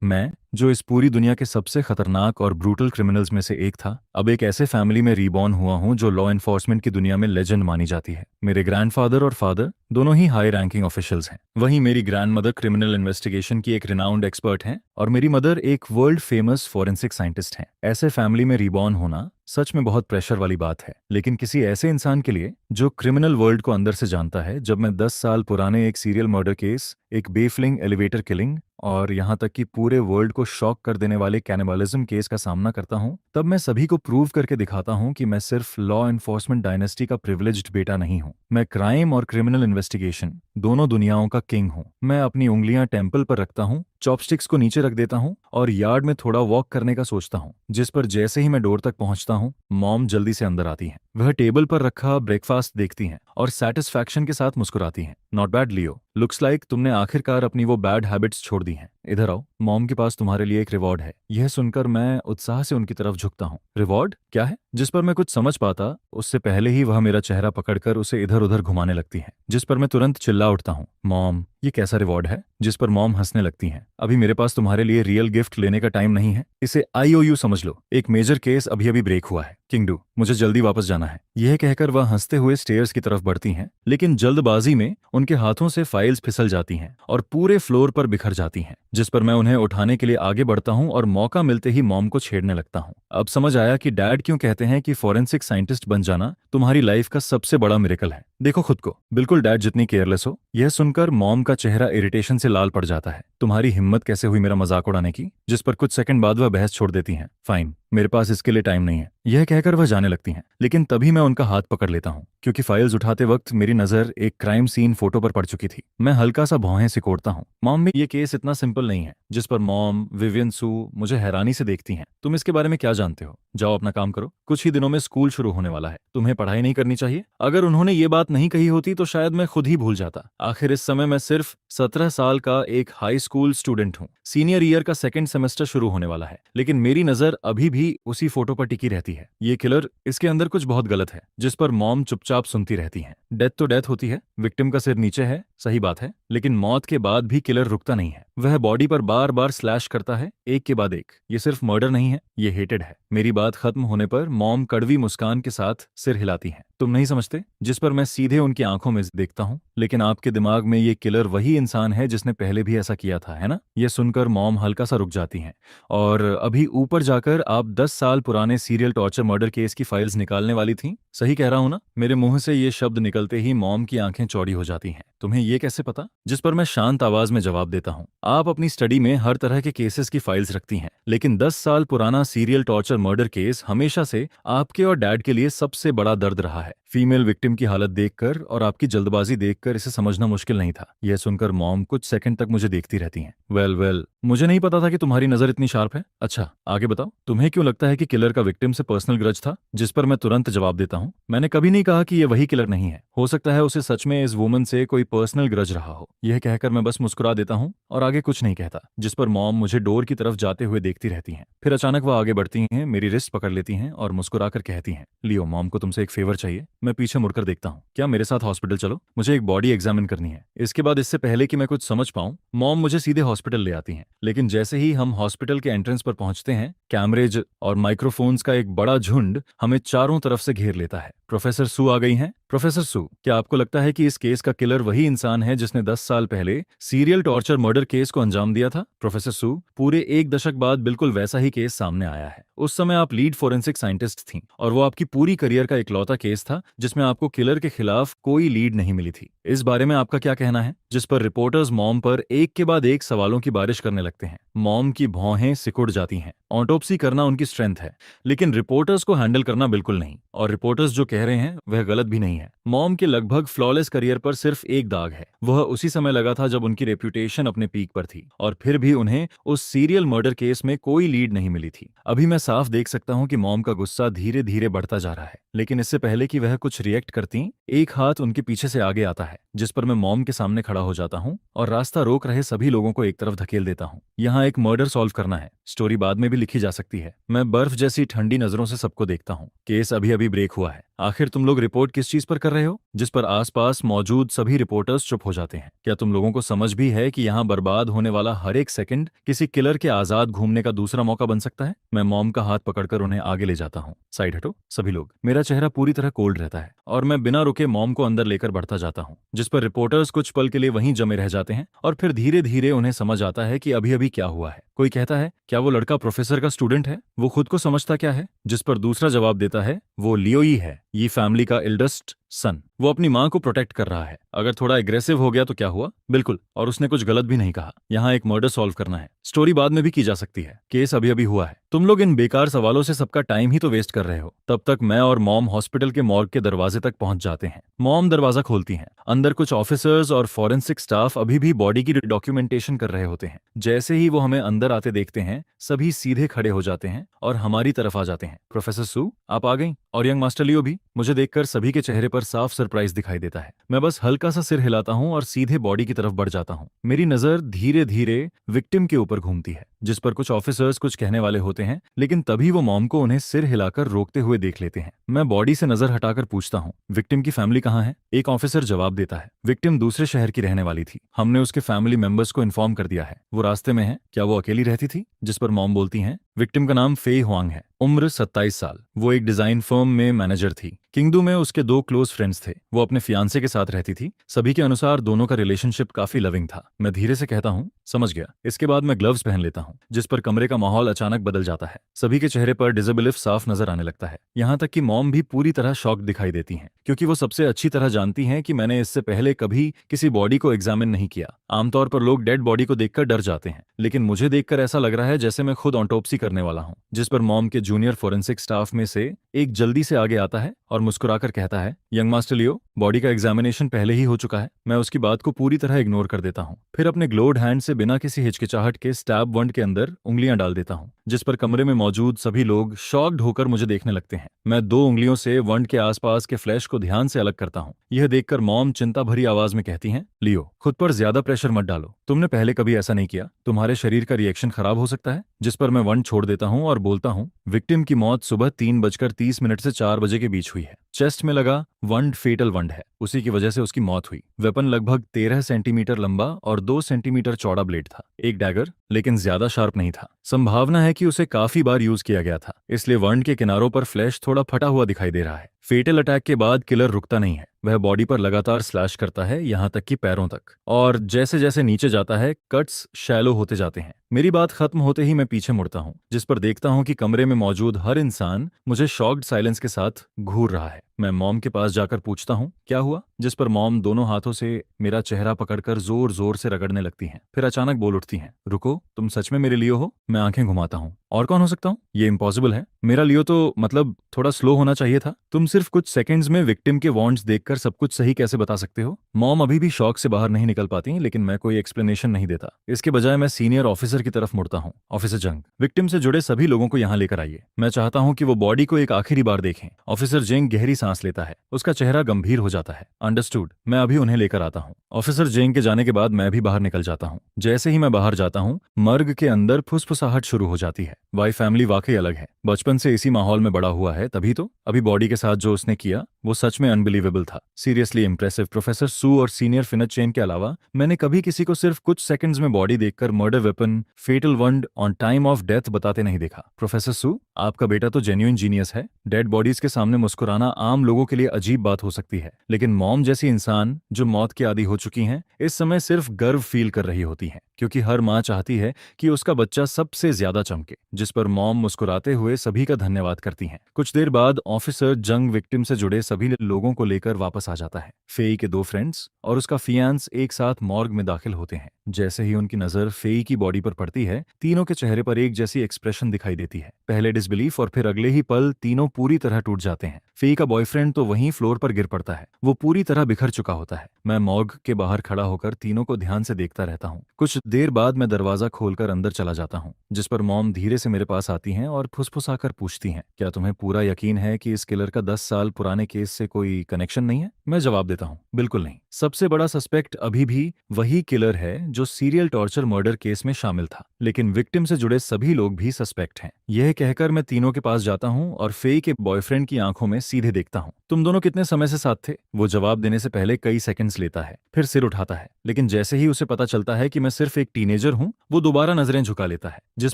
मैं, जो इस पूरी दुनिया के सबसे खतरनाक और ब्रूटल क्रिमिनल्स में से एक था, अब एक ऐसे फैमिली में रीबॉर्न हुआ हूं जो लॉ एनफोर्समेंट की दुनिया में लेजेंड मानी जाती है। मेरे ग्रैंडफादर और फादर दोनों ही हाई रैंकिंग ऑफिशियल्स हैं। वहीं मेरी ग्रैंडमदर क्रिमिनल इन्वेस्टिगेशन की एक रिनाउंड एक्सपर्ट हैं और मेरी मदर एक वर्ल्ड फेमस फॉरेंसिक साइंटिस्ट हैं। ऐसे फैमिली में रीबॉर्न होना सच में बहुत प्रेशर वाली बात है, लेकिन किसी ऐसे इंसान के लिए जो क्रिमिनल वर्ल्ड को अंदर से जानता है, जब मैं 10 साल पुराने एक सीरियल मर्डर केस, एक बेफलिंग एलिवेटर किलिंग और यहाँ तक कि पूरे वर्ल्ड को शॉक कर देने वाले कैनिबलिज्म केस का सामना करता हूँ, तब मैं सभी को प्रूव करके दिखाता हूँ कि मैं सिर्फ लॉ एनफोर्समेंट डायनेस्टी का प्रिविलेज्ड बेटा नहीं हूँ। मैं क्राइम और क्रिमिनल इन्वेस्टिगेशन दोनों दुनियाओं का किंग हूँ। मैं अपनी उंगलियां टेम्पल पर रखता हूँ, चॉपस्टिक्स को नीचे रख देता हूँ और यार्ड में थोड़ा वॉक करने का सोचता हूँ, जिस पर जैसे ही मैं डोर तक पहुंचता हूँ, मॉम जल्दी से अंदर आती हैं। वह टेबल पर रखा ब्रेकफास्ट देखती हैं और सेटिस्फैक्शन के साथ मुस्कुराती हैं। Not bad Leo, looks like तुमने आखिरकार अपनी वो बैड हैबिट्स छोड़ दी हैं। इधर आओ, मॉम के पास तुम्हारे लिए एक रिवॉर्ड है। यह सुनकर मैं उत्साह से उनकी तरफ झुकता हूँ। रिवॉर्ड क्या है? जिस पर मैं कुछ समझ पाता उससे पहले ही वह मेरा चेहरा पकड़कर उसे इधर उधर घुमाने लगती है, जिस पर मैं तुरंत चिल्ला उठता हूँ, मॉम ये कैसा रिवॉर्ड है? जिस पर मॉम हंसने लगती हैं। अभी मेरे पास तुम्हारे लिए रियल गिफ्ट लेने का टाइम नहीं है, इसे IOU समझ लो। एक मेजर केस अभी अभी ब्रेक हुआ है। किंगडू, मुझे जल्दी वापस जाना है। यह कहकर वह हंसते हुए स्टेयर्स की तरफ बढ़ती हैं, लेकिन जल्दबाजी में उनके हाथों से फाइल्स फिसल जाती हैं और पूरे फ्लोर पर बिखर जाती हैं, जिस पर मैं उन्हें उठाने के लिए आगे बढ़ता हूं और मौका मिलते ही मॉम को छेड़ने लगता हूं। अब समझ आया कि डैड क्यों कहते हैं कि फॉरेंसिक साइंटिस्ट बन जाना तुम्हारी लाइफ का सबसे बड़ा मिरेकल है। देखो खुद को, बिल्कुल डैड जितनी केयरलेस हो। यह सुनकर मॉम का चेहरा इरिटेशन से लाल पड़ जाता है। तुम्हारी हिम्मत कैसे हुई मेरा मजाक उड़ाने की? जिस पर कुछ सेकंड बाद वह बहस छोड़ देती हैं। फाइन, मेरे पास इसके लिए टाइम नहीं है, यह कहकर वह जाने लगती हैं, लेकिन तभी मैं उनका हाथ पकड़ लेता हूं, क्योंकि फाइल्स उठाते वक्त मेरी नजर एक क्राइम सीन फोटो पर पड़ चुकी थी। मैं हल्का सा भौहें सिकोड़ता हूं। मॉम भी ये केस इतना सिंपल नहीं है। जिस पर मॉम, विवियन, सू मुझे हैरानी से देखती हैं। तुम इसके बारे में क्या जानते हो? जाओ अपना काम करो, कुछ ही दिनों में स्कूल शुरू होने वाला है। तुम्हें पढ़ाई नहीं करनी चाहिए? अगर उन्होंने ये बात नहीं कही होती तो शायद मैं खुद ही भूल जाता। आखिर इस समय मैं सिर्फ 17 साल का एक हाई स्कूल स्टूडेंट हूँ। सीनियर ईयर का सेकंड सेमेस्टर शुरू होने वाला है, लेकिन मेरी नजर अभी भी उसी फोटो पर टिकी रहती है। ये किलर, इसके अंदर कुछ बहुत गलत है। जिस पर मॉम चुपचाप सुनती रहती हैं। डेथ तो डेथ होती है, विक्टिम का सिर नीचे है, सही बात है, लेकिन मौत के बाद भी किलर रुकता नहीं है। वह बॉडी पर बार बार स्लैश करता है, एक के बाद एक। ये सिर्फ मर्डर नहीं है, ये हेटेड है। मेरी बात खत्म होने पर मॉम कड़वी मुस्कान के साथ सिर हिलाती हैं। तुम नहीं समझते? जिस पर मैं सीधे उनकी आंखों में देखता हूँ, लेकिन आपके दिमाग में ये किलर वही इंसान है जिसने पहले भी ऐसा किया था, है ना? ये सुनकर मॉम हल्का सा रुक जाती हैं और अभी ऊपर जाकर आप 10 साल पुराने सीरियल टॉर्चर मर्डर केस की फाइल्स निकालने वाली थी। सही कह रहा हूं ना? मेरे मुंह से ये शब्द निकलते ही मॉम की आंखें चौड़ी हो जाती हैं। तुम्हें ये कैसे पता? जिस पर मैं शांत आवाज में जवाब देता हूँ, आप अपनी स्टडी में हर तरह के केसेस की फाइल्स रखती हैं, लेकिन 10 साल पुराना सीरियल टॉर्चर मर्डर केस हमेशा से आपके और डैड के लिए सबसे बड़ा दर्द रहा है। फीमेल विक्टिम की हालत देखकर और आपकी जल्दबाजी देखकर इसे समझना मुश्किल नहीं था। यह सुनकर मॉम कुछ सेकंड तक मुझे देखती रहती हैं। वेल, मुझे नहीं पता था कि तुम्हारी नजर इतनी शार्प है। अच्छा, आगे बताओ, तुम्हें क्यों लगता है कि किलर का विक्टिम से पर्सनल ग्रज था? जिस पर मैं तुरंत जवाब देता हूँ, मैंने कभी नहीं कहा कि यह वही किलर नहीं है। हो सकता है उसे सच में इस वुमन से कोई पर्सनल ग्रज रहा हो। यह कहकर मैं बस मुस्कुरा देता हूँ और आगे कुछ नहीं कहता। जिस पर मॉम मुझे डोर की तरफ जाते हुए देखती रहती हैं। फिर अचानक वह आगे बढ़ती हैं, मेरी रिस्ट पकड़ लेती हैं और मुस्कुराकर कहती हैं, लियो, मॉम को तुमसे एक फेवर चाहिए। मैं पीछे मुड़कर देखता हूँ। क्या मेरे साथ हॉस्पिटल चलो? मुझे एक बॉडी एग्जामिन करनी है। इसके बाद इससे पहले कि मैं कुछ समझ पाऊं, मॉम मुझे सीधे हॉस्पिटल ले आती हैं। लेकिन जैसे ही हम हॉस्पिटल के एंट्रेंस पर पहुंचते हैं, कैमरेज और माइक्रोफोन्स का एक बड़ा झुंड हमें चारों तरफ से घेर लेता है। प्रोफेसर सू आ गई हैं। प्रोफेसर सू, क्या आपको लगता है कि इस केस का किलर वही इंसान है जिसने 10 साल पहले सीरियल टॉर्चर मर्डर केस को अंजाम दिया था? प्रोफेसर सू, पूरे एक दशक बाद बिल्कुल वैसा ही केस सामने आया है। उस समय आप लीड फोरेंसिक साइंटिस्ट थीं और वो आपकी पूरी करियर का इकलौता केस था जिसमें आपको किलर के खिलाफ कोई लीड नहीं मिली थी। इस बारे में आपका क्या कहना है? जिस पर रिपोर्टर्स मॉम पर एक के बाद एक सवालों की बारिश करने लगते हैं। मॉम की भौहें सिकुड़ जाती हैं। ऑटोप्सी करना उनकी स्ट्रेंथ है, लेकिन रिपोर्टर्स को हैंडल करना बिल्कुल नहीं। और रिपोर्टर्स जो कह रहे हैं वह गलत भी नहीं है। मॉम के लगभग फ्लॉलेस करियर पर सिर्फ एक दाग है। वह उसी समय लगा था जब उनकी रेप्यूटेशन अपने पीक पर थी, और फिर भी उन्हें उस सीरियल मर्डर केस में कोई लीड नहीं मिली थी। अभी मैं साफ देख सकता हूं कि मॉम का गुस्सा धीरे धीरे बढ़ता जा रहा है। लेकिन इससे पहले कि वह कुछ रिएक्ट करती, एक हाथ उनके पीछे से आगे आता है, जिस पर मैं मॉम के सामने खड़ा हो जाता हूँ और रास्ता रोक रहे सभी लोगों को एक तरफ धकेल देता हूँ। यहाँ एक मर्डर सॉल्व करना है, स्टोरी बाद में भी लिखी जा सकती है। मैं बर्फ जैसी ठंडी नजरों से सबको देखता हूँ। केस अभी अभी ब्रेक हुआ है। आखिर तुम लोग रिपोर्ट किस चीज पर कर रहे हो? जिस पर आसपास मौजूद सभी रिपोर्टर्स चुप हो जाते हैं। क्या तुम लोगों को समझ भी है कि यहाँ बर्बाद होने वाला हर एक सेकंड किसी किलर के आजाद घूमने का दूसरा मौका बन सकता है? मैं मॉम का हाथ पकड़कर उन्हें आगे ले जाता हूँ। साइड हटो सभी लोग। मेरा चेहरा पूरी तरह कोल्ड रहता है और मैं बिना रुके मॉम को अंदर लेकर बढ़ता जाता हूँ, जिस पर रिपोर्टर्स कुछ पल के लिए वहीं जमे रह जाते हैं और फिर धीरे धीरे उन्हें समझ आता है कि अभी अभी क्या हुआ है। कोई कहता है, क्या वो लड़का प्रोफेसर का स्टूडेंट है? वो खुद को समझता क्या है? जिस पर दूसरा जवाब देता है, वो लियो ही है, ये फैमिली का एल्डेस्ट सन। वो अपनी माँ को प्रोटेक्ट कर रहा है। अगर थोड़ा एग्रेसिव हो गया तो क्या हुआ? बिल्कुल, और उसने कुछ गलत भी नहीं कहा। यहाँ एक मर्डर सॉल्व करना है, स्टोरी बाद में भी की जा सकती है। केस अभी अभी हुआ है। तुम लोग इन बेकार सवालों से सबका टाइम ही तो वेस्ट कर रहे हो। तब तक मैं और मॉम हॉस्पिटल के मॉर्ग के दरवाजे तक पहुंच जाते हैं। मॉम दरवाजा खोलती हैं। अंदर कुछ ऑफिसर्स और फॉरेंसिक स्टाफ अभी भी बॉडी की डॉक्यूमेंटेशन कर रहे होते हैं। जैसे ही वो हमें अंदर आते देखते हैं, सभी सीधे खड़े हो जाते हैं और हमारी तरफ आ जाते हैं। प्रोफेसर सू, आप आ गई, और यंग मास्टर लियो भी। मुझे देखकर सभी के चेहरे पर साफ सरप्राइज दिखाई देता है। मैं बस हल्का सा सिर हिलाता हूँ और सीधे बॉडी की तरफ बढ़ जाता हूँ। मेरी नजर धीरे धीरे विक्टिम के ऊपर घूमती है, जिस पर कुछ ऑफिसर्स कुछ कहने वाले होते हैं, लेकिन तभी वो मॉम को उन्हें सिर हिलाकर रोकते हुए देख लेते हैं। मैं बॉडी से नजर हटाकर पूछता हूँ, विक्टिम की फैमिली कहाँ है? एक ऑफिसर जवाब देता है, विक्टिम दूसरे शहर की रहने वाली थी। हमने उसके फैमिली मेंबर्स को इन्फॉर्म कर दिया है, वो रास्ते में है। क्या वो अकेली रहती थी? जिस पर मॉम बोलती हैं, विक्टिम का नाम फेई हुआंग है, उम्र 27 साल। वो एक डिजाइन फर्म में मैनेजर थी। किंगडू में उसके 2 क्लोज फ्रेंड्स थे। वो अपने फियांसे के साथ रहती थी। सभी के अनुसार दोनों का रिलेशनशिप काफी लविंग था। मैं धीरे से कहता हूँ, समझ गया। इसके बाद मैं ग्लव्स पहन लेता हूँ, जिस पर कमरे का माहौल अचानक बदल जाता है। सभी के चेहरे पर डिसेबिलिफ साफ नजर आने लगता है। यहाँ तक कि मॉम भी पूरी तरह शॉक दिखाई देती हैं, क्योंकि वो सबसे अच्छी तरह जानती हैं कि मैंने इससे पहले कभी किसी बॉडी को एग्जामिन नहीं किया। आमतौर पर लोग डेड बॉडी को देखकर डर जाते हैं, लेकिन मुझे देखकर ऐसा लग रहा है जैसे मैं खुद ऑटोप्सी करने वाला हूँ। जिस पर मॉम के जूनियर फोरेंसिक स्टाफ में से एक जल्दी से आगे आता है और मुस्कुराकर कहता है, यंग मास्टर लियो, बॉडी का एग्जामिनेशन पहले ही हो चुका है। मैं उसकी बात को पूरी तरह इग्नोर कर देता हूँ। फिर अपने ग्लोड हैंड से बिना किसी हिचकिचाहट के स्टैब वंड के अंदर उंगलियां डाल देता हूँ, जिस पर कमरे में मौजूद सभी लोग शॉक्ड होकर मुझे देखने लगते हैं। मैं 2 उंगलियों से वंड के आसपास के फ्लैश को ध्यान से अलग करता हूँ। यह देखकर मॉम चिंता भरी आवाज में कहती हैं, लियो, खुद पर ज्यादा प्रेशर मत डालो। तुमने पहले कभी ऐसा नहीं किया, तुम्हारे शरीर का रिएक्शन खराब हो सकता है। जिस पर मैं वंड छोड़ देता हूँ और बोलता हूँ, विक्टिम की मौत सुबह 3:30 से 4 बजे के बीच हुई है। चेस्ट में लगा वंड फेटल वंड है, उसी की वजह से उसकी मौत हुई। वेपन लगभग 13 सेंटीमीटर लंबा और 2 सेंटीमीटर चौड़ा ब्लेड था। एक डैगर, लेकिन ज्यादा शार्प नहीं था। संभावना है कि उसे काफी बार यूज किया गया था, इसलिए वंड के किनारों पर फ्लैश थोड़ा फटा हुआ दिखाई दे रहा है। फेटल अटैक के बाद किलर रुकता नहीं है। वह बॉडी पर लगातार स्लैश करता है, यहाँ तक कि पैरों तक, और जैसे जैसे नीचे जाता है कट्स शैलो होते जाते हैं। मेरी बात खत्म होते ही मैं पीछे मुड़ता हूँ, जिस पर देखता हूँ कि कमरे में मौजूद हर इंसान मुझे शॉक्ड साइलेंस के साथ घूर रहा है। मैं मॉम के पास जाकर पूछता हूँ, क्या हुआ? जिस पर मॉम दोनों हाथों से मेरा चेहरा पकड़कर जोर जोर से रगड़ने लगती हैं। फिर अचानक बोल उठती हैं, रुको, तुम सच में मेरे लियो हो? मैं आंखें घुमाता हूँ। और कौन हो सकता हूँ? ये इम्पॉसिबल है। मेरा लियो तो मतलब थोड़ा स्लो होना चाहिए था। तुम सिर्फ कुछ सेकंड्स में विक्टिम के वॉन्ट्स देखकर सब कुछ सही कैसे बता सकते हो? मॉम अभी भी शॉक से बाहर नहीं निकल पाती, लेकिन मैं कोई एक्सप्लेनेशन नहीं देता। इसके बजाय मैं सीनियर ऑफिसर की तरफ मुड़ता हूँ। ऑफिसर जंग, विक्टिम से जुड़े सभी लोगों को यहाँ लेकर आइए। मैं चाहता हूँ कि वो बॉडी को एक आखिरी बार देखें। ऑफिसर जेंग गहरी सांस लेता है, उसका चेहरा गंभीर हो जाता है। अंडरस्टूड, मैं अभी उन्हें लेकर आता हूँ। ऑफिसर जेंग के जाने के बाद मैं भी बाहर निकल जाता हूँ। जैसे ही मैं बाहर जाता हूँ, मर्ग के अंदर फुसफुसाहट शुरू हो जाती है। वाई फैमिली वाकई अलग है। बचपन से इसी माहौल में बड़ा हुआ है, तभी तो। अभी बॉडी के साथ जो उसने किया वो सच में अनबिलीवेबल था। Seriously impressive. प्रोफेसर सू और सीनियर फिनच चेन के अलावा मैंने कभी किसी को सिर्फ कुछ सेकंड्स में बॉडी देखकर मर्डर वेपन, फेटल वंड ऑन टाइम ऑफ डेथ बताते नहीं देखा। प्रोफेसर सू, आपका बेटा तो जेन्युइन जीनियस है। डेड बॉडीज के सामने मुस्कुराना आम लोगों के लिए अजीब बात हो सकती है, लेकिन मॉम जैसी इंसान जो मौत के आदी हो चुकी हैं, इस समय सिर्फ गर्व फील कर रही होती हैं, क्योंकि हर माँ चाहती है कि उसका बच्चा सबसे ज्यादा चमके। जिस पर मॉम मुस्कुराते हुए सभी का धन्यवाद करती हैं। कुछ देर बाद ऑफिसर जंग विक्टिम से जुड़े सभी लोगों को लेकर वापस आ जाता है। फेई के 2 फ्रेंड्स और उसका फियांस एक साथ मॉर्ग में दाखिल होते हैं। जैसे ही उनकी नजर फेई की बॉडी पर पड़ती है, तीनों के चेहरे पर एक जैसी एक्सप्रेशन दिखाई देती है। पहले डिसबिलीफ और फिर अगले ही पल तीनों पूरी तरह टूट जाते हैं। फेई का बॉयफ्रेंड तो वहीं फ्लोर पर गिर पड़ता है। वो पूरी तरह बिखर चुका होता है। मैं मॉर्ग के बाहर खड़ा होकर तीनों को ध्यान से देखता रहता हूँ। कुछ देर बाद मैं दरवाजा खोलकर अंदर चला जाता हूँ, जिस पर मॉम धीरे से मेरे पास आती हैं और फुसफुसाकर पूछती हैं, क्या तुम्हें पूरा यकीन है कि इस किलर का 10 साल पुराने केस से कोई कनेक्शन नहीं है? मैं जवाब देता हूँ, बिल्कुल नहीं। सबसे बड़ा सस्पेक्ट अभी भी वही किलर है जो सीरियल टॉर्चर मर्डर केस में शामिल था, लेकिन विक्टिम से जुड़े सभी लोग भी सस्पेक्ट हैं। यह कहकर मैं तीनों के पास जाता हूँ और फेई के बॉयफ्रेंड की आंखों में सीधे देखता हूँ। तुम दोनों कितने समय से साथ थे? वो जवाब देने से पहले कई सेकंड्स लेता है, फिर सिर उठाता है, लेकिन जैसे ही उसे पता चलता है कि मैं सिर्फ एक टीनेजर हूँ, वो दोबारा नजरें झुका लेता है, जिस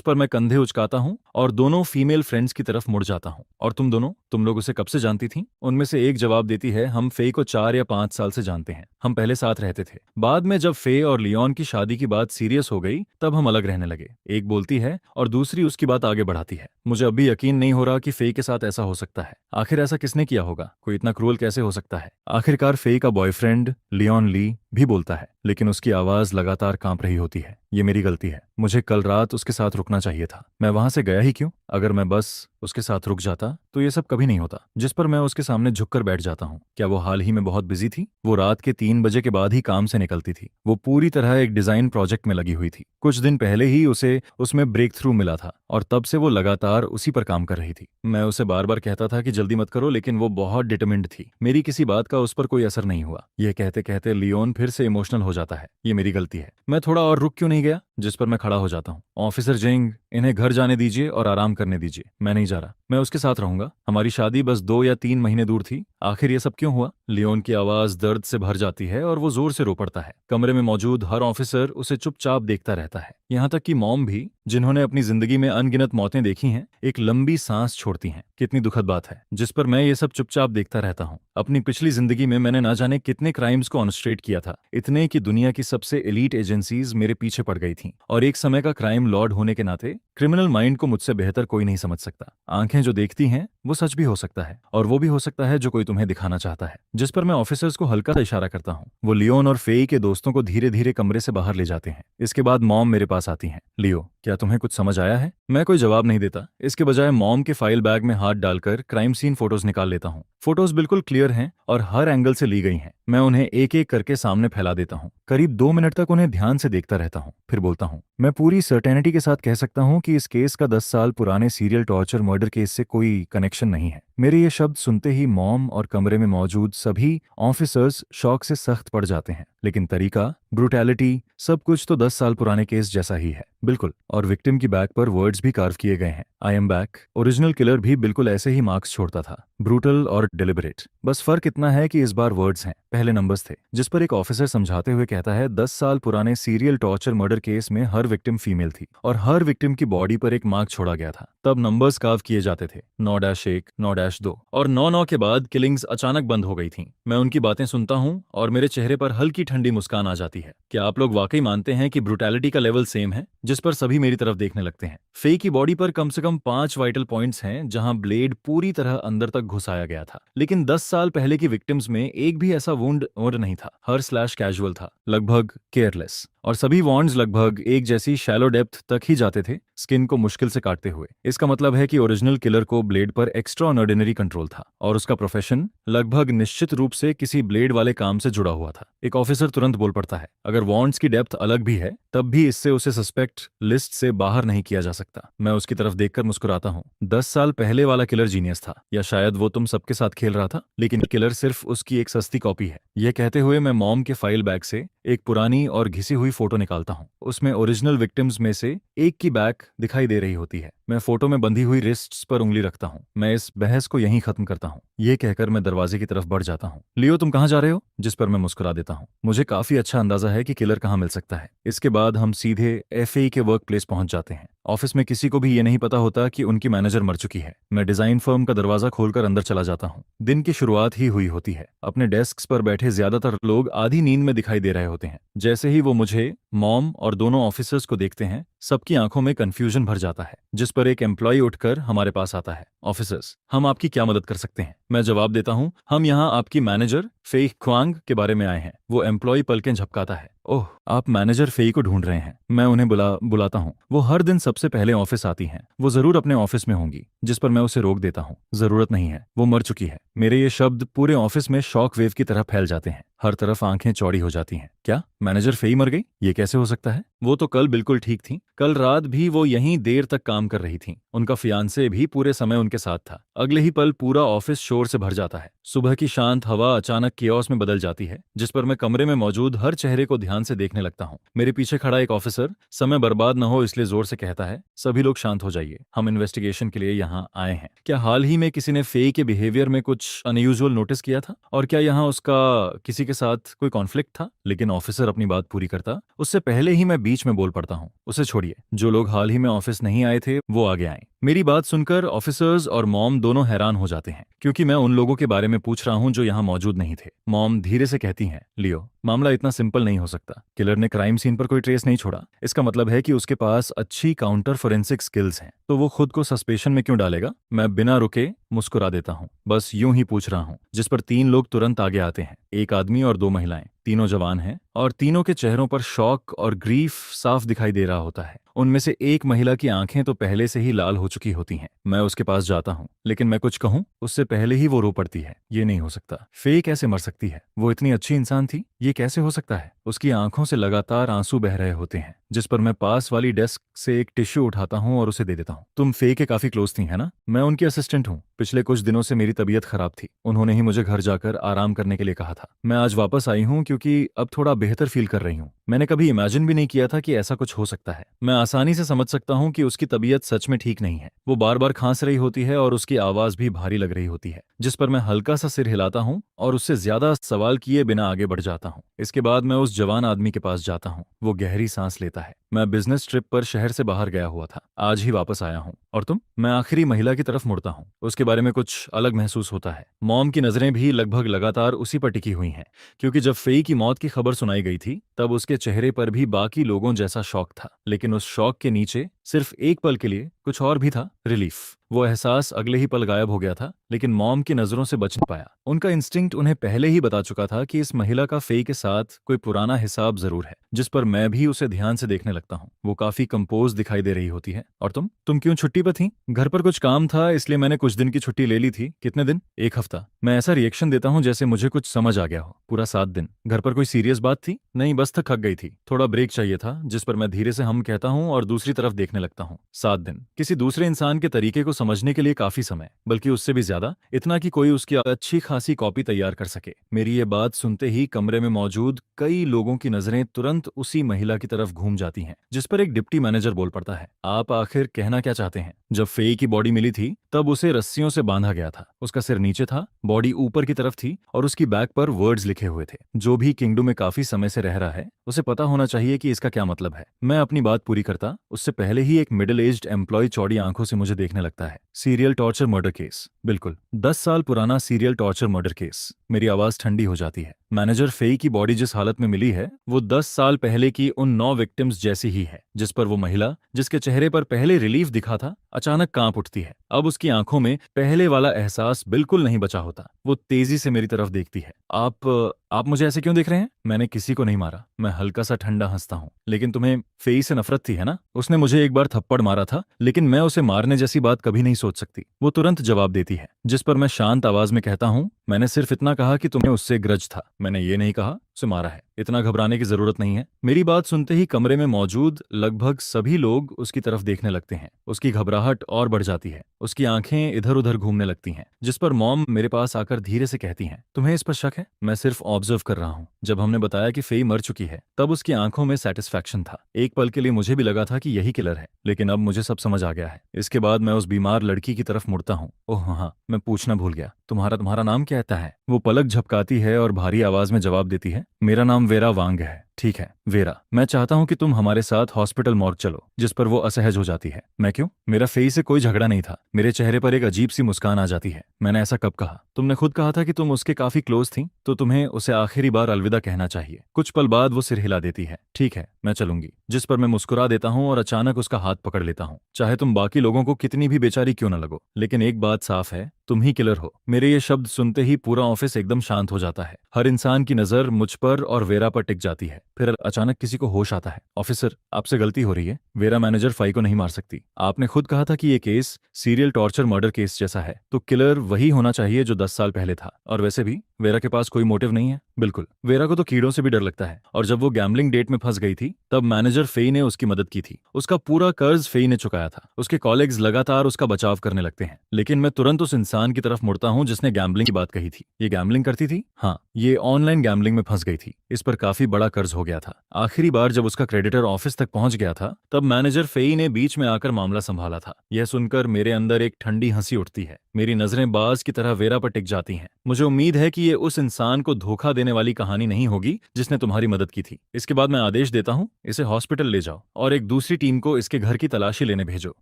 पर मैं कंधे उचकाता हूँ और दोनों फीमेल फ्रेंड्स की तरफ मुड़ जाता हूँ। और तुम दोनों, तुम लोग उसे कब से जानती थी? उनमें से एक जवाब देती है, हम फेई को 4 या 5 साल से जानते हैं। हम पहले साथ रहते थे। बाद में जब फेई और लियोन की शादी की बात सीरियस हो गई, तब हम अलग रहने लगे। एक बोलती है और दूसरी उसकी बात आगे बढ़ाती है। मुझे अब भी यकीन नहीं हो रहा कि फेई के साथ ऐसा हो सकता है। आखिर ऐसा किसने किया होगा? कोई इतना क्रूअल कैसे हो सकता है? आखिरकार फेई का बॉयफ्रेंड लियोन ली भी बोलता है, लेकिन उसकी आवाज लगातार कांप रही होती है। ये मेरी गलती है। मुझे कल रात उसके साथ रुकना चाहिए था। मैं वहां से गया ही क्यों? अगर मैं बस उसके साथ रुक जाता तो ये सब कभी नहीं होता। जिस पर मैं उसके सामने झुककर बैठ जाता हूँ। क्या वो हाल ही में बहुत बिजी थी? वो रात के 3 बजे के बाद ही काम से निकलती थी। वो पूरी तरह एक डिजाइन प्रोजेक्ट में लगी हुई थी। कुछ दिन पहले ही उसे उसमें ब्रेक थ्रू मिला था और तब से वो लगातार उसी पर काम कर रही थी। मैं उसे बार बार कहता था कि जल्दी मत करो, लेकिन वो बहुत डिटरमिन्ड थी। मेरी किसी बात का उस पर कोई असर नहीं हुआ। यह कहते कहते लियोन फिर से इमोशनल हो जाता है। ये मेरी गलती है। मैं थोड़ा और रुक क्यों नहीं गया? जिस पर मैं खड़ा हो जाता हूँ। ऑफिसर जिंग, इन्हें घर जाने दीजिए और आराम करने दीजिए। मैं नहीं जा रहा। मैं उसके साथ रहूंगा। हमारी शादी बस 2 या 3 महीने दूर थी। आखिर ये सब क्यों हुआ? लियोन की आवाज दर्द से भर जाती है और वो जोर से रो पड़ता है। कमरे में मौजूद हर ऑफिसर उसे चुपचाप देखता रहता है। यहाँ तक कि मॉम भी, जिन्होंने अपनी जिंदगी में अनगिनत मौतें देखी हैं, एक लंबी सांस छोड़ती हैं। कितनी दुखद बात है। जिस पर मैं ये सब चुपचाप देखता रहता हूँ। अपनी पिछली जिंदगी में मैंने ना जाने कितने क्राइम्स को ऑनस्ट्रेट किया था। इतने कि दुनिया की सबसे एलीट एजेंसीज मेरे पीछे पड़ गई थीं। और एक समय का क्राइम लॉर्ड होने के नाते क्रिमिनल माइंड को मुझसे बेहतर कोई नहीं समझ सकता। आंखें जो देखती हैं वो सच भी हो सकता है, और वो भी हो सकता है जो कोई तुम्हें दिखाना चाहता है। जिस पर मैं ऑफिसर्स को हल्का सा इशारा करता हूँ। वो लियोन और फेई के दोस्तों को धीरे धीरे कमरे से बाहर ले जाते हैं। इसके बाद मॉम मेरे पास आती हैं। लियो, क्या तुम्हें कुछ समझ आया है? मैं कोई जवाब नहीं देता। इसके बजाय मॉम के फाइल बैग में हाथ डालकर क्राइम सीन फोटोज निकाल लेता हूँ। फोटोज बिल्कुल क्लियर हैं और हर एंगल से ली गई हैं। मैं उन्हें एक एक करके सामने फैला देता हूँ। करीब 2 मिनट तक उन्हें ध्यान से देखता रहता हूँ, फिर बोलता हूँ, मैं पूरी सर्टेनिटी के साथ कह सकता हूँ कि इस केस का 10 साल पुराने सीरियल टॉर्चर मर्डर केस से कोई कनेक्शन नहीं है। मेरे ये शब्द सुनते ही मॉम और कमरे में मौजूद सभी ऑफिसर्स शॉक से सख्त पड़ जाते हैं। लेकिन तरीका, ब्रूटैलिटी, सब कुछ तो 10 साल पुराने केस जैसा ही है। बिल्कुल। और विक्टिम की बैक पर वर्ड्स भी कार्व किए गए हैं, I am back. Original killer भी बिल्कुल ऐसे ही मार्क्स छोड़ता था, ब्रूटल और डिलिबरेट। बस फर्क इतना है कि इस बार वर्ड्स हैं, पहले नंबर्स थे। जिस पर एक ऑफिसर समझाते हुए कहता है, 10 साल पुराने सीरियल टॉर्चर मर्डर केस में हर विक्टिम फीमेल थी और हर विक्टिम की बॉडी पर एक मार्क छोड़ा गया था। तब नंबर्स कार्व किए जाते थे, 9-1, 9-2, और 9-9 के बाद किलिंग्स अचानक बंद हो गई थीं। मैं उनकी बातें सुनता हूँ और मेरे चेहरे पर हल्की ठंडी मुस्कान आ जाती है। क्या आप लोग वाकई मानते हैं कि ब्रूटैलिटी का लेवल सेम है? जिस पर सभी मेरी तरफ देखने लगते हैं। फेई की बॉडी पर कम से कम 5 वाइटल पॉइंट्स हैं जहां ब्लेड पूरी तरह अंदर तक घुसाया गया था। लेकिन 10 साल पहले की विक्टिम्स में एक भी ऐसा वुंड और नहीं था। हर स्लैश कैजुअल था, लगभग केयरलेस, और सभी वॉन्ड्स लगभग एक जैसी शैलो डेप्थ तक ही जाते थे, स्किन को मुश्किल से काटते हुए। इसका मतलब है कि ओरिजिनल किलर को ब्लेड पर एक्स्ट्रा ऑर्डिनरी कंट्रोल था और उसका प्रोफेशन लगभग निश्चित रूप से किसी ब्लेड वाले काम से जुड़ा हुआ था। एक ऑफिसर तुरंत बोल पड़ता है, अगर वॉन्ड्स की डेप्थ अलग भी है, तब भी इससे उसे सस्पेक्ट लिस्ट से बाहर नहीं किया जा सकता। मैं उसकी तरफ देखकर मुस्कुराता हूँ। 10 साल पहले वाला किलर जीनियस था, या शायद वो तुम सबके साथ खेल रहा था, लेकिन किलर सिर्फ उसकी एक सस्ती कॉपी है। यह कहते हुए मैं मॉम के फाइल बैग से एक पुरानी और घिसी हुई फोटो निकालता हूँ। उसमें ओरिजिनल विक्टिम्स में से एक की बैक दिखाई दे रही होती है। मैं फोटो में बंधी हुई रिस्ट्स पर उंगली रखता हूँ। मैं इस बहस को यहीं खत्म करता हूँ। ये कहकर मैं दरवाजे की तरफ बढ़ जाता हूँ। लियो, तुम कहाँ जा रहे हो? जिस पर मैं मुस्कुरा देता हूँ। मुझे काफी अच्छा अंदाजा है कि किलर कहाँ मिल सकता है। इसके बाद हम सीधे एफएई के वर्क प्लेस पहुंच जाते हैं। ऑफिस में किसी को भी ये नहीं पता होता कि उनकी मैनेजर मर चुकी है। मैं डिजाइन फर्म का दरवाजा खोलकर अंदर चला जाता हूँ। दिन की शुरुआत ही हुई होती है। अपने डेस्क्स पर बैठे ज्यादातर लोग आधी नींद में दिखाई दे रहे होते हैं। जैसे ही वो मुझे, मॉम और दोनों ऑफिसर्स को देखते हैं, सबकी आंखों में कंफ्यूजन भर जाता है, जिस पर एक एम्प्लॉय उठकर हमारे पास आता है। ऑफिसर्स, हम आपकी क्या मदद कर सकते हैं? मैं जवाब देता हूँ, हम यहाँ आपकी मैनेजर फेई क्वांग के बारे में आए हैं। वो एम्प्लॉय पलकें झपकाता है। ओह, आप मैनेजर फेई को ढूंढ रहे हैं। मैं उन्हें बुलाता हूँ। वो हर दिन सबसे पहले ऑफिस आती हैं। वो जरूर अपने ऑफिस में होंगी। जिस पर मैं उसे रोक देता हूँ। जरूरत नहीं है, वो मर चुकी है। मेरे ये शब्द पूरे ऑफिस में शॉक वेव की तरह फैल जाते हैं। हर तरफ आंखें चौड़ी हो जाती हैं। क्या मैनेजर फेई मर गई? ये कैसे हो सकता है? वो तो कल बिल्कुल ठीक थी। कल रात भी वो यहीं देर तक काम कर रही थी। उनका फियांसे भी पूरे समय उनके साथ था। अगले ही पल पूरा ऑफिस शोर से भर जाता है। सुबह की शांत हवा अचानक कियोस में बदल जाती है, जिस पर मैं कमरे में मौजूद हर चेहरे को ध्यान से देखने लगता हूँ। मेरे पीछे खड़ा एक ऑफिसर समय बर्बाद न हो इसलिए जोर से कहता है, सभी लोग शांत हो जाइए, हम इन्वेस्टिगेशन के लिए यहाँ आए हैं। क्या हाल ही में किसी ने फेई के बिहेवियर में कुछ अनयूजुअल नोटिस किया था? और क्या यहाँ उसका किसी के साथ कोई कॉन्फ्लिक्ट था? लेकिन ऑफिसर अपनी बात पूरी करता उससे पहले ही मैं बीच में बोल पड़ता हूँ, उसे छोड़िए। जो लोग हाल ही में ऑफिस नहीं आए थे वो आगे आए। मेरी बात सुनकर ऑफिसर्स और मॉम दोनों हैरान हो जाते हैं, क्योंकि मैं उन लोगों के बारे में पूछ रहा हूं जो यहाँ मौजूद नहीं थे। मॉम धीरे से कहती हैं, लियो, मामला इतना सिंपल नहीं हो सकता। किलर ने क्राइम सीन पर कोई ट्रेस नहीं छोड़ा। इसका मतलब है कि उसके पास अच्छी काउंटर फोरेंसिक स्किल्स हैं। तो वो खुद को सस्पेशन में क्यों डालेगा? मैं बिना रुके मुस्कुरा देता हूँ। बस यूं ही पूछ रहा हूँ। जिस पर 3 लोग तुरंत आगे आते हैं, एक आदमी और 2 महिलाएं। तीनों जवान हैं और तीनों के चेहरों पर शॉक और ग्रीफ साफ दिखाई दे रहा होता है। उनमें से एक महिला की आंखें तो पहले से ही लाल हो चुकी होती हैं। मैं उसके पास जाता हूँ, लेकिन मैं कुछ कहूँ उससे पहले ही वो रो पड़ती है। ये नहीं हो सकता। फेई कैसे मर सकती है? वो इतनी अच्छी इंसान थी। ये कैसे हो सकता है? उसकी आंखों से लगातार आंसू बह रहे होते हैं, जिस पर मैं पास वाली डेस्क से एक टिश्यू उठाता हूँ और उसे दे देता हूँ। तुम फेई के काफी क्लोज थी, है ना? मैं उनकी असिस्टेंट हूँ। पिछले कुछ दिनों से मेरी तबीयत खराब थी। उन्होंने ही मुझे घर जाकर आराम करने के लिए कहा था। मैं आज वापस आई हूँ क्योंकि अब थोड़ा बेहतर फील कर रही हूँ। मैंने कभी इमेजिन भी नहीं किया था कि ऐसा कुछ हो सकता है। मैं आसानी से समझ सकता हूँ कि उसकी तबीयत सच में ठीक नहीं है। वो बार बार खांस रही होती है और उसकी आवाज भी भारी लग रही होती है, जिस पर मैं हल्का सा सिर हिलाता हूँ और उससे ज्यादा सवाल किए बिना आगे बढ़ जाता हूँ। इसके बाद मैं उस जवान आदमी के पास जाता हूँ। वो गहरी सांस लेता है। मैं बिजनेस ट्रिप पर शहर से बाहर गया हुआ था, आज ही वापस आया हूँ। और तुम? मैं आखिरी महिला की तरफ मुड़ता हूँ। उसके बारे में कुछ अलग महसूस होता है। मॉम की नजरें भी लगभग लगातार उसी पर टिकी हुई हैं, क्योंकि जब फेई की मौत की खबर सुनाई गई थी तब उसके चेहरे पर भी बाकी लोगों जैसा शौक था। लेकिन उस शौक के नीचे सिर्फ एक पल के लिए कुछ और भी था, रिलीफ। वो एहसास अगले ही पल गायब हो गया था, लेकिन मॉम की नजरों से बच नहीं पाया। उनका इंस्टिंक्ट उन्हें पहले ही बता चुका था कि इस महिला का फेई के साथ कोई पुराना हिसाब जरूर है, जिस पर मैं भी उसे ध्यान से देखने लगता हूँ। वो काफी कंपोज दिखाई दे रही होती है। और तुम क्यों छुट्टी पर थी? घर पर कुछ काम था, इसलिए मैंने कुछ दिन की छुट्टी ले ली थी। कितने दिन? 1 हफ्ता। मैं ऐसा रिएक्शन देता हूँ जैसे मुझे कुछ समझ आ गया हो। पूरा 7 दिन। घर पर कोई सीरियस बात थी? नहीं, बस थक गई थी, थोड़ा ब्रेक चाहिए था। जिस पर मैं धीरे से हम कहता हूँ और दूसरी तरफ देखने लगता हूँ। 7 दिन किसी दूसरे इंसान के तरीके को समझने के लिए काफी समय, बल्कि उससे भी ज्यादा, इतना कि कोई उसकी अच्छी खासी कॉपी तैयार कर सके। मेरी ये बात सुनते ही कमरे में मौजूद कई लोगों की नजरें तुरंत उसी महिला की तरफ घूम जाती हैं, जिस पर एक डिप्टी मैनेजर बोल पड़ता है, आप आखिर कहना क्या चाहते हैं? जब फेई की बॉडी मिली थी तब उसे रस्सियों से बांधा गया था। उसका सिर नीचे था, बॉडी ऊपर की तरफ थी और उसकी बैक पर वर्ड्स लिखे हुए थे। जो भी किंगडम में काफी समय से रह रहा है उसे पता होना चाहिए कि इसका क्या मतलब है। मैं अपनी बात पूरी करता उससे पहले ही एक मिडिल एज्ड एम्प्लॉय चौड़ी आंखों से मुझे देखने लगता है। सीरियल टॉर्चर मर्डर केस, बिल्कुल 10 साल पुराना सीरियल टॉर्चर मर्डर केस। मेरी आवाज ठंडी हो जाती है। मैनेजर फेई की बॉडी जिस हालत में मिली है वो 10 साल पहले की उन 9 विक्टिम्स जैसी ही है, जिस पर वो महिला जिसके चेहरे पर पहले रिलीफ दिखा था अचानक कांप उठती है। अब उसकी आंखों में पहले वाला एहसास बिल्कुल नहीं बचा होता। वो तेजी से मेरी तरफ देखती है। आप मुझे ऐसे क्यों देख रहे हैं? मैंने किसी को नहीं मारा। मैं हल्का सा ठंडा हंसता हूँ। लेकिन तुम्हें फेई से नफरत थी, है ना? उसने मुझे एक बार थप्पड़ मारा था, लेकिन मैं उसे मारने जैसी बात कभी नहीं सोच सकती। वो तुरंत जवाब देती है, जिस पर मैं शांत आवाज में कहता हूँ, मैंने सिर्फ इतना कहा कि तुम्हें उससे ग्रज था। मैंने ये नहीं कहा उसे मारा है। इतना घबराने की जरूरत नहीं है। मेरी बात सुनते ही कमरे में मौजूद लगभग सभी लोग उसकी तरफ देखने लगते हैं। उसकी घबराहट और बढ़ जाती है। उसकी आंखें इधर उधर घूमने लगती हैं, जिस पर मॉम मेरे पास आकर धीरे से कहती हैं, तुम्हें इस पर शक है? मैं सिर्फ ऑब्जर्व कर रहा हूँ। जब हमने बताया कि फेई मर चुकी है तब उसकी आंखों में सेटिस्फैक्शन था। एक पल के लिए मुझे भी लगा था कि यही किलर है, लेकिन अब मुझे सब समझ आ गया है। इसके बाद मैं उस बीमार लड़की की तरफ मुड़ता हूँ। ओह हाँ, मैं पूछना भूल गया, तुम्हारा नाम क्या है? वो पलक झपकाती है और भारी आवाज में जवाब देती है, मेरा नाम वेरा वांग है। ठीक है वेरा, मैं चाहता हूँ कि तुम हमारे साथ हॉस्पिटल मॉर्ग चलो। जिस पर वो असहज हो जाती है। मैं क्यों? मेरा फेई से कोई झगड़ा नहीं था। मेरे चेहरे पर एक अजीब सी मुस्कान आ जाती है। मैंने ऐसा कब कहा? तुमने खुद कहा था कि तुम उसके काफी क्लोज थी, तो तुम्हें उसे आखिरी बार अलविदा कहना चाहिए। कुछ पल बाद वो सिर हिला देती है। ठीक है, मैं चलूंगी। जिस पर मैं मुस्कुरा देता हूँ और अचानक उसका हाथ पकड़ लेता हूँ। चाहे तुम बाकी लोगों को कितनी भी बेचारी क्यों न लगो, लेकिन एक बात साफ है, तुम ही किलर हो। मेरे ये शब्द सुनते ही पूरा ऑफिस एकदम शांत हो जाता है। हर इंसान की नजर मुझ पर और वेरा पर टिक जाती है। फिर अचानक किसी को होश आता है। ऑफिसर, आपसे गलती हो रही है। वेरा मैनेजर फाई को नहीं मार सकती। आपने खुद कहा था कि ये case serial torture murder case जैसा है, तो किलर वही होना चाहिए जो 10 साल पहले था। और वैसे भी वेरा के पास कोई मोटिव नहीं है। बिल्कुल, वेरा को तो कीड़ों से भी डर लगता है। और जब वो गैम्बलिंग डेट में फंस गई थी, तब मैनेजर फेई ने उसकी मदद की थी। उसका पूरा कर्ज फेई ने चुकाया था। उसके कॉलेग्स लगातार उसका बचाव करने लगते हैं, लेकिन मैं तुरंत उस इंसान की तरफ मुड़ता हूं जिसने गैम्बलिंग की बात कही थी। ये गैम्बलिंग करती थी? हाँ, ये ऑनलाइन गैम्बलिंग में फंस गई थी। इस पर काफी बड़ा कर्ज हो गया था। आखिरी बार जब उसका क्रेडिटर ऑफिस तक पहुंच गया था, तब मैनेजर फेई ने बीच में आकर मामला संभाला था। यह सुनकर मेरे अंदर एक ठंडी हंसी उठती है। मेरी नजरें बाज की तरह वेरा पर टिक जाती हैं। मुझे उम्मीद है कि ये उस इंसान को धोखा देने वाली कहानी नहीं होगी जिसने तुम्हारी मदद की थी। इसके बाद मैं आदेश देता हूँ, इसे हॉस्पिटल ले जाओ और एक दूसरी टीम को इसके घर की तलाशी लेने भेजो।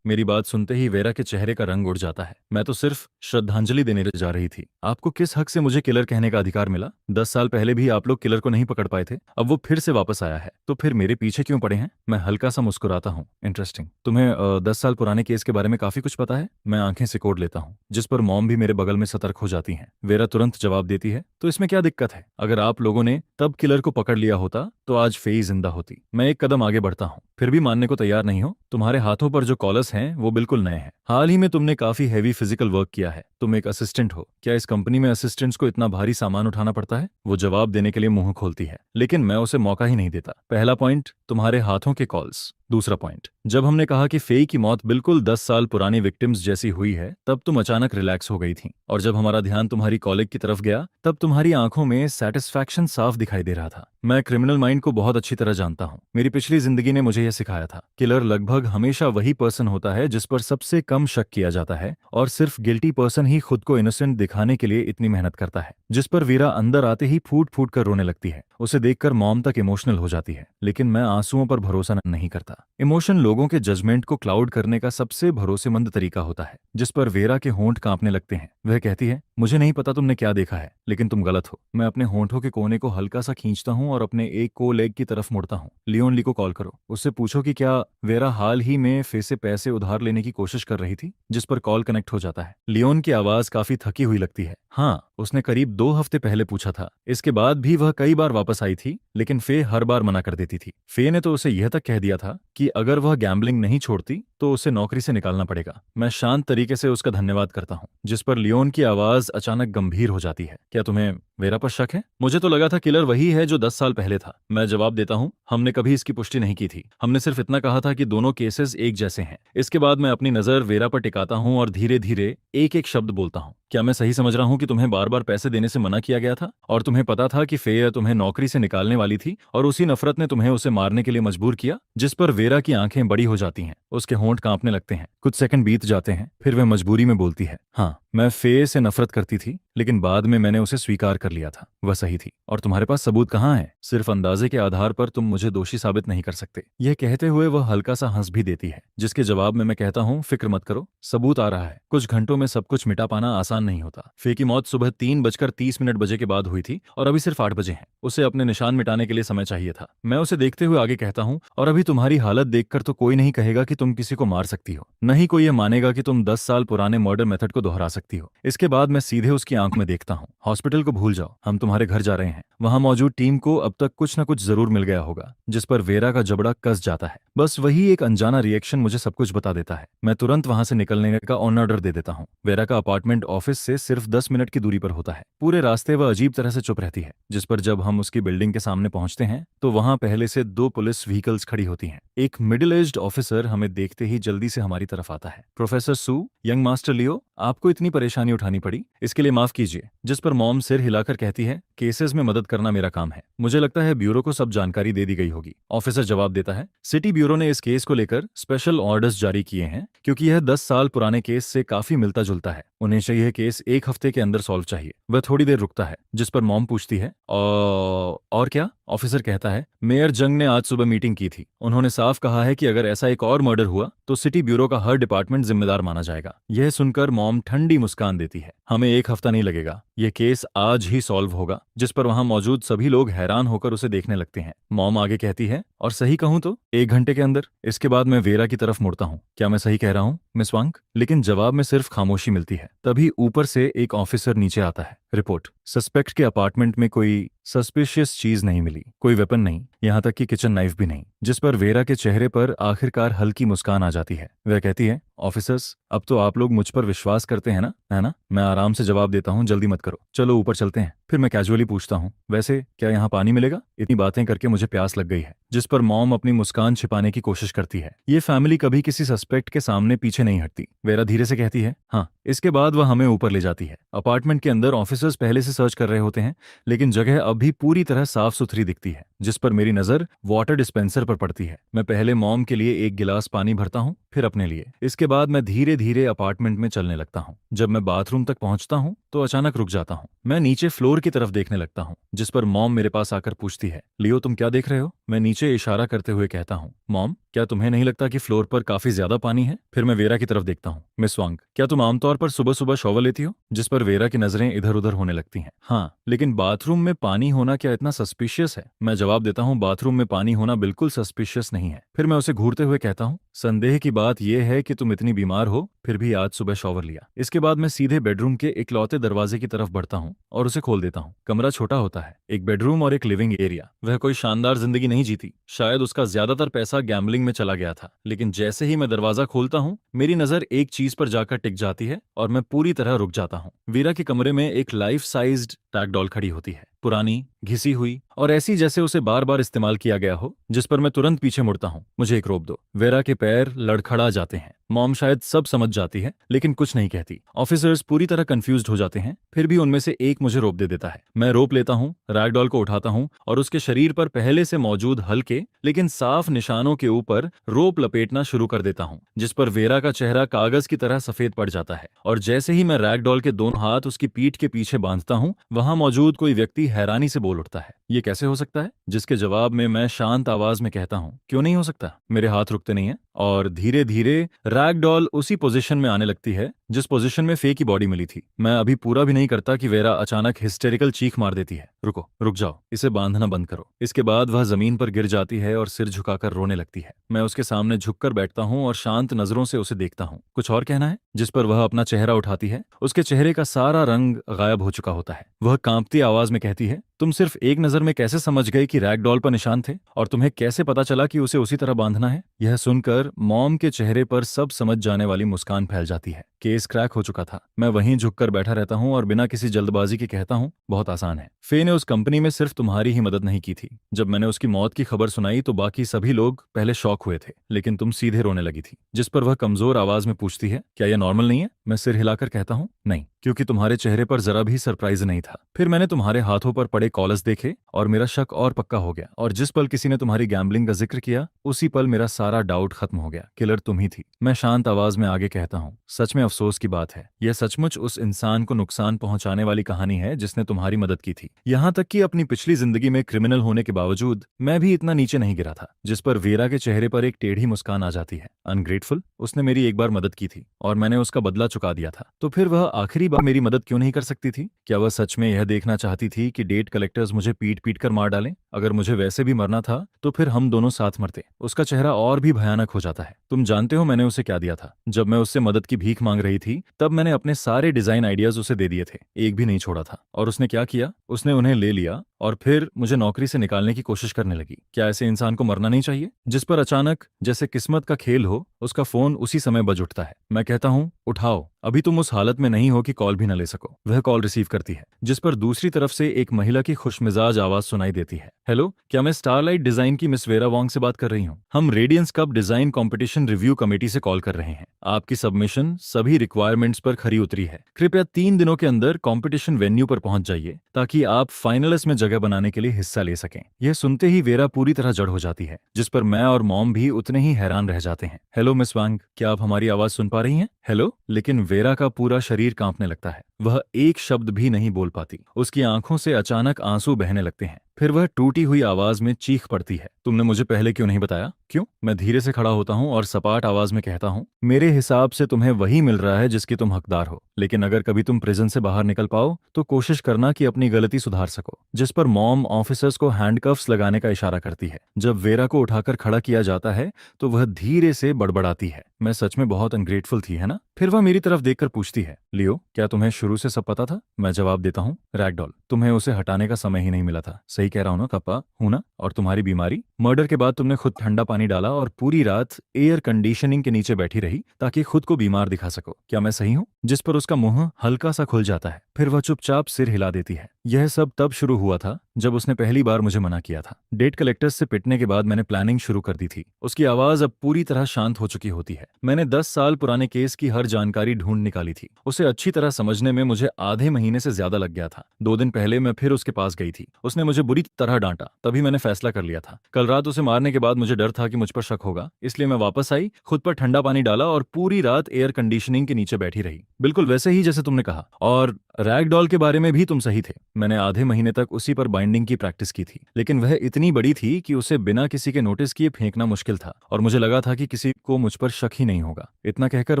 मेरी बात सुनते ही वेरा के चेहरे का रंग उड़ जाता है। मैं तो सिर्फ श्रद्धांजलि देने जा रही थी। आपको किस हक से मुझे किलर कहने का अधिकार मिला? 10 साल पहले भी आप लोग किलर को नहीं पकड़ पाए थे, अब वो फिर से वापस आया है, तो फिर मेरे पीछे क्यों पड़े हैं? मैं हल्का सा मुस्कुराता हूँ। इंटरेस्टिंग, तुम्हें 10 साल पुराने केस के बारे में काफी कुछ पता है। मैं आंखें सिकोड़ लेता हूँ, जिस पर मॉम भी मेरे बगल में सतर्क हो जाती हैं। वेरा तुरंत जवाब देती है, तो इसमें क्या दिक्कत है? अगर आप लोगों ने तब किलर को पकड़ लिया होता तो आज फेई जिंदा होती। मैं एक कदम आगे बढ़ता हूँ। फिर भी मानने को तैयार नहीं हो? तुम्हारे हाथों पर जो कॉलर्स हैं वो बिल्कुल नए हैं। हाल ही में तुमने काफी हैवी फिजिकल वर्क किया है। तुम एक असिस्टेंट हो। क्या इस कंपनी में असिस्टेंट्स को इतना भारी सामान उठाना पड़ता है? वो जवाब देने के लिए मुंह खोलती है, लेकिन मैं उसे मौका ही नहीं देता। पहला पॉइंट, तुम्हारे हाथों के कॉल्स। दूसरा पॉइंट, जब हमने कहा कि फेई की मौत बिल्कुल 10 साल पुरानी विक्टिम्स जैसी हुई है, तब तुम अचानक रिलैक्स हो गई थी। और जब हमारा ध्यान तुम्हारी कॉलेग की तरफ गया, तब तुम्हारी आंखों में सेटिस्फैक्शन साफ दिखाई दे रहा था। मैं क्रिमिनल माइंड को बहुत अच्छी तरह जानता हूँ। मेरी पिछली जिंदगी ने मुझे यह सिखाया था, किलर लगभग हमेशा वही पर्सन होता है जिस पर सबसे कम शक किया जाता है, और सिर्फ गिल्टी पर्सन ही खुद को इनोसेंट दिखाने के लिए इतनी मेहनत करता है। जिस पर वीरा अंदर आते ही फूट फूट कर रोने लगती है। उसे देखकर मॉम तक इमोशनल हो जाती है, लेकिन मैं आंसुओं पर भरोसा नहीं करता। इमोशन लोगों के जजमेंट को क्लाउड करने का सबसे भरोसेमंद तरीका होता है। जिस पर वेरा के होंठ कांपने लगते हैं। वह कहती है, मुझे नहीं पता तुमने क्या देखा है, लेकिन तुम गलत हो। मैं अपने होंठों के कोने को हल्का सा खींचता हूँ और अपने एक को लेग की तरफ मुड़ता हूँ। लियोन ली को कॉल करो, उससे पूछो कि क्या वेरा हाल ही में फे से पैसे उधार लेने की कोशिश कर रही थी। जिस पर कॉल कनेक्ट हो जाता है। लियोन की आवाज काफी थकी हुई लगती है। हाँ, उसने करीब 2 हफ्ते पहले पूछा था। इसके बाद भी वह कई बार वापस आई थी, लेकिन फे हर बार मना कर देती थी। फे ने तो उसे यह तक कह दिया था कि अगर वह गैम्बलिंग नहीं छोड़ती तो उसे नौकरी से निकालना पड़ेगा। मैं शांत तरीके से उसका धन्यवाद करता हूँ, जिस पर लियोन की आवाज अचानक गंभीर हो जाती है। क्या तुम्हें वेरा पर शक है? मुझे तो लगा था किलर वही है जो 10 साल पहले था। मैं जवाब देता हूँ, हमने कभी इसकी पुष्टि नहीं की थी। हमने सिर्फ इतना कहा था कि दोनों केसेस एक जैसे हैं। इसके बाद मैं अपनी नजर वेरा पर टिकाता हूँ और धीरे धीरे एक एक शब्द बोलता हूँ। क्या मैं सही समझ रहा हूँ कि तुम्हें बार बार पैसे देने से मना किया गया था, और तुम्हें पता था कि फे तुम्हें नौकरी से निकालने वाली थी, और उसी नफरत ने तुम्हें उसे मारने के लिए मजबूर किया? जिस पर वेरा की आंखें बड़ी हो जाती हैं। उसके होंठ कांपने लगते हैं। कुछ सेकंड बीत जाते हैं, फिर वह मजबूरी में बोलती है, हाँ, मैं फे से नफरत करती थी, लेकिन बाद में मैंने उसे स्वीकार कर लिया था। वह सही थी। और तुम्हारे पास सबूत कहाँ है? सिर्फ अंदाजे के आधार पर तुम मुझे दोषी साबित नहीं कर सकते। यह कहते हुए वह हल्का सा हंस भी देती है, जिसके जवाब में मैं कहता हूँ, फिक्र मत करो, सबूत आ रहा है। कुछ घंटों में सब कुछ मिटा पाना आसान नहीं होता। फे की मौत सुबह 3:30 बजे के बाद हुई थी, और अभी सिर्फ 8 बजे हैं। उसे अपने निशान मिटाने के लिए समय चाहिए था। मैं उसे देखते हुए आगे कहता हूँ, और अभी तुम्हारी हालत देखकर तो कोई नहीं कहेगा कि तुम किसी को मार सकती हो। नहीं कोई यह मानेगा कि तुम 10 साल पुराने मर्डर मेथड को दोहरा सकती हो। इसके बाद मैं सीधे उसकी आंख में देखता हूँ। हॉस्पिटल को भूल जाओ, हम तुम्हारे घर जा रहे हैं। वहां मौजूद टीम को अब तक कुछ न कुछ जरूर मिल गया होगा। जिस पर वेरा का जबड़ा कस जाता है। बस वही एक अनजाना रिएक्शन मुझे सब कुछ बता देता है। मैं तुरंत वहां से निकलने का ऑन ऑर्डर दे देता हूँ। वेरा का अपार्टमेंट ऑफिस से सिर्फ 10 मिनट की दूरी पर होता है। पूरे रास्ते वह अजीब तरह से चुप रहती है। जिस पर जब हम उसकी बिल्डिंग के सामने पहुंचते हैं, तो वहां पहले से 2 पुलिस व्हीकल्स खड़ी होती हैं। एक मिडिल एज्ड ऑफिसर हमें देखते ही जल्दी से हमारी तरफ आता है। प्रोफेसर सू, यंग मास्टर लियो, आपको इतनी परेशानी उठानी पड़ी, इसके लिए माफ कीजिए। जिस पर मॉम सिर हिलाकर कहती है, केसेस में मदद करना मेरा काम है। मुझे लगता है ब्यूरो को सब जानकारी दे दी गई होगी। ऑफिसर जवाब देता है, सिटी ब्यूरो ने इस केस को लेकर स्पेशल ऑर्डर्स जारी किए हैं, क्योंकि यह 10 साल पुराने केस से काफी मिलता जुलता है। उन्हें चाहिए केस 1 हफ्ते के अंदर सॉल्व चाहिए। वह थोड़ी देर रुकता है, जिस पर मॉम पूछती है और क्या? ऑफिसर कहता है, मेयर जंग ने आज सुबह मीटिंग की थी। उन्होंने साफ कहा है कि अगर ऐसा एक और मर्डर हुआ तो सिटी ब्यूरो का हर डिपार्टमेंट जिम्मेदार माना जाएगा। यह सुनकर मॉम ठंडी मुस्कान देती है। हमें 1 हफ्ता नहीं लगेगा, यह केस आज ही सॉल्व होगा। जिस पर वहां मौजूद सभी लोग हैरान होकर उसे देखने लगते हैं। मॉम आगे कहती है, और सही कहूं तो 1 घंटे के अंदर। इसके बाद मैं वेरा की तरफ मुड़ता हूं। क्या मैं सही कह रहा हूं मिस वांग? लेकिन जवाब में सिर्फ खामोशी मिलती है। तभी ऊपर से एक ऑफिसर नीचे आता है। रिपोर्ट, सस्पेक्ट के अपार्टमेंट में कोई सस्पिशियस चीज नहीं मिली, कोई वेपन नहीं, यहाँ तक कि किचन नाइफ भी नहीं। जिस पर वेरा के चेहरे पर आखिरकार हल्की मुस्कान आ जाती है। वह कहती है, ऑफिसर्स, अब तो आप लोग मुझ पर विश्वास करते हैं ना, है ना? मैं आराम से जवाब देता हूँ, जल्दी मत करो, चलो ऊपर चलते हैं। फिर मैं कैजुअली पूछता हूँ, वैसे क्या यहाँ पानी मिलेगा? इतनी बातें करके मुझे प्यास लग गई है। जिस पर मॉम अपनी मुस्कान छिपाने की कोशिश करती है। ये फैमिली कभी किसी सस्पेक्ट के सामने पीछे नहीं हटती। वेरा धीरे से कहती है, हाँ। इसके बाद वह हमें ऊपर ले जाती है। अपार्टमेंट के अंदर ऑफिसर्स पहले से सर्च कर रहे होते हैं, लेकिन जगह अब भी पूरी तरह साफ सुथरी दिखती है। जिस पर मेरी नजर वाटर डिस्पेंसर पर पड़ती है। मैं पहले मॉम के लिए एक गिलास पानी भरता हूँ, फिर अपने लिए। इसके बाद मैं धीरे धीरे अपार्टमेंट में चलने लगता हूँ। जब मैं बाथरूम तक पहुंचता हूँ तो अचानक रुक जाता हूँ। मैं नीचे फ्लोर की तरफ देखने लगता हूँ। जिस पर मॉम मेरे पास आकर पूछती है, लियो तुम क्या देख रहे हो? मैं नीचे इशारा करते हुए कहता हूँ, मॉम, क्या तुम्हें नहीं लगता कि फ्लोर पर काफी ज्यादा पानी है? फिर मैं वेरा की तरफ देखता हूँ। मिस वांग, क्या तुम आमतौर पर सुबह सुबह शॉवर लेती हो? जिस पर वेरा की नजरें इधर उधर होने लगती हैं। हाँ, लेकिन बाथरूम में पानी होना क्या इतना सस्पिशियस है? मैं जवाब देता हूँ, बाथरूम में पानी होना बिल्कुल सस्पिशियस नहीं है। फिर मैं उसे घूरते हुए कहता हूँ, संदेह की बात यह है कि तुम इतनी बीमार हो फिर भी आज सुबह शॉवर लिया। इसके बाद मैं सीधे बेडरूम के इकलौते दरवाजे की तरफ बढ़ता हूँ और उसे खोल देता हूँ। कमरा छोटा होता है, एक बेडरूम और एक लिविंग एरिया। वह कोई शानदार जिंदगी नहीं जीती, शायद उसका ज्यादातर पैसा गैम्बलिंग में चला गया था। लेकिन जैसे ही मैं दरवाजा खोलता हूँ, मेरी नजर एक चीज पर जाकर टिक जाती है और मैं पूरी तरह रुक जाता हूँ। वीरा के कमरे में एक लाइफ साइज्ड टैग डॉल खड़ी होती है, पुरानी, घिसी हुई और ऐसी जैसे उसे बार बार इस्तेमाल किया गया हो। जिस पर मैं तुरंत पीछे मुड़ता हूँ, मुझे एक रोक दो। वेरा के पैर लड़खड़ा जाते हैं। मॉम शायद सब समझ जाती है, लेकिन कुछ नहीं कहती। ऑफिसर्स पूरी तरह कंफ्यूज्ड हो जाते हैं, फिर भी उनमें से एक मुझे रोप दे देता है। मैं रोप लेता हूँ, रैगडॉल को उठाता हूँ और उसके शरीर पर पहले से मौजूद हल्के लेकिन साफ निशानों के ऊपर रोप लपेटना शुरू कर देता हूँ। जिस पर वेरा का चेहरा कागज की तरह सफेद पड़ जाता है और जैसे ही मैं रैगडॉल के दोनों हाथ उसकी पीठ के पीछे बांधता हूँ, वहां मौजूद कोई व्यक्ति हैरानी से बोल उठता है, ये कैसे हो सकता है? जिसके जवाब में मैं शांत आवाज में कहता हूँ, क्यों नहीं हो सकता? मेरे हाथ रुकते नहीं है और धीरे धीरे रैगडॉल उसी पोजीशन में आने लगती है जिस पोजीशन में फे की बॉडी मिली थी। मैं अभी पूरा भी नहीं करता कि वेरा अचानक हिस्टेरिकल चीख मार देती है, रुको, रुक जाओ, इसे बांधना बंद करो। इसके बाद वह जमीन पर गिर जाती है और सिर झुकाकर रोने लगती है। मैं उसके सामने झुककर बैठता हूँ और शांत नजरों से उसे देखता हूँ। कुछ और कहना है? जिस पर वह अपना चेहरा उठाती है। उसके चेहरे का सारा रंग गायब हो चुका होता है। वह कांपती आवाज में कहती है, तुम सिर्फ एक नजर में कैसे समझ गए कि रैगडॉल पर निशान थे और तुम्हें कैसे पता चला कि उसे उसी तरह बांधना है? यह सुनकर मॉम के चेहरे पर सब समझ जाने वाली मुस्कान फैल जाती है। केस क्रैक हो चुका था। मैं वहीं झुककर बैठा रहता हूँ और बिना किसी जल्दबाजी के कहता हूँ, बहुत आसान है। फे ने उस कंपनी में सिर्फ तुम्हारी ही मदद नहीं की थी। जब मैंने उसकी मौत की खबर सुनाई तो बाकी सभी लोग पहले शॉक हुए थे, लेकिन तुम सीधे रोने लगी थी। जिस पर वह कमजोर आवाज में पूछती है, क्या यह नॉर्मल नहीं है? मैं सिर हिलाकर कहता हूँ, नहीं, क्योंकि तुम्हारे चेहरे पर जरा भी सरप्राइज नहीं था। फिर मैंने तुम्हारे हाथों पर पड़े कॉलर्स देखे और मेरा शक और पक्का हो गया। और जिस पल किसी ने तुम्हारी गैम्बलिंग का जिक्र किया, उसी पल मेरा सारा डाउट खत्म हो गया। किलर तुम ही थी। मैं शांत आवाज में आगे कहता हूँ, सच में अफसोस की बात है, यह सचमुच उस इंसान को नुकसान पहुंचाने वाली कहानी है जिसने तुम्हारी मदद की थी। यहाँ तक कि अपनी पिछली जिंदगी में क्रिमिनल होने के बावजूद मैं भी इतना नीचे नहीं गिरा था। जिस पर वेरा के चेहरे पर एक टेढ़ी मुस्कान आ जाती है। अनग्रेटफुल, उसने मेरी एक बार मदद की थी और मैंने उसका बदला चुका दिया था, तो फिर वह आखिरी बार मेरी मदद क्यों नहीं कर सकती थी? क्या वह सच में यह देखना चाहती थी कि डेट कलेक्टर्स मुझे पीट पीट कर मार डालें? अगर मुझे वैसे भी मरना था तो फिर हम दोनों साथ मरते। उसका चेहरा और भी भयानक हो जाता है। तुम जानते हो मैंने उसे क्या दिया था? जब मैं उससे मदद की भीख मांग रही थी तब मैंने अपने सारे डिजाइन आइडियाज उसे दे दिए थे, एक भी नहीं छोड़ा था। और उसने क्या किया? उसने उन्हें ले लिया और फिर मुझे नौकरी से निकालने की कोशिश करने लगी। क्या ऐसे इंसान को मरना नहीं चाहिए? जिस पर अचानक जैसे किस्मत का खेल हो उसका फोन उसी समय बज उठता है। मैं कहता हूँ, उठाओ, अभी तुम उस हालत में नहीं हो कि कॉल भी न ले सको। वह कॉल रिसीव करती है, जिस पर दूसरी तरफ से एक महिला की खुशमिजाज आवाज सुनाई देती है। हेलो, क्या मैं स्टारलाइट डिजाइन की मिस वेरा वॉन्ग से बात कर रही हूँ? हम Radiance Cup design competition review committee से कॉल कर रहे हैं। आपकी सबमिशन सभी रिक्वायरमेंट्स पर खरी उतरी है। कृपया 3 दिनों के अंदर कंपटीशन वेन्यू पर पहुंच जाइए ताकि आप फाइनलिस्ट में जगह बनाने के लिए हिस्सा ले सकें। यह सुनते ही वेरा पूरी तरह जड़ हो जाती है, जिस पर मैं और मॉम भी उतने ही हैरान रह जाते हैं। हेलो मिस वांग, क्या आप हमारी आवाज सुन पा रही हैं? हेलो। लेकिन वेरा का पूरा शरीर कांपने लगता है। वह एक शब्द भी नहीं बोल पाती। उसकी आंखों से अचानक आंसू बहने लगते हैं। फिर वह टूटी हुई आवाज में चीख पड़ती है, तुमने मुझे पहले क्यों नहीं बताया? क्यों? मैं धीरे से खड़ा होता हूँ और सपाट आवाज में कहता हूँ, मेरे हिसाब से तुम्हें वही मिल रहा है जिसकी तुम हकदार हो। लेकिन अगर कभी तुम प्रिजन से बाहर निकल पाओ तो कोशिश करना कि अपनी गलती सुधार सको। जिस पर मॉम ऑफिसर्स को हैंडकफ्स लगाने का इशारा करती है। जब वेरा को उठाकर खड़ा किया जाता है तो वह धीरे से बड़बड़ाती है, मैं सच में बहुत अनग्रेटफुल थी, है ना? फिर वह मेरी तरफ देखकर पूछती है, लियो, क्या तुम्हें शुरू से सब पता था? मैं जवाब देता हूँ, रैगडॉल, तुम्हें उसे हटाने का समय ही नहीं मिला था। सही कह रहा हूँ ना कप्पा? हूं ना? और तुम्हारी बीमारी? मर्डर के बाद तुमने खुद ठंडा पानी डाला और पूरी रात एयर कंडीशनिंग के नीचे बैठी रही ताकि खुद को बीमार दिखा सको। क्या मैं सही हूँ? जिस पर उसका मुंह हल्का सा खुल जाता है। फिर वह चुपचाप सिर हिला देती है। यह सब तब शुरू हुआ था जब उसने पहली बार मुझे मना किया था। डेट कलेक्टर्स से पिटने के बाद मैंने प्लानिंग शुरू कर दी थी। उसकी आवाज अब पूरी तरह शांत हो चुकी होती है। मैंने 10 साल पुराने केस की हर जानकारी ढूंढ निकाली थी। उसे अच्छी तरह समझने में मुझे आधे महीने से ज्यादा लग गया था। 2 दिन पहले मैं फिर उसके पास गई थी। उसने मुझे बुरी तरह डांटा। तभी मैंने फैसला कर लिया था। कल रात उसे मारने के बाद मुझे डर था कि मुझ पर शक होगा, इसलिए मैं वापस आई, खुद पर ठंडा पानी डाला और पूरी रात एयर कंडीशनिंग के नीचे बैठी रही, बिल्कुल वैसे ही जैसे तुमने कहा। और रैगडॉल के बारे में भी तुम सही थे। मैंने आधे महीने तक उसी पर बाइंडिंग की प्रैक्टिस की थी, लेकिन वह इतनी बड़ी थी कि उसे बिना किसी के नोटिस किए फेंकना मुश्किल था और मुझे लगा था कि किसी को मुझ पर शक ही नहीं होगा। इतना कहकर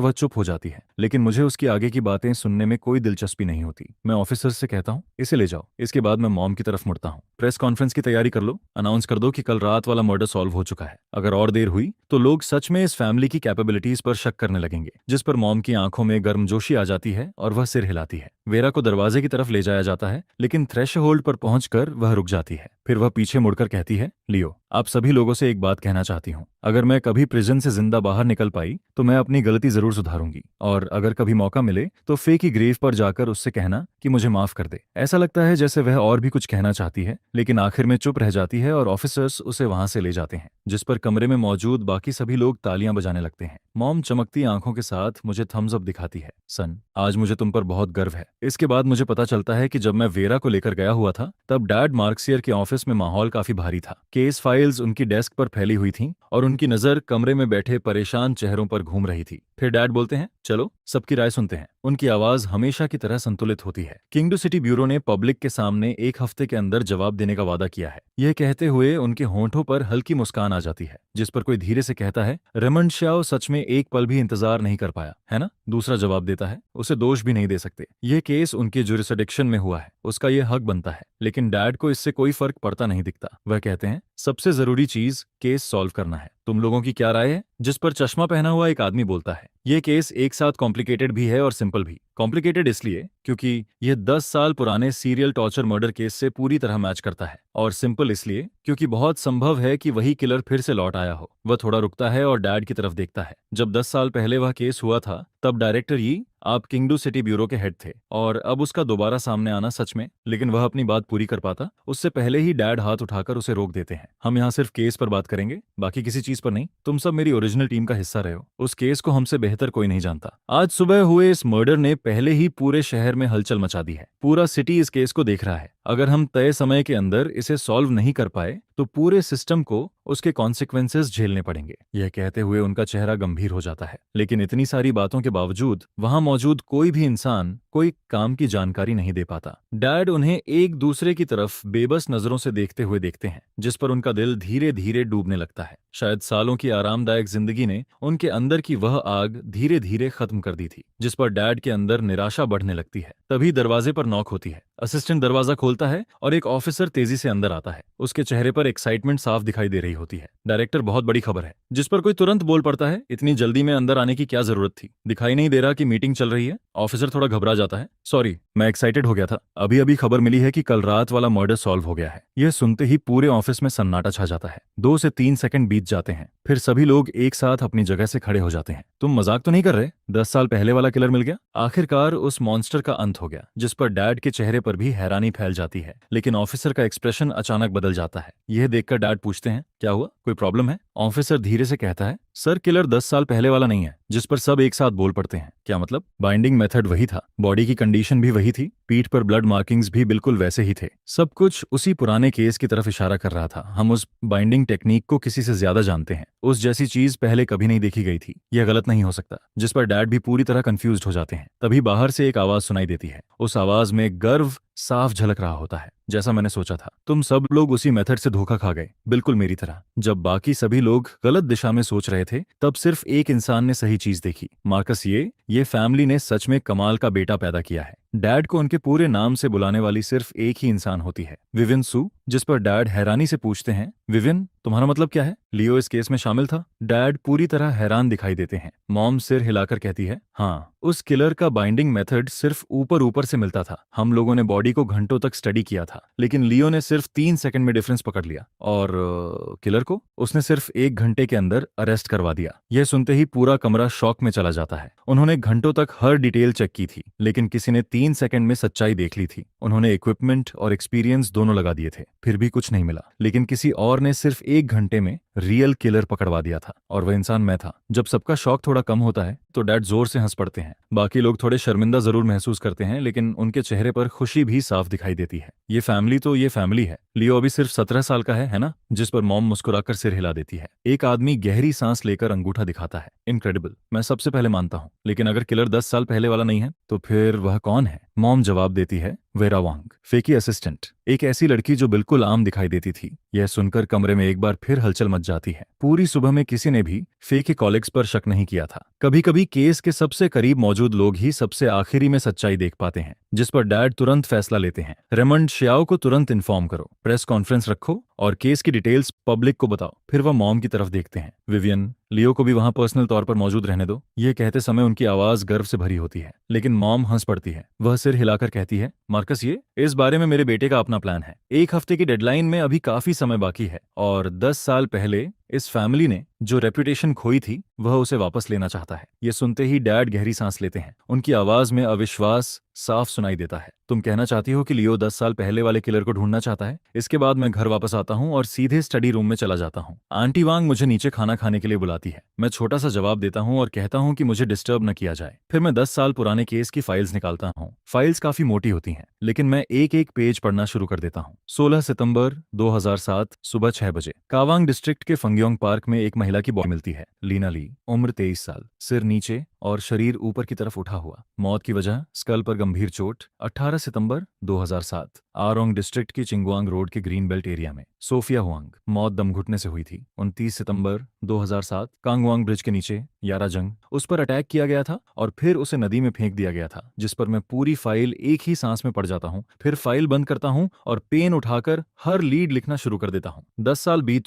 वह चुप हो जाती है, लेकिन मुझे उसकी आगे की बातें सुनने में कोई दिलचस्पी नहीं होती। मैं ऑफिसर से कहता हूँ, इसे ले जाओ। इसके बाद मैं मॉम की तरफ मुड़ता हूँ। प्रेस कॉन्फ्रेंस की तैयारी कर लो, अनाउंस कर दो कि कल रात वाला मर्डर सॉल्व हो चुका है। अगर और देर हुई तो लोग सच में इस फैमिली की कैपेबिलिटीज पर शक करने लगेंगे। जिस पर मॉम की आंखों में गर्मजोशी आ जाती है और वह सिर हिलाती है। वेरा को दरवाजे की तरफ ले जाया जाता है, लेकिन थ्रेशहोल्ड पर पहुंचकर वह रुक जाती है। फिर वह पीछे मुड़कर कहती है, लियो, आप सभी लोगों से एक बात कहना चाहती हूँ। अगर मैं कभी प्रिजन से जिंदा बाहर निकल पाई तो मैं अपनी गलती जरूर सुधारूंगी, और अगर कभी मौका मिले तो फे की ग्रेव पर जाकर उससे कहना कि मुझे माफ कर दे। ऐसा लगता है जैसे वह और भी कुछ कहना चाहती है, लेकिन आखिर में चुप रह जाती है और ऑफिसर्स उसे वहां से ले जाते हैं। जिस पर कमरे में मौजूद बाकी सभी लोग तालियां बजाने लगते हैं। मॉम चमकती आंखों के साथ मुझे थम्स अप दिखाती है, सन, आज मुझे तुम पर बहुत गर्व है। इसके बाद मुझे पता चलता है कि जब मैं वेरा को लेकर गया हुआ था तब डैड मार्क्सियर के ऑफिस में माहौल काफी भारी था। केस फाइल्स उनकी डेस्क पर फैली हुई थीं और उनकी नजर कमरे में बैठे परेशान चेहरों पर घूम रही थी। फिर डैड बोलते हैं, चलो सबकी राय सुनते हैं। उनकी आवाज हमेशा की तरह संतुलित होती है। किंगडो सिटी ब्यूरो ने पब्लिक के सामने 1 हफ्ते के अंदर जवाब देने का वादा किया है। यह कहते हुए उनके होंठों पर हल्की मुस्कान आ जाती है, जिस पर कोई धीरे से कहता है, रेमंड श्याओ सच में एक पल भी इंतजार नहीं कर पाया, है ना? दूसरा जवाब देता है, उसे दोष भी नहीं दे सकते। यह केस उनके जुरिसडिक्शन में हुआ है, उसका यह हक बनता है। लेकिन डैड को इससे कोई फर्क पड़ता नहीं दिखता। वह कहते हैं, सबसे जरूरी चीज केस सॉल्व करना है। तुम लोगों की क्या राय है? जिस पर चश्मा पहना हुआ एक आदमी बोलता है, यह केस एक साथ कॉम्प्लिकेटेड भी है और सिंपल भी। कॉम्प्लिकेटेड इसलिए क्योंकि यह 10 साल पुराने सीरियल टॉर्चर मर्डर केस से पूरी तरह मैच करता है, और सिंपल इसलिए क्योंकि बहुत संभव है कि वही किलर फिर से लौट आया हो। वह थोड़ा रुकता है और डैड की तरफ देखता है। जब 10 साल पहले वह केस हुआ था तब डायरेक्टर यी आप किंगडो सिटी ब्यूरो के हेड थे, और अब उसका दोबारा सामने आना सच में। लेकिन वह अपनी बात पूरी कर पाता उससे पहले ही डैड हाथ उठाकर उसे रोक देते हैं। हम यहाँ सिर्फ केस पर बात करेंगे, बाकी किसी चीज पर नहीं। तुम सब मेरी ओरिजिनल टीम का हिस्सा रहे हो। उस केस को हमसे बेहतर कोई नहीं जानता। आज सुबह हुए इस मर्डर ने पहले ही पूरे शहर में हलचल मचा दी है। पूरा सिटी इस केस को देख रहा है। अगर हम तय समय के अंदर इसे सॉल्व नहीं कर पाए तो पूरे सिस्टम को उसके कॉन्सिक्वेंसेस झेलने पड़ेंगे। यह कहते हुए उनका चेहरा गंभीर हो जाता है। लेकिन इतनी सारी बातों के बावजूद वहां मौजूद कोई भी इंसान कोई काम की जानकारी नहीं दे पाता। डैड उन्हें एक दूसरे की तरफ बेबस नजरों से देखते हुए देखते हैं, जिस पर उनका दिल धीरे धीरे डूबने लगता है। शायद सालों की आरामदायक जिंदगी ने उनके अंदर की वह आग धीरे धीरे खत्म कर दी थी, जिस पर डैड के अंदर निराशा बढ़ने लगती है। तभी दरवाजे पर नॉक होती है। असिस्टेंट दरवाजा खोलता है और एक ऑफिसर तेजी से अंदर आता है। उसके चेहरे पर एक्साइटमेंट साफ दिखाई दे रही होती है। डायरेक्टर, बहुत बड़ी खबर है। जिस पर कोई तुरंत बोल पड़ता है, इतनी जल्दी में अंदर आने की क्या जरूरत थी? दिखाई नहीं दे रहा कि मीटिंग चल रही है? ऑफिसर थोड़ा घबरा जाता है। सॉरी, मैं एक्साइटेड हो गया था। अभी अभी खबर मिली है कि कल रात वाला मर्डर सॉल्व हो गया है। यह सुनते ही पूरे ऑफिस में सन्नाटा छा जाता है। 2 से 3 सेकंड बीत जाते हैं। फिर सभी लोग एक साथ अपनी जगह से खड़े हो जाते हैं। तुम मजाक तो नहीं कर रहे? 10 साल पहले वाला किलर मिल गया? आखिरकार उस मॉन्स्टर का अंत हो गया। जिस पर डैड के चेहरे पर भी हैरानी फैल जाती है। लेकिन ऑफिसर का एक्सप्रेशन अचानक बदल जाता है। यह देखकर डैड पूछते हैं, क्या हुआ? कोई प्रॉब्लम है? ऑफिसर धीरे से कहता है, सर, किलर 10 साल पहले वाला नहीं है। जिस पर सब एक साथ बोल पड़ते हैं, क्या मतलब? बाइंडिंग मेथड वही था, बॉडी की कंडीशन भी वही थी, पीठ पर ब्लड मार्किंग्स भी बिल्कुल वैसे ही थे। सब कुछ उसी पुराने केस की तरफ इशारा कर रहा था। हम उस बाइंडिंग टेक्निक को किसी से ज्यादा जानते हैं। उस जैसी चीज पहले कभी नहीं देखी गई थी। यह गलत नहीं हो सकता। जिस पर डैड भी पूरी तरह कंफ्यूज्ड हो जाते हैं। तभी बाहर से एक आवाज सुनाई देती है। उस आवाज में गर्व साफ झलक रहा होता है। जैसा मैंने सोचा था, तुम सब लोग उसी मेथड से धोखा खा गए, बिल्कुल मेरी तरह। जब बाकी सभी लोग गलत दिशा में सोच रहे थे, तब सिर्फ एक इंसान ने सही चीज देखी। मार्कस, ये फैमिली ने सच में कमाल का बेटा पैदा किया है। डैड को उनके पूरे नाम से बुलाने वाली सिर्फ एक ही इंसान होती है, विविन सू। जिस पर डैड हैरानी से पूछते हैं, विविन, तुम्हारा मतलब क्या है? लियो इस केस में शामिल था? डैड पूरी तरह हैरान दिखाई देते हैं। मॉम सिर हिलाकर कहती है, हाँ, उस किलर का बाइंडिंग मेथड सिर्फ ऊपर ऊपर से मिलता था। हम लोगों ने बॉडी को घंटों तक स्टडी किया था, लेकिन लियो ने सिर्फ 3 सेकंड में डिफरेंस पकड़ लिया। और किलर को उसने सिर्फ 1 घंटे के अंदर अरेस्ट करवा दिया। यह सुनते ही पूरा कमरा शॉक में चला जाता है। उन्होंने घंटों तक हर डिटेल चेक की थी, लेकिन किसी ने 3 सेकंड में सच्चाई देख ली थी। उन्होंने इक्विपमेंट और एक्सपीरियंस दोनों लगा दिए थे, फिर भी कुछ नहीं मिला। लेकिन किसी और ने सिर्फ 1 घंटे में रियल किलर पकड़वा दिया था, और वह इंसान मैं था। जब सबका शॉक थोड़ा कम होता है तो डैड जोर से हंस पड़ते हैं। बाकी लोग थोड़े शर्मिंदा जरूर महसूस करते हैं, लेकिन उनके चेहरे पर खुशी भी साफ दिखाई देती है। ये फैमिली है। लियो अभी सिर्फ 17 साल का है ना? जिस पर मॉम मुस्कुराकर सिर हिला देती है। एक आदमी गहरी सांस लेकर अंगूठा दिखाता है। इनक्रेडिबल, मैं सबसे पहले मानता हूँ। लेकिन अगर किलर 10 साल पहले वाला नहीं है, तो फिर वह कौन है? मॉम जवाब देती है, वेरा वांग, फेकी असिस्टेंट। एक ऐसी लड़की जो बिल्कुल आम दिखाई देती थी। यह सुनकर कमरे में एक बार फिर हलचल मच जाती है। पूरी सुबह में किसी ने भी फेकी कॉलिग्स पर शक नहीं किया था। कभी कभी केस के सबसे करीब मौजूद लोग ही सबसे आखिरी में सच्चाई देख पाते हैं। जिस पर डैड तुरंत फैसला लेते हैं, रेमंड शियाओ को तुरंत इन्फॉर्म करो, प्रेस कॉन्फ्रेंस रखो और केस की डिटेल्स पब्लिक को बताओ। फिर वह मॉम की तरफ देखते हैं, विवियन, लियो को भी वहां पर्सनल तौर पर मौजूद रहने दो। ये कहते समय उनकी आवाज गर्व से भरी होती है, लेकिन मॉम हंस पड़ती है। वह सिर हिलाकर कहती है, मार्कस, ये इस बारे में मेरे बेटे का अपना प्लान है। 1 हफ्ते की डेडलाइन में अभी काफी समय बाकी है, और 10 साल पहले इस फैमिली ने जो रेपुटेशन खोई थी, वह उसे वापस लेना चाहता है। ये सुनते ही डैड गहरी सांस लेते हैं। उनकी आवाज में अविश्वास साफ सुनाई देता है। तुम कहना चाहती हो कि लियो 10 साल पहले वाले किलर को ढूंढना चाहता है? इसके बाद मैं घर वापस आता हूँ और सीधे स्टडी रूम में चला जाता हूँ। आंटी वांग मुझे नीचे खाना खाने के लिए बुलाती है। मैं छोटा सा जवाब देता हूँ और कहता हूँ कि मुझे डिस्टर्ब न किया जाए। फिर मैं 10 साल पुराने केस की फाइल्स निकालता हूँ। फाइल्स काफी मोटी होती हैं, लेकिन मैं एक एक पेज पढ़ना शुरू कर देता हूँ। 16 सितंबर 2007 सुबह 6 बजे कावांग डिस्ट्रिक्ट के फंग्योंग पार्क में एक महिला की बॉडी मिलती है। लीना ली, उम्र 23 साल, सिर नीचे और शरीर ऊपर की तरफ उठा हुआ। मौत की वजह स्कल पर गंभीर चोट। 18 सितंबर 2007 आरोंग डिस्ट्रिक्ट की चिंगवांग रोड के ग्रीन बेल्ट एरिया में सोफिया हुआंग, मौत दम घुटने से हुई थी। 29 सितंबर 2007 कांगवांग ब्रिज के नीचे यारा जंग, उस पर अटैक किया गया था और फिर उसे नदी में फेंक दिया गया था। जिस पर मैं पूरी फाइल एक ही सांस में पढ़ जाता हूँ, फिर फाइल बंद करता हूँ और पेन उठाकर हर लीड लिखना शुरू कर देता हूँ। 10 साल बीत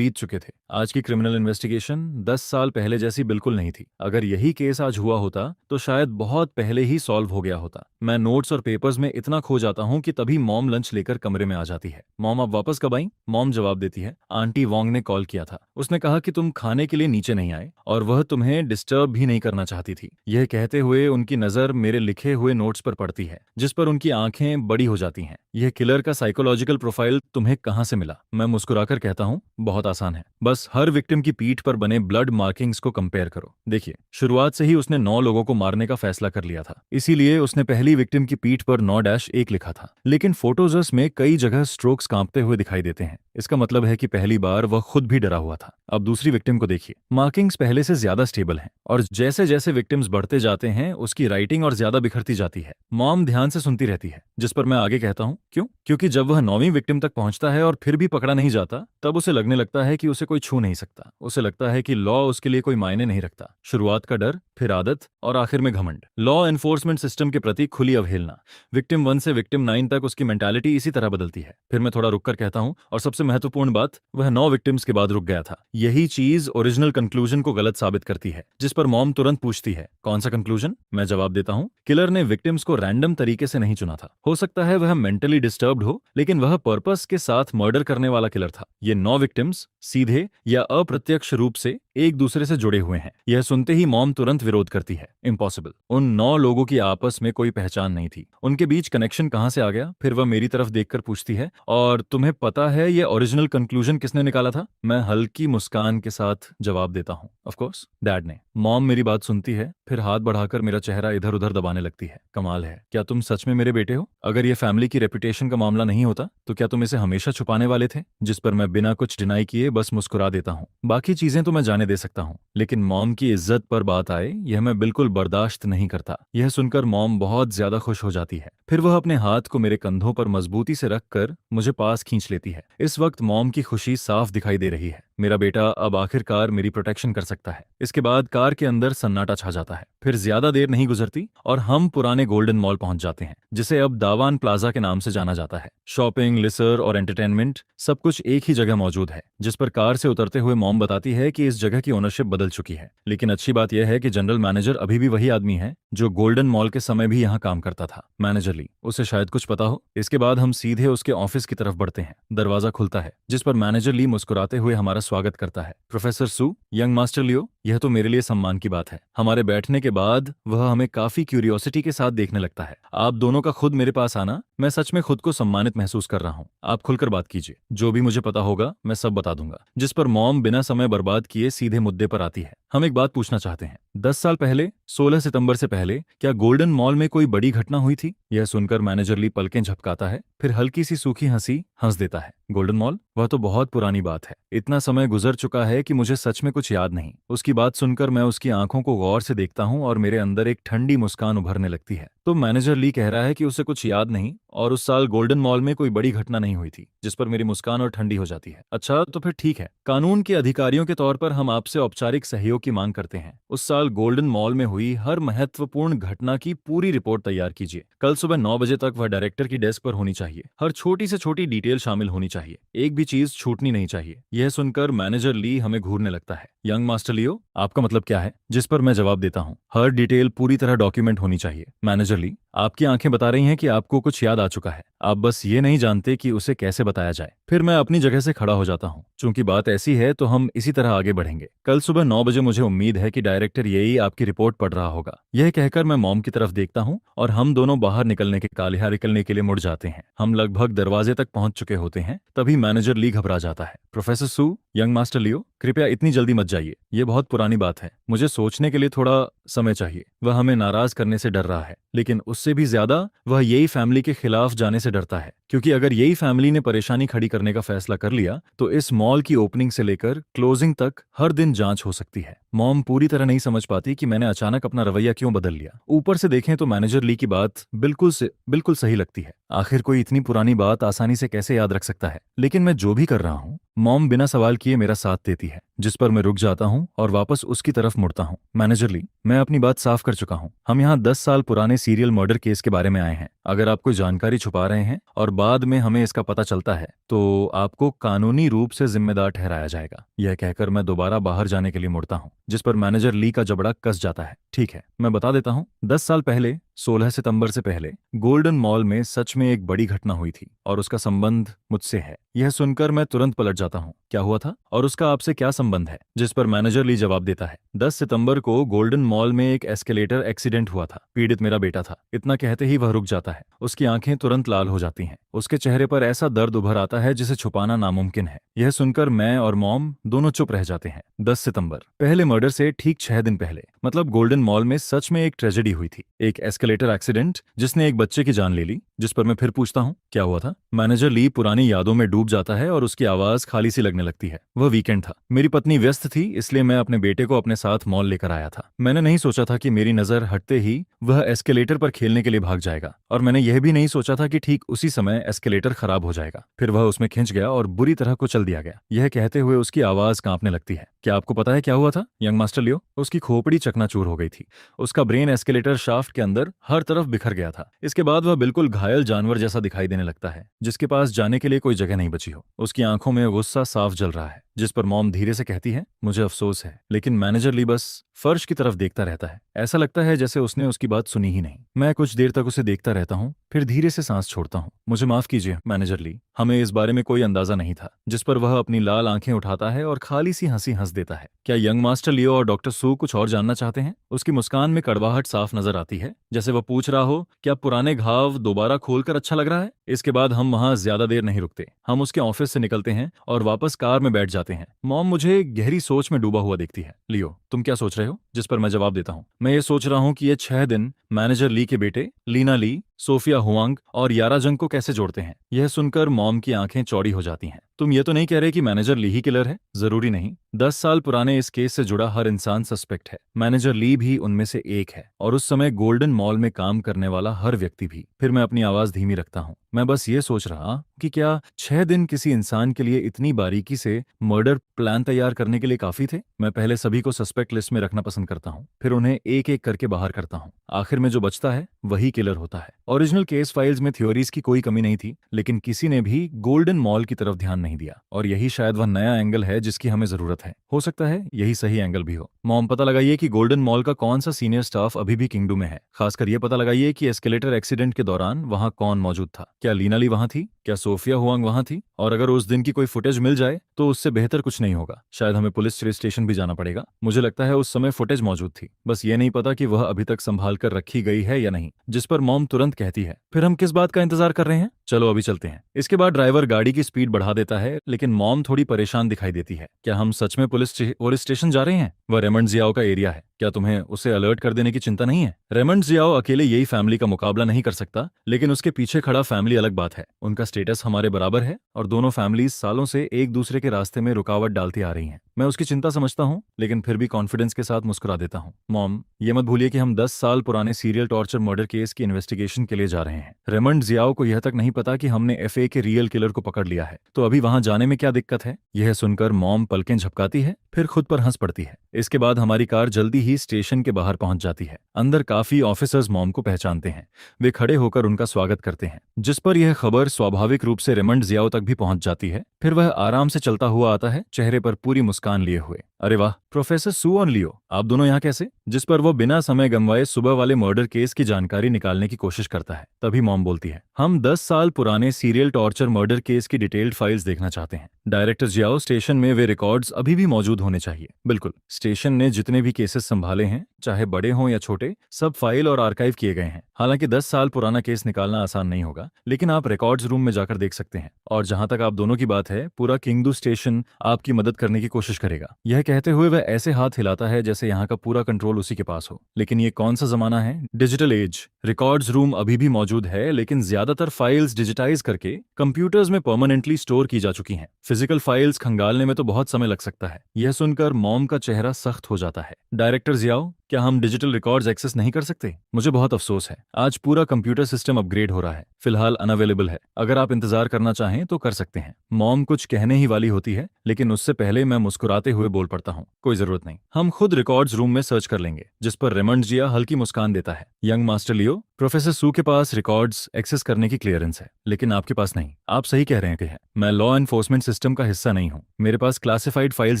चुके थे। आज की क्रिमिनल इन्वेस्टिगेशन 10 साल पहले जैसी बिल्कुल नहीं थी। अगर यही केस आज हुआ होता तो शायद बहुत पहले ही सॉल्व हो गया होता। मैं नोट्स और पेपर्स में इतना खो जाता हूँ कि तभी मॉम लंच लेकर कमरे में आ जाती है। मॉम, आप वापस कब आई? मॉम जवाब देती है, आंटी वोंग ने कॉल किया था। उसने कहा कि तुम खाने के लिए नीचे नहीं आए और वह तुम्हें डिस्टर्ब भी नहीं करना चाहती थी। यह कहते हुए उनकी नजर मेरे लिखे हुए नोट्स पर पड़ती है, जिस पर उनकी आंखें बड़ी हो जाती हैं। यह किलर का साइकोलॉजिकल प्रोफाइल तुम्हें कहां से मिला? मैं मुस्कुराकर कहता हूं, बहुत आसान है, बस हर विक्टिम की पीठ पर बने ब्लड मार्किंग्स को कंपेयर करो। देखिए, शुरुआत से ही उसने 9 लोगों को मारने का फैसला कर लिया था, इसीलिए उसने पहली विक्टिम की पीठ पर 9-1 लिखा था। लेकिन फोटोजस में कई जगह स्ट्रोक्स कांपते हुए दिखाई देते हैं। इसका मतलब है कि पहली बार वह खुद भी डरा हुआ था। अब दूसरी विक्टिम को देखिए, मार्किंग्स पहले से ज्यादा स्टेबल हैं और जैसे जैसे विक्टिम्स बढ़ते जाते हैं उसकी राइटिंग और ज्यादा बिखरती जाती है। मॉम ध्यान से सुनती रहती है, जिस पर मैं आगे कहता हूँ, क्यों? क्योंकि जब वह 9वीं विक्टिम तक पहुंचता है और फिर भी पकड़ा नहीं जाता, तब उसे लगने लगता है कि उसे कोई छू नहीं सकता। उसे लगता है कि लॉ उसके लिए कोई मायने नहीं रखता। शुरुआत का डर, फिर आदत और आखिर में घमंड। लॉ एनफोर्समेंट सिस्टम के प्रति खुली अवहेलना। विक्टिम 1 से विक्टिम 9 तक उसकी मेंटालिटी इसी तरह बदलती है। फिर मैं थोड़ा रुककर कहता हूँ, और सबसे महत्वपूर्ण बात, वह 9 विक्टिम्स के बाद रुक गया था। यही चीज ओरिजिनल कंक्लूजन को गलत साबित करती है। जिस पर मॉम तुरंत पूछती है, कौन सा कंक्लूजन? मैं जवाब देता हूँ, किलर ने विक्टिम्स को रैंडम तरीके से नहीं चुना था। हो सकता है वह मेंटली डिस्टर्ब्ड हो, लेकिन वह पर्पस के साथ मर्डर करने वाला किलर था। ये 9 विक्टिम्स सीधे या अप्रत्यक्ष रूप से एक दूसरे से जुड़े हुए हैं। यह सुनते ही मॉम तुरंत विरोध करती है, इम्पॉसिबल। उन 9 लोगों की आपस में कोई पहचान नहीं थी, उनके बीच कनेक्शन कहाँ से आ गया? फिर वह मेरी तरफ देखकर पूछती है, और तुम्हें पता है ये ओरिजिनल कंक्लूजन किसने निकाला था? मैं हल्की मुस्कान के साथ जवाब देता हूँ, ऑफ कोर्स डैड ने। मॉम मेरी बात सुनती है, फिर हाथ बढ़ाकर मेरा चेहरा इधर उधर दबाने लगती है। कमाल है, क्या तुम सच में मेरे बेटे हो? अगर ये फैमिली की रेपुटेशन का मामला नहीं होता तो क्या तुम इसे हमेशा छुपाने वाले थे? जिस पर मैं बिना कुछ डिनाई किए बस मुस्कुरा देता हूँ। बाकी चीजें तो मैं जाने दे सकता हूँ, लेकिन मॉम की इज्जत पर बात आए, यह मैं बिल्कुल बर्दाश्त नहीं करता। यह सुनकर मॉम बहुत ज्यादा खुश हो जाती है। फिर वह अपने हाथ को मेरे कंधों पर मजबूती से रखकर मुझे पास खींच लेती है। इस वक्त मॉम की खुशी साफ दिखाई दे रही है। मेरा बेटा अब आखिरकार मेरी प्रोटेक्शन कर सकता है। इसके बाद कार के अंदर सन्नाटा छा जाता है। फिर ज्यादा देर नहीं गुजरती और हम पुराने गोल्डन मॉल पहुंच जाते हैं, जिसे अब दावान प्लाजा के नाम से जाना जाता है। शॉपिंग, लिसर और एंटरटेनमेंट सब कुछ एक ही जगह मौजूद है। जिस पर कार से उतरते हुए मॉम बताती है कि इस जगह की ओनरशिप बदल चुकी है, लेकिन अच्छी बात यह है कि जनरल मैनेजर अभी भी वही आदमी है जो गोल्डन मॉल के समय भी यहाँ काम करता था, मैनेजर ली। उसे शायद कुछ पता हो। इसके बाद हम सीधे उसके ऑफिस की तरफ बढ़ते हैं। दरवाजा खुलता है, जिस पर मैनेजर ली मुस्कुराते हुए हमारा स्वागत करता है। प्रोफेसर सू, यंग मास्टर लियो, यह तो मेरे लिए सम्मान की बात है। हमारे बैठने के बाद वह हमें काफी क्यूरियोसिटी के साथ देखने लगता है। आप दोनों का खुद मेरे पास आना, मैं सच में खुद को सम्मानित महसूस कर रहा हूँ। आप खुलकर बात कीजिए, जो भी मुझे पता होगा मैं सब बता दूंगा। जिस पर मॉम बिना समय बर्बाद किए सीधे मुद्दे पर आती है। हम एक बात पूछना चाहते हैं, 10 साल पहले 16 सितंबर से पहले क्या गोल्डन मॉल में कोई बड़ी घटना हुई थी? यह सुनकर मैनेजर ली पलकें झपकाता है, फिर हल्की सी सूखी हंसी हंस देता है। Golden mall? वह तो बहुत पुरानी बात है। इतना समय गुजर चुका है कि मुझे सच में कुछ याद नहीं। उसकी बात सुनकर मैं उसकी आंखों को गौर से देखता हूँ और मेरे अंदर एक ठंडी मुस्कान उभरने लगती है। तो मैनेजर ली कह रहा है कि उसे कुछ याद नहीं और उस साल गोल्डन मॉल में कोई बड़ी घटना नहीं हुई थी, जिस पर मेरी मुस्कान और ठंडी हो जाती है। अच्छा, तो फिर ठीक है। कानून के अधिकारियों के तौर पर हम आपसे औपचारिक सहयोग की मांग करते हैं। उस साल गोल्डन मॉल में हुई हर महत्वपूर्ण घटना की पूरी रिपोर्ट तैयार कीजिए। कल सुबह 9 बजे तक वह डायरेक्टर की डेस्क पर होनी चाहिए। हर छोटी से छोटी डिटेल शामिल होनी चाहिए, एक भी चीज छूटनी नहीं चाहिए। यह सुनकर मैनेजर ली हमें घूरने लगता है। यंग मास्टर लियो, आपका मतलब क्या है? जिस पर मैं जवाब देता हूँ, हर डिटेल पूरी तरह डॉक्यूमेंट होनी चाहिए। मैनेजर ली, आपकी आंखें बता रही हैं कि आपको कुछ याद आ चुका है, आप बस ये नहीं जानते कि उसे कैसे बताया जाए। फिर मैं अपनी जगह से खड़ा हो जाता हूँ। चूंकि बात ऐसी है तो हम इसी तरह आगे बढ़ेंगे। कल सुबह 9 बजे मुझे उम्मीद है कि डायरेक्टर यही आपकी रिपोर्ट पढ़ रहा होगा। यह कहकर मैं मॉम की तरफ देखता हूँ और हम दोनों बाहर निकलने के लिए मुड़ जाते हैं। हम लगभग दरवाजे तक पहुंच चुके होते हैं, तभी मैनेजर ली घबरा जाता है। प्रोफेसर सू, यंग मास्टर लियो, कृपया इतनी जल्दी मत जाइए। ये बहुत पुरानी बात है, मुझे सोचने के लिए थोड़ा समय चाहिए। वह हमें नाराज करने से डर रहा है, लेकिन उससे भी ज्यादा वह यही फैमिली के खिलाफ जाने से डरता है, क्योंकि अगर यही फैमिली ने परेशानी खड़ी करने का फैसला कर लिया तो इस मॉल की ओपनिंग से लेकर क्लोजिंग तक हर दिन जांच हो सकती है। मॉम पूरी तरह नहीं समझ पाती कि मैंने अचानक अपना रवैया क्यों बदल लिया। ऊपर से देखें तो मैनेजर ली की बात बिल्कुल सही लगती है। आखिर कोई इतनी पुरानी बात आसानी से कैसे याद रख सकता है? लेकिन मैं जो भी कर रहा हूँ, मॉम बिना सवाल किए मेरा साथ देती है, जिस पर मैं रुक जाता हूँ और वापस उसकी तरफ मुड़ता हूँ। मैनेजर ली, मैं अपनी बात साफ कर चुका हूँ। हम यहाँ 10 साल पुराने सीरियल मर्डर केस के बारे में आए हैं। अगर आप कोई जानकारी छुपा रहे हैं और बाद में हमें इसका पता चलता है तो आपको कानूनी रूप से जिम्मेदार ठहराया जाएगा। यह कहकर मैं दोबारा बाहर जाने के लिए मुड़ता हूँ, जिस पर मैनेजर ली का जबड़ा कस जाता है। ठीक है, मैं बता देता हूँ। 10 साल पहले 16 सितंबर से पहले गोल्डन मॉल में सच में एक बड़ी घटना हुई थी और उसका संबंध मुझसे है। यह सुनकर मैं तुरंत पलट जाता हूँ। क्या हुआ था और उसका आपसे क्या संबंध है? जिस पर मैनेजर ली जवाब देता है, 10 सितंबर को गोल्डन मॉल में एक एस्केलेटर एक्सीडेंट हुआ था। पीड़ित मेरा बेटा था। इतना कहते ही वह रुक जाता है। उसकी आंखें तुरंत लाल हो जाती हैं। उसके चेहरे पर ऐसा दर्द उभर आता है जिसे छुपाना नामुमकिन है। यह सुनकर मैं और मॉम दोनों चुप रह जाते हैं। 10 सितंबर, पहले मर्डर से ठीक 6 दिन पहले, मतलब गोल्डन मॉल में सच में एक ट्रेजेडी हुई थी, एक एस्केलेटर एक्सीडेंट जिसने एक बच्चे की जान ले ली। जिस पर मैं फिर पूछता हूँ, क्या हुआ था? मैनेजर ली पुरानी यादों में डूब जाता है और उसकी आवाज खाली सी लगने लगती है। वह वीकेंड था, मेरी पत्नी व्यस्त थी, इसलिए मैं अपने बेटे को अपने साथ मॉल लेकर आया था। मैंने नहीं सोचा था कि मेरी नजर हटते ही वह एस्केलेटर पर खेलने के लिए भाग जाएगा, और मैंने यह भी नहीं सोचा था कि ठीक उसी समय एस्केलेटर खराब हो जाएगा। फिर वह उसमें खिंच गया और बुरी तरह कुचल दिया गया। यह कहते हुए उसकी आवाज कांपने लगती है। क्या आपको पता है क्या हुआ था, यंग मास्टर लियो? उसकी खोपड़ी चकनाचूर हो गई थी। उसका ब्रेन एस्केलेटर शाफ्ट के अंदर हर तरफ बिखर गया था। इसके बाद वह बिल्कुल घायल जानवर जैसा दिखाई देने लगता है, जिसके पास जाने के लिए कोई जगह नहीं बची हो। उसकी आंखों में गुस्सा साफ जल रहा है। जिस पर मॉम धीरे से कहती है, मुझे अफसोस है, लेकिन मैनेजर ली बस फर्श की तरफ देखता रहता है। ऐसा लगता है जैसे उसने उसकी बात सुनी ही नहीं। मैं कुछ देर तक उसे देखता रहता हूँ, फिर धीरे से सांस छोड़ता हूँ। मुझे माफ कीजिए मैनेजर ली, हमें इस बारे में कोई अंदाजा नहीं था। जिस पर वह अपनी लाल आंखें उठाता है और खाली सी हंसी हंस देता है। क्या यंग मास्टर लियो और डॉक्टर सू कुछ और जानना चाहते हैं? उसकी मुस्कान में कड़वाहट साफ नजर आती है, जैसे वह पूछ रहा हो क्या पुराने घाव दोबारा खोलकर अच्छा लग रहा है। इसके बाद हम वहां ज्यादा देर नहीं रुकते। हम उसके ऑफिस से निकलते हैं और वापस कार में बैठ जाते हैं। मॉम मुझे गहरी सोच में डूबा हुआ देखती है। लियो, तुम क्या सोच रहे हो? जिस पर मैं जवाब देता हूँ, मैं ये सोच रहा हूँ कि ये 6 दिन मैनेजर ली के बेटे लीना ली, सोफिया हुआंग और यारा जंग को कैसे जोड़ते हैं। यह सुनकर मॉम की आंखें चौड़ी हो जाती हैं। तुम ये तो नहीं कह रहे कि मैनेजर ली ही किलर है? जरूरी नहीं, 10 साल पुराने इस केस से जुड़ा हर इंसान सस्पेक्ट है। मैनेजर ली भी उनमें से एक है, और उस समय गोल्डन मॉल में काम करने वाला हर व्यक्ति भी। फिर मैं अपनी आवाज धीमी रखता हूँ। मैं बस ये सोच रहा कि क्या 6 दिन किसी इंसान के लिए इतनी बारीकी से मर्डर प्लान तैयार करने के लिए काफी थे? मैं पहले सभी को सस्पेक्ट लिस्ट में रखना पसंद करता हूँ, फिर उन्हें एक एक करके बाहर करता हूँ। आखिर में जो बचता है वही किलर होता है। ओरिजिनल केस फाइल्स में थ्योरीज की कोई कमी नहीं थी, लेकिन किसी ने भी गोल्डन मॉल की तरफ ध्यान नहीं दिया, और यही शायद वह नया एंगल है जिसकी हमें जरूरत है। हो सकता है यही सही एंगल भी हो। मॉम, पता लगाइए कि गोल्डन मॉल का कौन सा सीनियर स्टाफ अभी भी किंगडू में है। खासकर ये पता लगाइए कि एस्केलेटर एक्सीडेंट के दौरान वहां कौन मौजूद था। क्या लीना ली वहां थी? क्या सोफिया हुआंग वहां थी? और अगर उस दिन की कोई फुटेज मिल जाए तो उससे बेहतर कुछ नहीं होगा। शायद हमें पुलिस स्टेशन भी जाना पड़ेगा। मुझे लगता है उस समय फुटेज मौजूद थी, बस ये नहीं पता कि वह अभी तक संभाल कर रखी गई है या नहीं। जिस पर मॉम तुरंत कहती है, फिर हम किस बात का इंतजार कर रहे हैं? चलो अभी चलते हैं। इसके बाद ड्राइवर गाड़ी की स्पीड बढ़ा देता है, लेकिन मॉम थोड़ी परेशान दिखाई देती है। क्या हम सच में पुलिस स्टेशन जा रहे हैं? वह रेमंड जियाओ का एरिया है। क्या तुम्हें उसे अलर्ट कर देने की चिंता नहीं है? रेमंड जियाओ अकेले यही फैमिली का मुकाबला नहीं कर सकता, लेकिन उसके पीछे खड़ा फैमिली अलग बात है। उनका स्टेटस हमारे बराबर है, और दोनों फैमिलीज सालों से एक दूसरे के रास्ते में रुकावट डालती आ रही हैं। मैं उसकी चिंता समझता हूँ, लेकिन फिर भी कॉन्फिडेंस के साथ मुस्कुरा देता हूँ। मॉम, ये मत भूलिए कि हम 10 साल पुराने सीरियल टॉर्चर मर्डर केस की इन्वेस्टिगेशन के लिए जा रहे हैं। रेमंड जियाओ को यह तक नहीं पता कि हमने एफए के रियल किलर को पकड़ लिया है, तो अभी वहां जाने में क्या दिक्कत है? यह सुनकर मॉम पलकें झपकाती है, फिर खुद पर हंस पड़ती है। इसके बाद हमारी कार जल्दी ही स्टेशन के बाहर पहुंच जाती है। अंदर काफी ऑफिसर्स मॉम को पहचानते हैं। वे खड़े होकर उनका स्वागत करते हैं, जिस पर यह खबर स्वाभाविक रूप से रेमंड जियाओ तक भी पहुंच जाती है। फिर वह आराम से चलता हुआ आता है, चेहरे पर पूरी मुस्कान लिए हुए। अरे वाह, प्रोफेसर सू और लियो, आप दोनों यहाँ कैसे? जिस पर वो बिना समय गंवाए सुबह वाले मर्डर केस की जानकारी निकालने की कोशिश करता है। तभी मॉम बोलती है, हम 10 साल पुराने सीरियल टॉर्चर मर्डर केस की डिटेल्ड फाइल्स देखना चाहते हैं। डायरेक्टर जियाओ, स्टेशन में वे रिकॉर्ड्स अभी भी मौजूद होने चाहिए। बिल्कुल, स्टेशन ने जितने भी केसेस संभाले हैं, चाहे बड़े हों या छोटे, सब फाइल और आर्काइव किए गए हैं। हालांकि 10 साल पुराना केस निकालना आसान नहीं होगा, लेकिन आप रिकॉर्ड्स रूम में जाकर देख सकते हैं। और जहां तक आप दोनों की बात है, पूरा किंगडू स्टेशन आपकी मदद करने की कोशिश करेगा। यह कहते हुए वह ऐसे हाथ हिलाता है जैसे यहाँ का पूरा कंट्रोल उसी के पास हो। लेकिन ये कौन सा जमाना है? Digital age. रिकॉर्ड्स रूम अभी भी मौजूद है, लेकिन ज्यादातर फाइल्स डिजिटाइज करके कंप्यूटर्स में परमानेंटली स्टोर की जा चुकी हैं। फिजिकल फाइल्स खंगालने में तो बहुत समय लग सकता है। यह सुनकर मॉम का चेहरा सख्त हो जाता है। डायरेक्टर जियाओ, क्या हम डिजिटल रिकॉर्ड्स एक्सेस नहीं कर सकते? मुझे बहुत अफसोस है, आज पूरा कंप्यूटर सिस्टम अपग्रेड हो रहा है, फिलहाल अनअवेलेबल है। अगर आप इंतजार करना चाहें तो कर सकते हैं। मॉम कुछ कहने ही वाली होती है, लेकिन उससे पहले मैं मुस्कुराते हुए बोल पड़ता हूँ, कोई जरूरत नहीं, हम खुद रिकॉर्ड्स रूम में सर्च कर लेंगे। जिस पर रेमंड जिया हल्की मुस्कान देता है। यंग मास्टर लियो, प्रोफेसर सू के पास रिकॉर्ड्स एक्सेस करने की क्लियरेंस है, लेकिन आपके पास नहीं। आप सही कह रहे हैं कि है। मैं लॉ एनफोर्समेंट सिस्टम का हिस्सा नहीं हूँ, मेरे पास क्लासिफाइड फाइल्स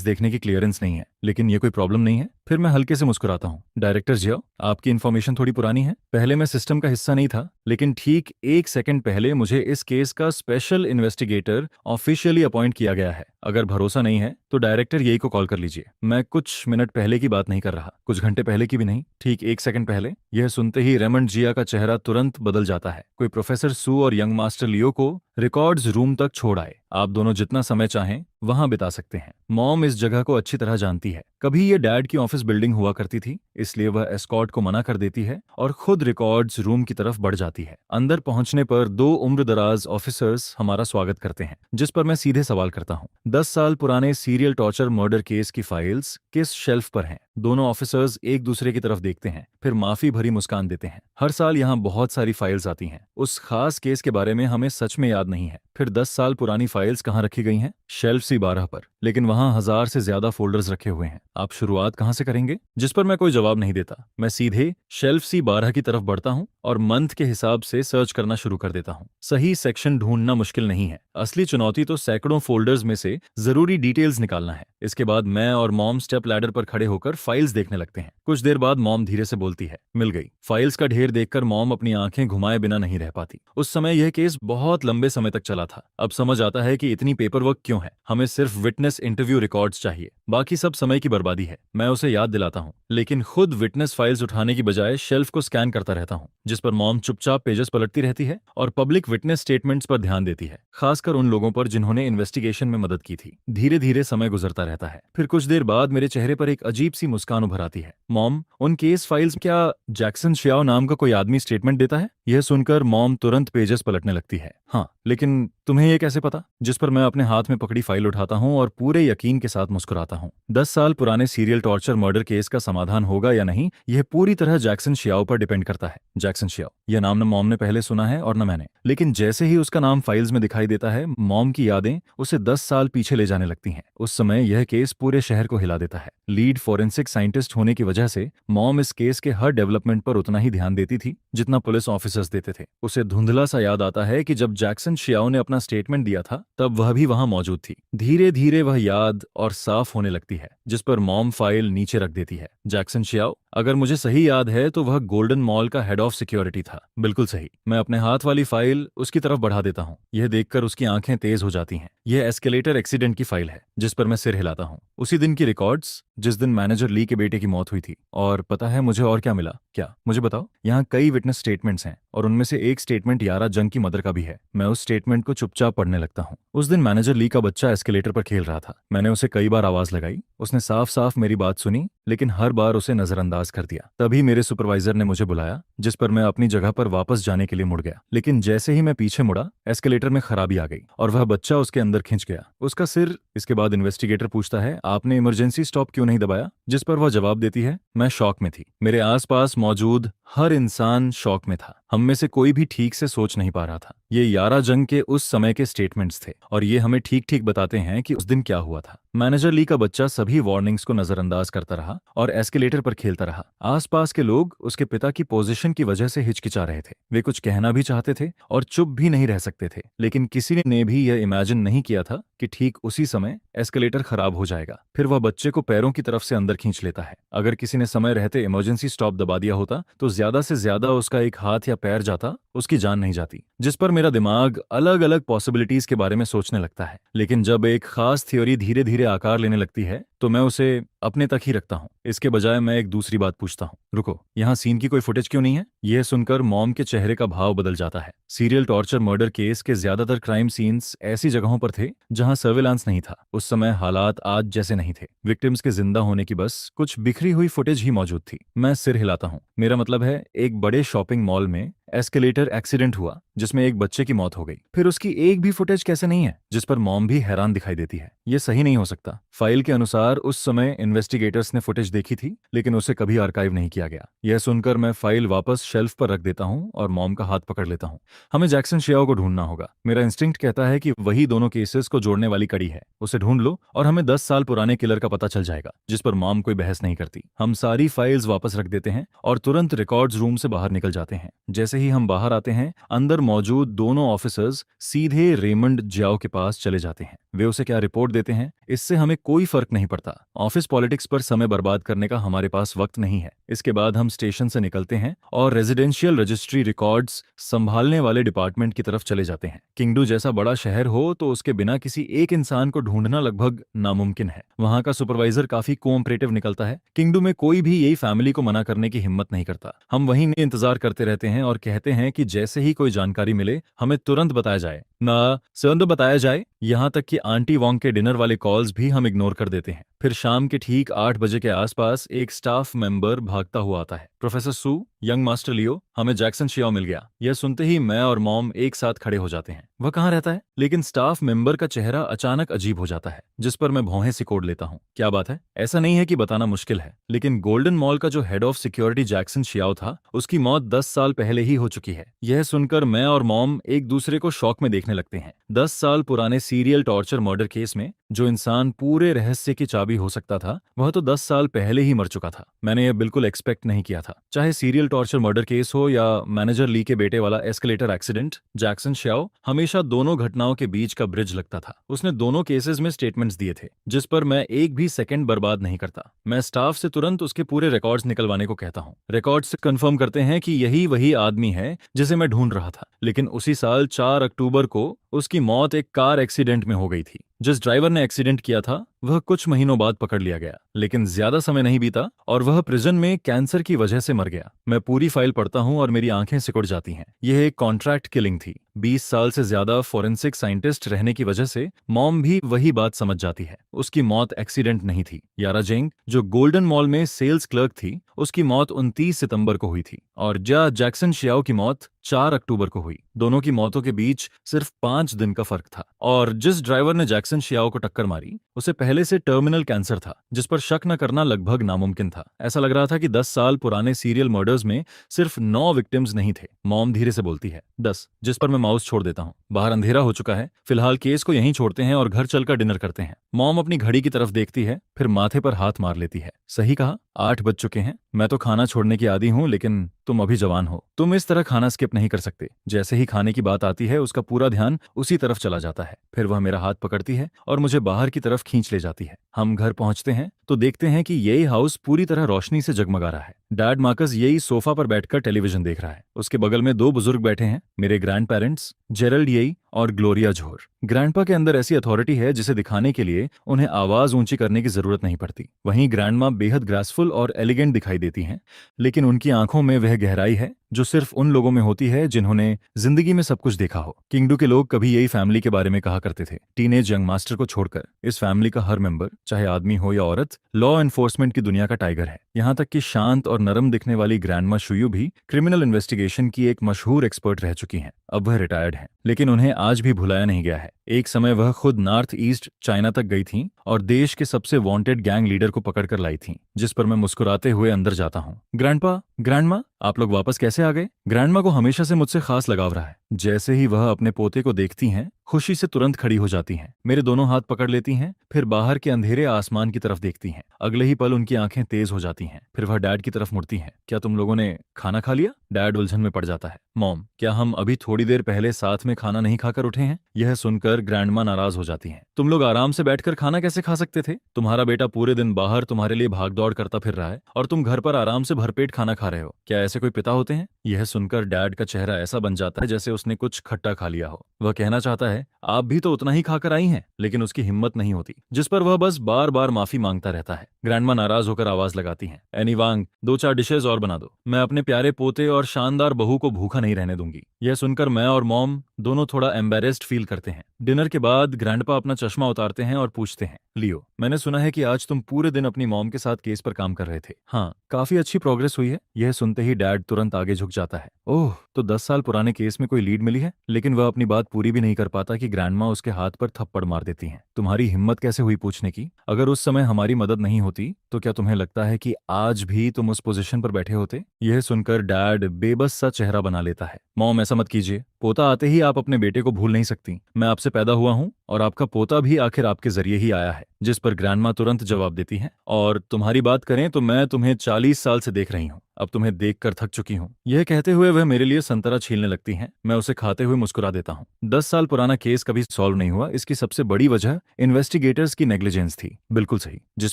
देखने की क्लियरेंस नहीं है, लेकिन ये कोई प्रॉब्लम नहीं है। फिर मैं हल्के से मुस्कुराता हूँ। डायरेक्टर जिया, आपकी इन्फॉर्मेशन थोड़ी पुरानी है। पहले मैं सिस्टम का हिस्सा नहीं था, लेकिन ठीक 1 सेकंड पहले मुझे इस केस का स्पेशल इन्वेस्टिगेटर ऑफिशियली अपॉइंट किया गया है। अगर भरोसा नहीं है तो डायरेक्टर यही को कॉल कर लीजिए। मैं कुछ मिनट पहले की बात नहीं कर रहा, कुछ घंटे पहले की भी नहीं, ठीक 1 सेकंड पहले। यह सुनते ही रेमंड जिया का चेहरा तुरंत बदल जाता है। कोई प्रोफेसर सू और यंग मास्टर लियो को रिकॉर्ड्स रूम तक छोड़ आए। आप दोनों जितना समय चाहें वहां बिता सकते हैं। मॉम इस जगह को अच्छी तरह जानती है। कभी ये डैड की ऑफिस बिल्डिंग हुआ करती थी, इसलिए वह एस्कॉर्ट को मना कर देती है और खुद रिकॉर्ड्स रूम की तरफ बढ़ जाती है। अंदर पहुंचने पर 2 उम्रदराज ऑफिसर्स हमारा स्वागत करते हैं, जिस पर मैं सीधे सवाल करता हूं, 10 साल पुराने सीरियल टॉर्चर मर्डर केस की फाइल्स किस शेल्फ पर हैं? दोनों ऑफिसर्स एक दूसरे की तरफ देखते हैं, फिर माफी भरी मुस्कान देते हैं। हर साल यहाँ बहुत सारी फाइल्स आती हैं। उस खास केस के बारे में हमें सच में याद नहीं है। फिर 10 साल पुरानी फाइल्स कहाँ रखी गई हैं? शेल्फ C12 पर, लेकिन वहाँ 1000 से ज्यादा फोल्डर्स रखे हुए हैं। आप शुरुआत कहाँ से करेंगे? जिस पर मैं कोई जवाब नहीं देता। मैं सीधे शेल्फ C12 की तरफ बढ़ता हूँ और मंथ के हिसाब से सर्च करना शुरू कर देता हूँ। सही सेक्शन ढूंढना मुश्किल नहीं है, असली चुनौती तो सैकड़ों फोल्डर्स में से जरूरी डिटेल्स निकालना है। इसके बाद मैं और मॉम स्टेप लैडर पर खड़े होकर फाइल्स देखने लगते हैं। कुछ देर बाद मॉम धीरे से बोलती है, मिल गई। फाइल्स का ढेर देखकर मॉम अपनी आंखें घुमाए बिना नहीं रह पाती। उस समय यह केस बहुत लंबे समय तक चला था। अब समझ आता है कि इतनी पेपर वर्क क्यों है। हमें सिर्फ विटनेस इंटरव्यू रिकॉर्ड्स चाहिए, बाकी सब समय की बर्बादी है। मैं उसे याद दिलाता हूँ, लेकिन खुद विटनेस फाइल्स उठाने की बजाय शेल्फ को स्कैन करता रहता हूँ, जिस पर मॉम चुपचाप पेजेस पलटती रहती है और पब्लिक विटनेस स्टेटमेंट्स पर ध्यान देती है, खासकर उन लोगों पर जिन्होंने इन्वेस्टिगेशन में मदद की थी। धीरे धीरे समय गुजरता रहता है। फिर कुछ देर बाद मेरे चेहरे पर एक अजीब सी मुस्कान उभर आती है। मॉम, उन केस फाइल्स क्या जैक्सन शियाओ नाम का कोई आदमी स्टेटमेंट देता है? यह सुनकर मॉम तुरंत पेजेस पलटने लगती है। हाँ, लेकिन तुम्हें यह कैसे पता? जिस पर मैं अपने हाथ में पकड़ी फाइल उठाता हूँ और पूरे यकीन के साथ मुस्कुराता हूँ। 10 साल पुराने सीरियल टॉर्चर मर्डर केस का समाधान होगा या नहीं, यह पूरी तरह जैक्सन शियाओ पर डिपेंड करता है। जैक्सन शियाओ, यह नाम न मॉम ने पहले सुना है और न मैंने, लेकिन जैसे ही उसका नाम फाइल्स में दिखाई देता है, मॉम की यादें उसे 10 साल पीछे ले जाने लगती हैं। उस समय यह केस पूरे शहर को हिला देता है। लीड फॉरेंसिक साइंटिस्ट होने की वजह से मॉम इस केस के हर डेवलपमेंट पर उतना ही ध्यान देती थी जितना पुलिस ऑफिसर्स देते थे। उसे धुंधला सा याद आता है कि जब जैक्सन शियाओ ने अपना स्टेटमेंट दिया था तब वह भी वहां मौजूद थी। धीरे धीरे वह याद और साफ होने लगती है, जिस पर मॉम फाइल नीचे रख देती है। जैक्सन शियाओ, अगर मुझे सही याद है तो वह गोल्डन मॉल का हेड ऑफ सिक्योरिटी था। बिल्कुल सही। मैं अपने हाथ वाली फाइल उसकी तरफ बढ़ा देता हूँ। यह देखकर उसकी आंखें तेज हो जाती हैं। यह एस्केलेटर एक्सीडेंट की फाइल है, जिस पर मैं सिर हिलाता हूँ। उसी दिन की रिकॉर्ड्स जिस दिन मैनेजर ली के बेटे की मौत हुई थी। और पता है मुझे और क्या मिला? क्या? मुझे बताओ। यहाँ कई विटनेस स्टेटमेंट्स हैं और उनमें से एक स्टेटमेंट यारा जंग की मदर का भी है। मैं उस स्टेटमेंट को चुपचाप पढ़ने लगता हूँ। उस दिन मैनेजर ली का बच्चा एस्केलेटर पर खेल रहा था। मैंने उसे कई बार आवाज लगाई। उसने साफ साफ मेरी बात सुनी, लेकिन हर बार उसे नजरअंदाज कर दिया। तभी मेरे सुपरवाइजर ने मुझे बुलाया, जिस पर मैं अपनी जगह पर वापस जाने के लिए मुड़ गया। लेकिन जैसे ही मैं पीछे मुड़ा, एस्केलेटर में खराबी आ गई और वह बच्चा उसके अंदर खिंच गया, उसका सिर। इसके बाद इन्वेस्टिगेटर पूछता है, आपने इमरजेंसी स्टॉप क्यों नहीं दबाया? जिस पर वह जवाब देती है, मैं शॉक में थी। मेरे आसपास मौजूद हर इंसान शॉक में था। हम में से कोई भी ठीक से सोच नहीं पा रहा था। ये यारा जंग के उस समय के स्टेटमेंट्स थे और ये हमें ठीक ठीक बताते हैं कि उस दिन क्या हुआ था। मैनेजर ली का बच्चा सभी वार्निंग्स को नजरअंदाज करता रहा और एस्केलेटर पर खेलता रहा। आसपास के लोग उसके पिता की पोजीशन की वजह से हिचकिचा रहे थे। वे कुछ कहना भी चाहते थे और चुप भी नहीं रह सकते थे, लेकिन किसी ने भी यह इमेजिन नहीं किया था कि ठीक उसी समय एस्केलेटर खराब हो जाएगा। फिर वह बच्चे को पैरों की तरफ से अंदर खींच लेता है। अगर किसी ने समय रहते इमरजेंसी स्टॉप दबा दिया होता तो ज्यादा से ज्यादा उसका एक हाथ या पैर जाता, उसकी जान नहीं जाती। जिस पर मेरा दिमाग अलग अलग पॉसिबिलिटीज के बारे में सोचने लगता है। लेकिन जब एक खास थ्योरी धीरे धीरे आकार लेने लगती है तो मैं उसे अपने तक ही रखता हूँ। इसके बजाय मैं एक दूसरी बात पूछता हूँ, रुको, यहाँ सीन की कोई फुटेज क्यों नहीं है? यह सुनकर मॉम के चेहरे का भाव बदल जाता है। सीरियल टॉर्चर मर्डर केस के ज्यादातर क्राइम सीन्स ऐसी जगहों पर थे जहां सर्विलांस नहीं था। उस समय हालात आज जैसे नहीं थे। विक्टिम्स के जिंदा होने की बस कुछ बिखरी हुई फुटेज ही मौजूद थी। मैं सिर हिलाता हूँ। मेरा मतलब है, एक बड़े शॉपिंग मॉल में एस्केलेटर एक्सीडेंट हुआ जिसमें एक बच्चे की मौत हो गई, फिर उसकी एक भी फुटेज कैसे नहीं है? जिस पर मॉम भी हैरान दिखाई देती है। यह सही नहीं हो सकता। फाइल के अनुसार उस समय इन्वेस्टिगेटर्स ने फुटेज देखी थी, लेकिन उसे कभी आर्काइव नहीं किया गया। यह सुनकर मैं फाइल वापस शेल्फ पर रख देता हूँ और मॉम का हाथ पकड़ लेता हूँ। हमें जैक्सन शियाओ को ढूंढना होगा। मेरा इंस्टिंक्ट कहता है कि वही दोनों केसेस को जोड़ने वाली कड़ी है। उसे ढूंढ लो और हमें 10 साल पुराने किलर का पता चल जाएगा। जिस पर मॉम कोई बहस नहीं करती। हम सारी फाइल्स वापस रख देते हैं और तुरंत रिकॉर्ड्स रूम से बाहर निकल जाते हैं। जैसे ही हम बाहर आते हैं, अंदर मौजूद दोनों ऑफिसर्स सीधे रेमंड जियाओ के पास चले जाते हैं। वे उसे क्या रिपोर्ट देते हैं, इससे हमें कोई फर्क नहीं पड़ता। ऑफिस पॉलिटिक्स पर समय बर्बाद करने का हमारे पास वक्त नहीं है। इसके बाद हम स्टेशन से निकलते हैं और रेजिडेंशियल रजिस्ट्री रिकॉर्ड्स संभालने वाले डिपार्टमेंट की तरफ चले जाते हैं। किंगडू जैसा बड़ा शहर हो तो उसके बिना किसी एक इंसान को ढूंढना लगभग नामुमकिन है। वहां का सुपरवाइजर काफी कोऑपरेटिव निकलता है। किंगडू में कोई भी यही फैमिली को मना करने की हिम्मत नहीं करता। हम वहीं इंतजार करते रहते हैं और कहते हैं कि जैसे ही कोई जानकारी मिले हमें तुरंत बताया जाए, ना तुरंत बताया जाए। यहाँ तक कि आंटी वोंग के डिनर वाले कॉल्स भी हम इग्नोर कर देते हैं। फिर शाम के ठीक 8 बजे के आसपास एक स्टाफ मेंबर भागता हुआ आता है। प्रोफेसर सू, यंग मास्टर लियो, हमें जैक्सन शियाओ मिल गया। यह सुनते ही मैं और मॉम एक साथ खड़े हो जाते हैं। वह कहाँ रहता है? लेकिन स्टाफ मेंबर का चेहरा अचानक अजीब हो जाता है, जिस पर मैं भौहें सिकोड़ लेता हूँ। क्या बात है? ऐसा नहीं है कि बताना मुश्किल है, लेकिन गोल्डन मॉल का जो head of security Jackson Xiao था, उसकी मौत 10 साल पहले ही हो चुकी है। यह सुनकर मैं और मॉम एक दूसरे को शॉक में देखने लगते हैं। 10 साल पुराने सीरियल टॉर्चर मर्डर केस में जो इंसान पूरे रहस्य की चाबी हो सकता था वह तो 10 साल पहले ही मर चुका था। मैंने यह बिल्कुल एक्सपेक्ट नहीं किया था। चाहे सीरियल टॉर्चर मर्डर केस हो या मैनेजर ली के बेटे वाला एस्केलेटर एक्सीडेंट, जैक्सन श्याओ हमेशा दोनों घटनाओं के बीच का ब्रिज लगता था। उसने दोनों केसेस में स्टेटमेंट्स दिए थे जिस पर मैं एक भी सेकंड बर्बाद नहीं करता। मैं स्टाफ से तुरंत उसके पूरे रिकॉर्ड्स निकलवाने को कहता हूँ। रिकॉर्ड्स से कंफर्म करते हैं कि यही वही आदमी है जिसे मैं ढूंढ रहा था। लेकिन उसी साल 4 अक्टूबर को उसकी मौत एक कार एक्सीडेंट में हो गई थी। जिस ड्राइवर ने एक्सीडेंट किया था वह कुछ महीनों बाद पकड़ लिया गया, लेकिन ज्यादा समय नहीं बीता और वह प्रिजन में कैंसर की वजह से मर गया। मैं पूरी फाइल पढ़ता हूं और मेरी आंखें सिकुड़ जाती हैं। यह एक कॉन्ट्रैक्ट किलिंग थी। 20 साल से ज्यादा फॉरेंसिक साइंटिस्ट रहने की वजह से मॉम भी वही बात समझ जाती है। उसकी मौत एक्सीडेंट नहीं थी। यारा जेंग जो गोल्डन मॉल में सेल्स क्लर्क थी, उसकी मौत 29 सितंबर को हुई थी और जैक्सन शियाओ की मौत 4 अक्टूबर को हुई। दोनों की मौतों के बीच सिर्फ 5 दिन का फर्क था। और जिस ड्राइवर ने जैक्सन शियाओ को टक्कर मारी उसे पहले से टर्मिनल कैंसर था, जिस पर शक न करना लगभग नामुमकिन था। ऐसा लग रहा था कि 10 साल पुराने सीरियल मर्डर्स में सिर्फ 9 विक्टिम्स नहीं थे। मॉम धीरे से बोलती है 10, जिस पर मैं माउस छोड़ देता हूँ। बाहर अंधेरा हो चुका है। फिलहाल केस को यहीं छोड़ते हैं और घर चलकर डिनर करते हैं। मॉम अपनी घड़ी की तरफ देखती है, फिर माथे पर हाथ मार लेती है। सही कहा, 8 बज चुके हैं। मैं तो खाना छोड़ने की आदी हूँ, लेकिन तुम अभी जवान हो। तुम इस तरह खाना स्किप नहीं कर सकते। जैसे ही खाने की बात आती है उसका पूरा ध्यान उसी तरफ चला जाता है। फिर वह मेरा हाथ पकड़ती है और मुझे बाहर की तरफ खींच ले जाती है। हम घर पहुंचते हैं तो देखते हैं कि यही हाउस पूरी तरह रोशनी से जगमगा रहा है। डैड मार्कस यही सोफा पर बैठकर टेलीविजन देख रहा है। उसके बगल में 2 बुजुर्ग बैठे हैं, मेरे ग्रैंड पेरेंट्स जेरल्ड येई और ग्लोरिया झोर। ग्रैंडपा के अंदर ऐसी अथॉरिटी है जिसे दिखाने के लिए उन्हें आवाज ऊंची करने की जरूरत नहीं पड़ती। वहीं ग्रैंडमा बेहद ग्रासफुल और एलिगेंट दिखाई देती हैं, लेकिन उनकी आंखों में वह गहराई है जो सिर्फ उन लोगों में होती है जिन्होंने जिंदगी में सब कुछ देखा हो। किंगडू के लोग कभी यही फैमिली के बारे में कहा करते थे। टीनेज यंग मास्टर को छोड़कर इस फैमिली का हर मेंबर, चाहे आदमी हो या औरत, लॉ एनफोर्समेंट की दुनिया का टाइगर है। यहाँ तक कि शांत और नरम दिखने वाली ग्रैंडमा शुयू भी क्रिमिनल इन्वेस्टिगेशन की एक मशहूर एक्सपर्ट रह चुकी हैं। अब वह रिटायर्ड हैं, लेकिन उन्हें आज भी भुलाया नहीं गया है। एक समय वह खुद नॉर्थ ईस्ट चाइना तक गई थीं और देश के सबसे वांटेड गैंग लीडर को पकड़कर लाई थीं, जिस पर मैं मुस्कुराते हुए अंदर जाता हूँ। ग्रैंडपा, ग्रैंडमा, आप लोग वापस कैसे आ गए? ग्रैंडमा को हमेशा से मुझसे खास लगाव रहा है। जैसे ही वह अपने पोते को देखती हैं, खुशी से तुरंत खड़ी हो जाती हैं, मेरे दोनों हाथ पकड़ लेती हैं, फिर बाहर के अंधेरे आसमान की तरफ देखती हैं। अगले ही पल उनकी आंखें तेज हो जाती हैं। फिर वह डैड की तरफ मुड़ती हैं। क्या तुम लोगों ने खाना खा लिया? डैड उलझन में पड़ जाता है। मॉम, क्या हम अभी थोड़ी देर पहले साथ में खाना नहीं खाकर उठे हैं? यह सुनकर ग्रैंडमा नाराज हो जाती हैं। तुम लोग आराम से बैठकर खाना कैसे खा सकते थे? तुम्हारा बेटा पूरे दिन बाहर तुम्हारे लिए भागदौड़ करता फिर रहा है और तुम घर पर आराम से भरपेट खाना खा रहे हो। क्या ऐसे कोई पिता होते हैं? यह सुनकर डैड का चेहरा ऐसा बन जाता है जैसे उसने कुछ खट्टा खा लिया हो। वह कहना चाहता है आप भी तो उतना ही खाकर आई हैं, लेकिन उसकी हिम्मत नहीं होती, जिस पर वह बस बार बार माफी मांगता रहता है। ग्रैंडमा नाराज होकर आवाज लगाती हैं, एनी वांग, 2-4 डिशेज और बना दो। मैं अपने प्यारे पोते और शानदार बहू को भूखा नहीं रहने दूंगी। यह सुनकर मैं और मॉम दोनों थोड़ा एम्बेरेस्ड फील करते हैं। डिनर के बाद ग्रैंडपा अपना चश्मा उतारते हैं और पूछते हैं, लियो, मैंने सुना है कि आज तुम पूरे दिन अपनी मॉम के साथ केस पर काम कर रहे थे। हाँ, काफी अच्छी प्रोग्रेस हुई है। यह सुनते ही डैड तुरंत आगे झुक जाता है। ओह, तो 10 साल पुराने केस में कोई लीड मिली है? लेकिन वह अपनी बात पूरी भी नहीं कर पाता कि ग्रैंडमा उसके हाथ पर थप्पड़ मार देती हैं। तुम्हारी हिम्मत कैसे हुई पूछने की? अगर उस समय हमारी मदद नहीं होती तो क्या तुम्हें लगता है कि आज भी तुम उस पोजीशन पर बैठे होते? यह सुनकर डैड बेबस सा चेहरा बना लेता है। मॉम, ऐसा मत कीजिए। पोता आते ही आप अपने बेटे को भूल नहीं सकती। मैं आपसे पैदा हुआ हूँ और आपका पोता भी आखिर आपके जरिए ही आया है। जिस पर ग्रैंडमा तुरंत जवाब देती है, और तुम्हारी बात करें तो मैं तुम्हें 40 साल से देख रही हूँ। अब तुम्हें देखकर थक चुकी हूँ। यह कहते हुए वह मेरे लिए संतरा छीलने लगती हैं। मैं उसे खाते हुए मुस्कुरा देता हूँ। 10 साल पुराना केस कभी सॉल्व नहीं हुआ, इसकी सबसे बड़ी वजह इन्वेस्टिगेटर्स की नेग्लिजेंस थी। बिल्कुल सही। जिस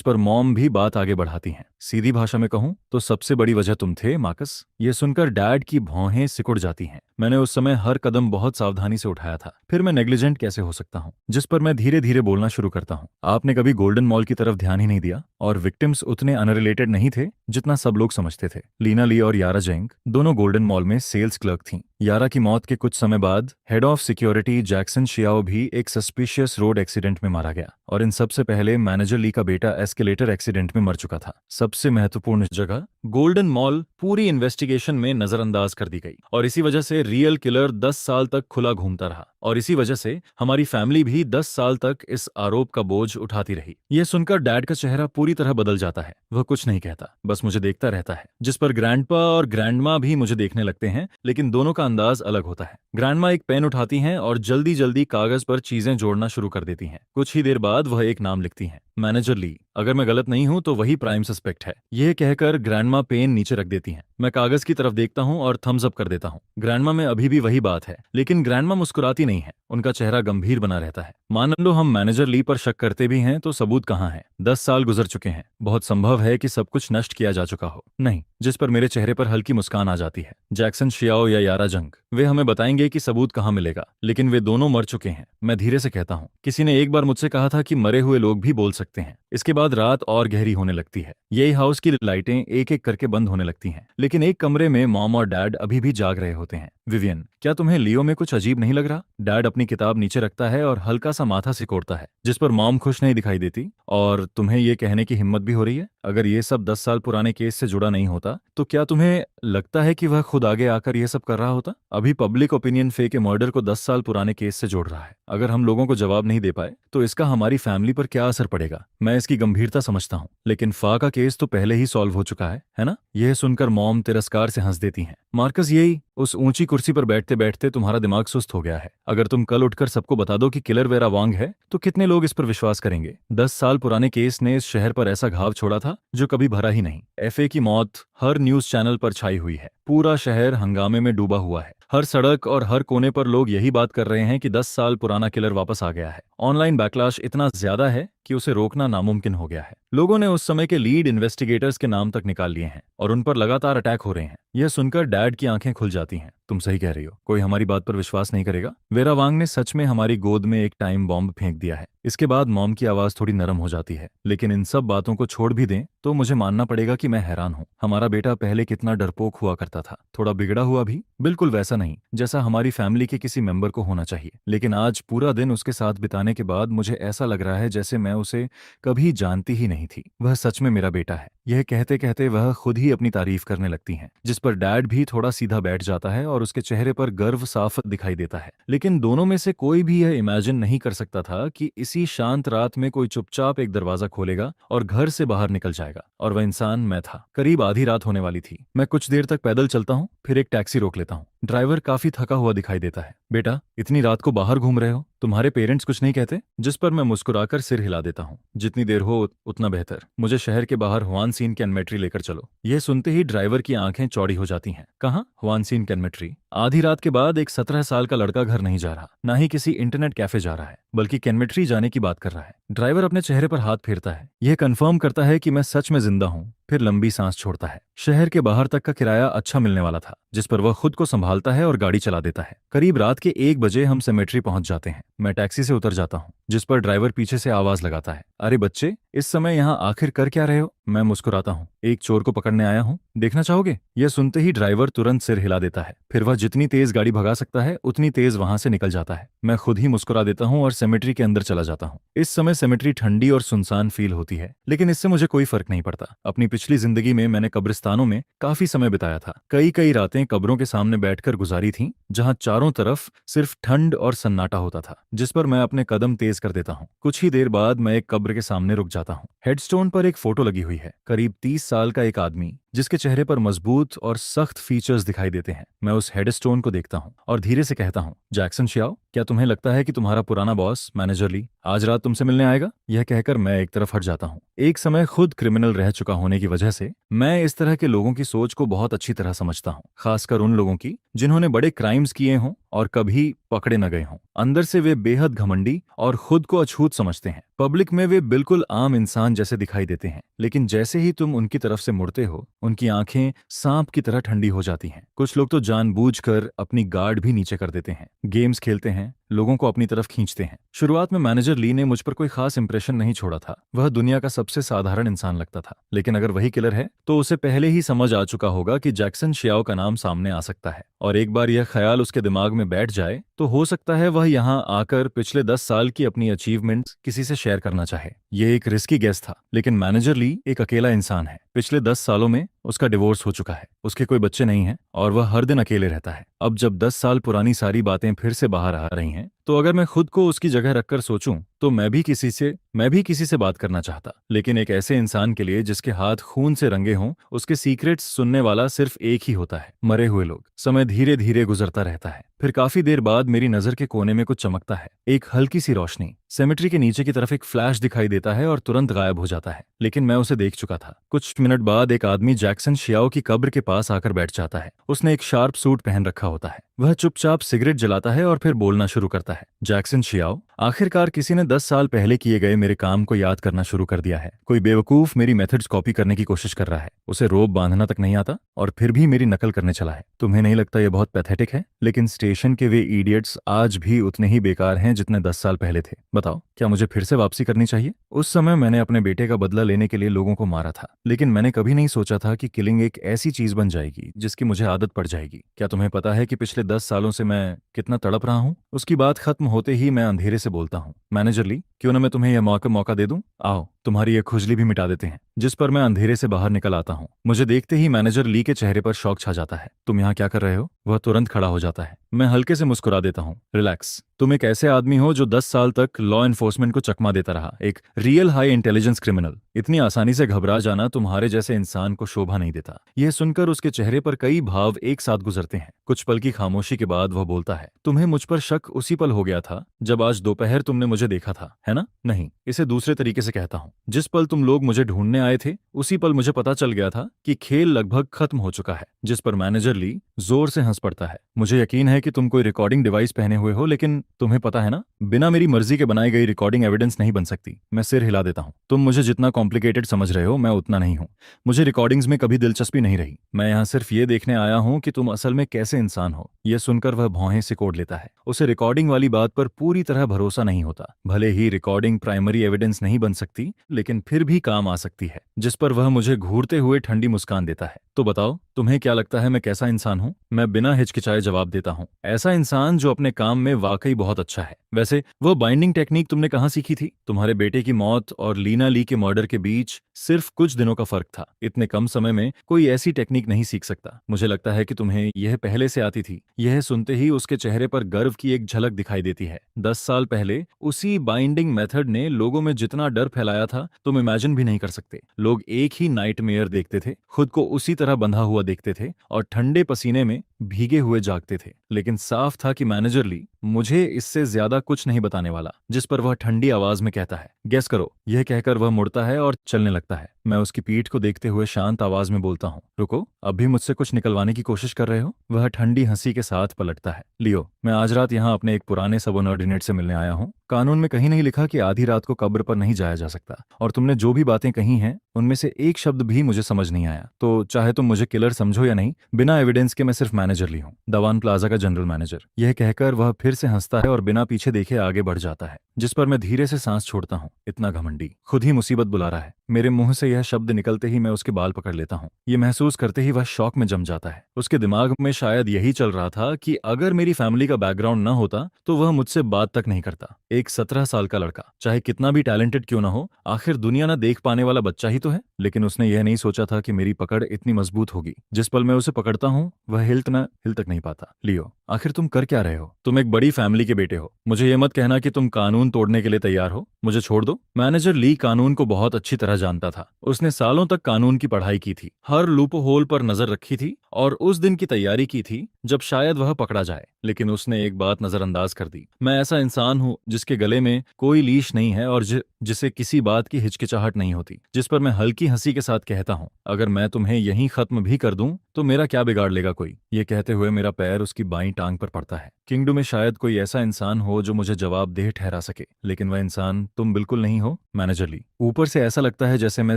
पर मॉम भी बात आगे बढ़ाती हैं। सीधी भाषा में कहूँ तो सबसे बड़ी वजह तुम थे, मार्कस। यह सुनकर डैड की भौहें सिकुड़ जाती हैं। मैंने उस समय हर कदम बहुत सावधानी से उठाया था, फिर मैं नेग्लिजेंट कैसे हो सकता हूँ? जिस पर मैं धीरे धीरे बोलना शुरू करता हूँ। आपने कभी गोल्डन मॉल की तरफ ध्यान ही नहीं दिया, और विक्टिम्स उतने अनरिलेटेड नहीं थे जितना सब लोग समझते थे। लीना ली और यारा जेंग दोनों गोल्डन मॉल में सेल्स क्लर्क थीं। यारा की मौत के कुछ समय बाद head of security Jackson Xiao भी एक सस्पिशियस रोड एक्सीडेंट में मारा गया, और इन सबसे पहले मैनेजर ली का बेटा एस्केलेटर एक्सीडेंट में मर चुका था। सबसे महत्वपूर्ण जगह गोल्डन मॉल पूरी इन्वेस्टिगेशन में नजरअंदाज कर दी गई, और इसी वजह से रियल किलर 10 साल तक खुला घूमता रहा और इसी वजह से हमारी फैमिली भी 10 साल तक इस आरोप का बोझ उठाती रही। यह सुनकर डैड का चेहरा पूरी तरह बदल जाता है। वह कुछ नहीं कहता, बस मुझे देखता रहता है, जिस पर ग्रैंडपा और ग्रैंडमा भी मुझे देखने लगते हैं, लेकिन दोनों का अंदाज अलग होता है। ग्रैंडमा एक पेन उठाती हैं और जल्दी जल्दी कागज पर चीजें जोड़ना शुरू कर देती हैं। कुछ ही देर बाद वह एक नाम लिखती हैं, मैनेजर ली। अगर मैं गलत नहीं हूं तो वही प्राइम सस्पेक्ट है। यह कहकर ग्रैंडमा पेन नीचे रख देती हैं। मैं कागज की तरफ देखता हूं और थम्स अप कर देता हूं। ग्रैंडमा में अभी भी वही बात है, लेकिन ग्रैंडमा मुस्कुराती नहीं है। उनका चेहरा गंभीर बना रहता है। मान लो हम मैनेजर ली पर शक करते भी हैं तो सबूत कहाँ है? 10 साल गुजर चुके हैं। बहुत संभव है कि सब कुछ नष्ट किया जा चुका हो। नहीं, जिस पर मेरे चेहरे पर हल्की मुस्कान आ जाती है। जैक्सन शियाओ या यारा जंग, वे हमें बताएंगे कि सबूत कहाँ मिलेगा, लेकिन वे दोनों मर चुके हैं। मैं धीरे से कहता हूँ, किसी ने एक बार मुझसे कहा था कि मरे हुए लोग भी बोल सकते हैं। इसके बाद रात और गहरी होने लगती है। यही हाउस की लाइटें एक एक करके बंद होने लगती हैं, लेकिन एक कमरे में मॉम और डैड अभी भी जाग रहे होते हैं। विवियन, क्या तुम्हें लियो में कुछ अजीब नहीं लग रहा? डैड अपनी किताब नीचे रखता है और हल्का सा माथा सिकोड़ता है, जिस पर मॉम खुश नहीं दिखाई देती। और तुम्हें ये कहने की हिम्मत भी हो रही है? अगर ये सब 10 साल पुराने केस से जुड़ा नहीं होता तो क्या तुम्हें लगता है कि वह खुद आगे आकर यह सब कर रहा होता? अभी पब्लिक ओपिनियन फे के मर्डर को 10 साल पुराने केस से जोड़ रहा है। अगर हम लोगों को जवाब नहीं दे पाए तो इसका हमारी फैमिली पर क्या असर पड़ेगा? मैं इसकी गंभीरता समझता हूँ, लेकिन फा का केस तो पहले ही सॉल्व हो चुका है ना? यह सुनकर मॉम तिरस्कार से हंस देती हैं। मार्कस, यही उस ऊंची कुर्सी पर बैठते बैठते तुम्हारा दिमाग सुस्त हो गया है। अगर तुम कल उठकर सबको बता दो कि किलर वेरा वांग है तो कितने लोग इस पर विश्वास करेंगे? 10 साल पुराने केस ने इस शहर पर ऐसा घाव छोड़ा था जो कभी भरा ही नहीं। एफए की मौत हर न्यूज चैनल पर छाई हुई है। पूरा शहर हंगामे में डूबा हुआ है। हर सड़क और हर कोने पर लोग यही बात कर रहे हैं कि 10 साल पुराना किलर वापस आ गया है। ऑनलाइन बैकलैश इतना ज्यादा है कि उसे रोकना नामुमकिन हो गया है। लोगों ने उस समय के लीड इन्वेस्टिगेटर्स के नाम तक निकाल लिए हैं और उन पर लगातार अटैक हो रहे हैं। यह सुनकर डैड की आंखें खुल जाती हैं। तुम सही कह रही हो, कोई हमारी बात पर विश्वास नहीं करेगा। वेरा वांग ने सच में हमारी गोद में एक टाइम बॉम्ब फेंक दिया है। इसके बाद मॉम की आवाज थोड़ी नरम हो जाती है। लेकिन इन सब बातों को छोड़ भी दें तो मुझे मानना पड़ेगा कि मैं हैरान हूँ। हमारा बेटा पहले कितना डरपोक हुआ करता था, थोड़ा बिगड़ा हुआ भी, बिल्कुल वैसा नहीं जैसा हमारी फैमिली के किसी मेंबर को होना चाहिए। लेकिन आज पूरा दिन उसके साथ बिताने के बाद मुझे ऐसा लग रहा है जैसे मैं उसे कभी जानती ही नहीं थी। वह सच में मेरा बेटा है। यह कहते कहते वह खुद ही अपनी तारीफ करने लगती हैं, जिस पर डैड भी थोड़ा सीधा बैठ जाता है और उसके चेहरे पर गर्व साफ दिखाई देता है। लेकिन दोनों में से कोई भी यह इमेजिन नहीं कर सकता था कि इसी शांत रात में कोई चुपचाप एक दरवाजा खोलेगा और घर से बाहर निकल जाएगा। और वह इंसान मैं था। करीब आधी रात होने वाली थी। मैं कुछ देर तक पैदल चलता हूँ, फिर एक टैक्सी रोक लेता हूँ। ड्राइवर काफी थका हुआ दिखाई देता है। बेटा, इतनी रात को बाहर घूम रहे हो, तुम्हारे पेरेंट्स कुछ नहीं कहते? जिस पर मैं मुस्कुराकर सिर हिला देता हूँ। जितनी देर हो उतना बेहतर। मुझे शहर के बाहर हुआन सीन कैनमेट्री लेकर चलो। यह सुनते ही ड्राइवर की आंखें चौड़ी हो जाती हैं। कहाँ? हुआन सीन कैनमेट्री? आधी रात के बाद एक 17 साल का लड़का घर नहीं जा रहा, ना ही किसी इंटरनेट कैफे जा रहा है, बल्कि कैनमेट्री जाने की बात कर रहा है। ड्राइवर अपने चेहरे पर हाथ फेरता है। यह कंफर्म करता है कि मैं सच में जिंदा हूँ, फिर लंबी सांस छोड़ता है। शहर के बाहर तक का किराया अच्छा मिलने वाला था, जिस पर वह खुद को संभालता है और गाड़ी चला देता है। करीब रात के 1 बजे हम सेमेट्री पहुंच जाते हैं। मैं टैक्सी से उतर जाता हूँ, जिस पर ड्राइवर पीछे से आवाज लगाता है, अरे बच्चे, इस समय यहाँ आखिर कर क्या रहे हो? मैं मुस्कुराता हूँ। एक चोर को पकड़ने आया हूँ, देखना चाहोगे? यह सुनते ही ड्राइवर तुरंत सिर हिला देता है। फिर वह जितनी तेज गाड़ी भगा सकता है उतनी तेज वहां से निकल जाता है। मैं खुद ही मुस्कुरा देता हूँ और सेमेट्री के अंदर चला जाता हूँ। इस समय सेमेट्री ठंडी और सुनसान फील होती है, लेकिन इससे मुझे कोई फर्क नहीं पड़ता। अपनी पिछली जिंदगी में मैंने कब्रिस्तानों में काफी समय बिताया था। कई कई रातें कब्रों के सामने बैठकर गुजारी थीं, जहां चारों तरफ सिर्फ ठंड और सन्नाटा होता था, जिस पर मैं अपने कदम तेज कर देता हूँ। कुछ ही देर बाद मैं एक कब्र के सामने रुक जाता हूँ। हेडस्टोन पर एक फोटो लगी हुई है, करीब 30 साल का एक आदमी, जिसके चेहरे पर मजबूत और सख्त फीचर्स दिखाई देते हैं। मैं उस हेडस्टोन को देखता हूँ और धीरे से कहता हूँ, जैक्सन शियाओ, क्या तुम्हें लगता है कि तुम्हारा पुराना बॉस मैनेजर ली आज रात तुमसे मिलने आएगा? यह कहकर मैं एक तरफ हट जाता हूँ। एक समय खुद क्रिमिनल रह चुका होने की वजह से मैं इस तरह के लोगों की सोच को बहुत अच्छी तरह समझता हूँ, खासकर उन लोगों की जिन्होंने बड़े क्राइम्स किए हों और कभी पकड़े न गए हों। अंदर से वे बेहद घमंडी और खुद को अछूत समझते हैं। पब्लिक में वे बिल्कुल आम इंसान जैसे दिखाई देते हैं, लेकिन जैसे ही तुम उनकी तरफ से मुड़ते हो, उनकी आंखें सांप की तरह ठंडी हो जाती हैं। कुछ लोग तो जानबूझकर अपनी गार्ड भी नीचे कर देते हैं, गेम्स खेलते हैं, लोगों को अपनी तरफ खींचते हैं। शुरुआत में मैनेजर ली ने मुझ पर कोई खास इंप्रेशन नहीं छोड़ा था। वह दुनिया का सबसे साधारण इंसान लगता था, लेकिन अगर वही किलर है तो उसे पहले ही समझ आ चुका होगा कि जैक्सन शियाओ का नाम सामने आ सकता है। और एक बार यह ख्याल उसके दिमाग में बैठ जाए तो हो सकता है वह यहाँ आकर पिछले 10 साल की अपनी अचीवमेंट्स किसी से शेयर करना चाहे। यह एक रिस्की गेस था, लेकिन मैनेजर ली एक अकेला इंसान है। पिछले 10 सालों में उसका डिवोर्स हो चुका है, उसके कोई बच्चे नहीं हैं और वह हर दिन अकेले रहता है। अब जब 10 साल पुरानी सारी बातें फिर से बाहर आ रही हैं, तो अगर मैं खुद को उसकी जगह रखकर सोचूं तो मैं भी किसी से बात करना चाहता, लेकिन एक ऐसे इंसान के लिए जिसके हाथ खून से रंगे हों, उसके सीक्रेट्स सुनने वाला सिर्फ एक ही होता है, मरे हुए लोग। समय धीरे धीरे गुजरता रहता है, फिर काफी देर बाद मेरी नजर के कोने में कुछ चमकता है, एक हल्की सी रोशनी। सेमेट्री के नीचे की तरफ एक फ्लैश दिखाई देता है और तुरंत गायब हो जाता है, लेकिन मैं उसे देख चुका था। कुछ मिनट बाद एक आदमी जैक्सन शियाओ की कब्र के पास आकर बैठ जाता है। उसने एक शार्प सूट पहन रखा होता है। वह चुपचाप सिगरेट जलाता है और फिर बोलना शुरू करता है। जैक्सन शियाओ, आखिरकार किसी ने 10 साल पहले किए गए मेरे काम को याद करना शुरू कर दिया है। कोई बेवकूफ मेरी मेथड्स कॉपी करने की कोशिश कर रहा है, उसे रोप बांधना तक नहीं आता और फिर भी मेरी नकल करने चला है। तुम्हें नहीं लगता यह बहुत पैथेटिक है? लेकिन स्टेशन के वे इडियट्स आज भी उतने ही बेकार हैं जितने 10 साल पहले थे। बताओ, क्या मुझे फिर से वापसी करनी चाहिए? उस समय मैंने अपने बेटे का बदला लेने के लिए लोगों को मारा था, लेकिन मैंने कभी नहीं सोचा था कि किलिंग एक ऐसी चीज बन जाएगी जिसकी मुझे आदत पड़ जाएगी। क्या तुम्हें पता है कि पिछले 10 सालों से मैं कितना तड़प रहा हूँ? उसकी बात खत्म होते ही मैं अंधेरे से बोलता हूँ, मैनेजर ली, क्यों ना मैं तुम्हें यह मौका दे दूं? आओ, तुम्हारी ये खुजली भी मिटा देते हैं। जिस पर मैं अंधेरे से बाहर निकल आता हूँ। मुझे देखते ही मैनेजर ली के चेहरे पर शौक छा जाता है। तुम यहाँ क्या कर रहे हो? वह तुरंत खड़ा हो जाता है। मैं हल्के से मुस्कुरा देता हूँ। रिलैक्स, तुम एक ऐसे आदमी हो जो 10 साल तक लॉ एनफोर्समेंट को चकमा देता रहा, एक रियल हाई इंटेलिजेंस क्रिमिनल। इतनी आसानी से घबरा जाना तुम्हारे जैसे इंसान को शोभा नहीं देता। यह सुनकर उसके चेहरे पर कई भाव एक साथ गुजरते हैं। कुछ पल की खामोशी के बाद वह बोलता है, तुम्हें मुझ पर शक उसी पल हो गया था जब आज दोपहर तुमने मुझे देखा था, है ना? नहीं, इसे दूसरे तरीके से कहता हूँ। जिस पल तुम लोग मुझे ढूंढने आए थे, उसी पल मुझे पता चल गया था कि खेल लगभग खत्म हो चुका है। जिस पर मैनेजर ली जोर से हंस पड़ता है। मुझे यकीन है कि तुम कोई रिकॉर्डिंग डिवाइस पहने हुए हो, लेकिन तुम्हें पता है ना, बिना मेरी मर्जी के बनाई गई रिकॉर्डिंग एविडेंस नहीं बन सकती। मैं सिर हिला देता हूँ। तुम मुझे जितना कॉम्प्लिकेटेड समझ रहे हो, मैं उतना नहीं हूँ। मुझे रिकॉर्डिंग्स में कभी दिलचस्पी नहीं रही। मैं यहाँ सिर्फ ये देखने आया हूँ कि तुम असल में कैसे इंसान हो। यह सुनकर वह भौहें सिकोड़ लेता है। उसे रिकॉर्डिंग वाली बात पर पूरी तरह भरोसा नहीं होता। भले ही रिकॉर्डिंग प्राइमरी एविडेंस नहीं बन सकती, लेकिन फिर भी काम आ सकती है। जिस पर वह मुझे घूरते हुए ठंडी मुस्कान देता है। तो बताओ, तुम्हें क्या लगता है मैं कैसा इंसान हूँ? मैं बिना हिचकिचाए जवाब देता हूँ, ऐसा इंसान जो अपने काम में वाकई बहुत अच्छा है। वैसे वो बाइंडिंग टेक्निक तुमने कहाँ सीखी थी? तुम्हारे बेटे की मौत और लीना ली के मर्डर के बीच सिर्फ कुछ दिनों का फर्क था। इतने कम समय में कोई ऐसी टेक्निक नहीं सीख सकता। मुझे लगता है कि तुम्हें यह पहले से आती थी। यह सुनते ही उसके चेहरे पर गर्व की एक झलक दिखाई देती है। 10 साल पहले उसी बाइंडिंग मेथड ने लोगों में जितना डर फैलाया था, तुम इमेजिन भी नहीं कर सकते। लोग एक ही नाइटमेयर देखते थे, खुद को उसी तरह बंधा हुआ देखते थे और ठंडे पसीने में भीगे हुए जागते थे। लेकिन साफ था कि मैनेजर ली मुझे इससे ज्यादा कुछ नहीं बताने वाला। जिस पर वह ठंडी आवाज में कहता है, गेस करो। यह कहकर वह मुड़ता है और चलने लगता है। मैं उसकी पीठ को देखते हुए शांत आवाज में बोलता हूँ, रुको, अब भी मुझसे कुछ निकलवाने की कोशिश कर रहे हो? वह ठंडी हंसी के साथ पलटता है। लियो, मैं आज रात यहाँ अपने एक पुराने सबऑर्डिनेट से मिलने आया हूँ। कानून में कहीं नहीं लिखा कि आधी रात को कब्र पर नहीं जाया जा सकता, और तुमने जो भी बातें कही हैं उनमें से एक शब्द भी मुझे समझ नहीं आया। तो चाहे तुम मुझे किलर समझो या नहीं, बिना एविडेंस के मैं सिर्फ मैनेजर ली हूँ, दवान प्लाजा का जनरल मैनेजर। यह कहकर वह फिर से हंसता है और बिना पीछे देखे आगे बढ़ जाता है। जिस पर मैं धीरे से सांस छोड़ता हूँ। इतना घमंडी, खुद ही मुसीबत बुला रहा है। मेरे मुंह से यह शब्द निकलते ही मैं उसके बाल पकड़ लेता हूँ। ये महसूस करते ही वह शौक में जम जाता है। उसके दिमाग में शायद यही चल रहा था कि अगर मेरी फैमिली का बैकग्राउंड न होता तो वह मुझसे बात तक नहीं करता। एक 17 साल का लड़का, चाहे कितना भी टैलेंटेड क्यों ना हो, आखिर दुनिया न देख पाने वाला बच्चा ही तो है। लेकिन उसने यह नहीं सोचा था कि मेरी पकड़ इतनी मजबूत होगी। जिस पल मैं उसे पकड़ता हूँ, वह हिल तक नहीं पाता। लियो, आखिर तुम कर क्या रहे हो? तुम एक बड़ी फैमिली के बेटे हो। मुझे यह मत कहना कि तुम कानून तोड़ने के लिए तैयार हो। मुझे छोड़ दो। मैनेजर ली कानून को बहुत अच्छी तरह जानता था। उसने सालों तक कानून की पढ़ाई की थी, हर लूप होल पर नजर रखी थी और उस दिन की तैयारी की थी जब शायद वह पकड़ा जाए। लेकिन उसने एक बात नजरअंदाज कर दी। मैं ऐसा इंसान हूँ जिसके गले में कोई लीश नहीं है और जिसे किसी बात की हिचकिचाहट नहीं होती। जिस पर मैं हल्की हंसी के साथ कहता हूँ, अगर मैं तुम्हें यहीं खत्म भी कर दूं तो मेरा क्या बिगाड़ लेगा कोई? ये कहते हुए मेरा पैर उसकी बाईं टांग पर पड़ता है। किंगडम में शायद कोई ऐसा इंसान हो जो मुझे जवाबदेह ठहरा सके, लेकिन वह इंसान तुम बिल्कुल नहीं हो, मैनेजर ली। ऊपर से ऐसा लगता है जैसे मैं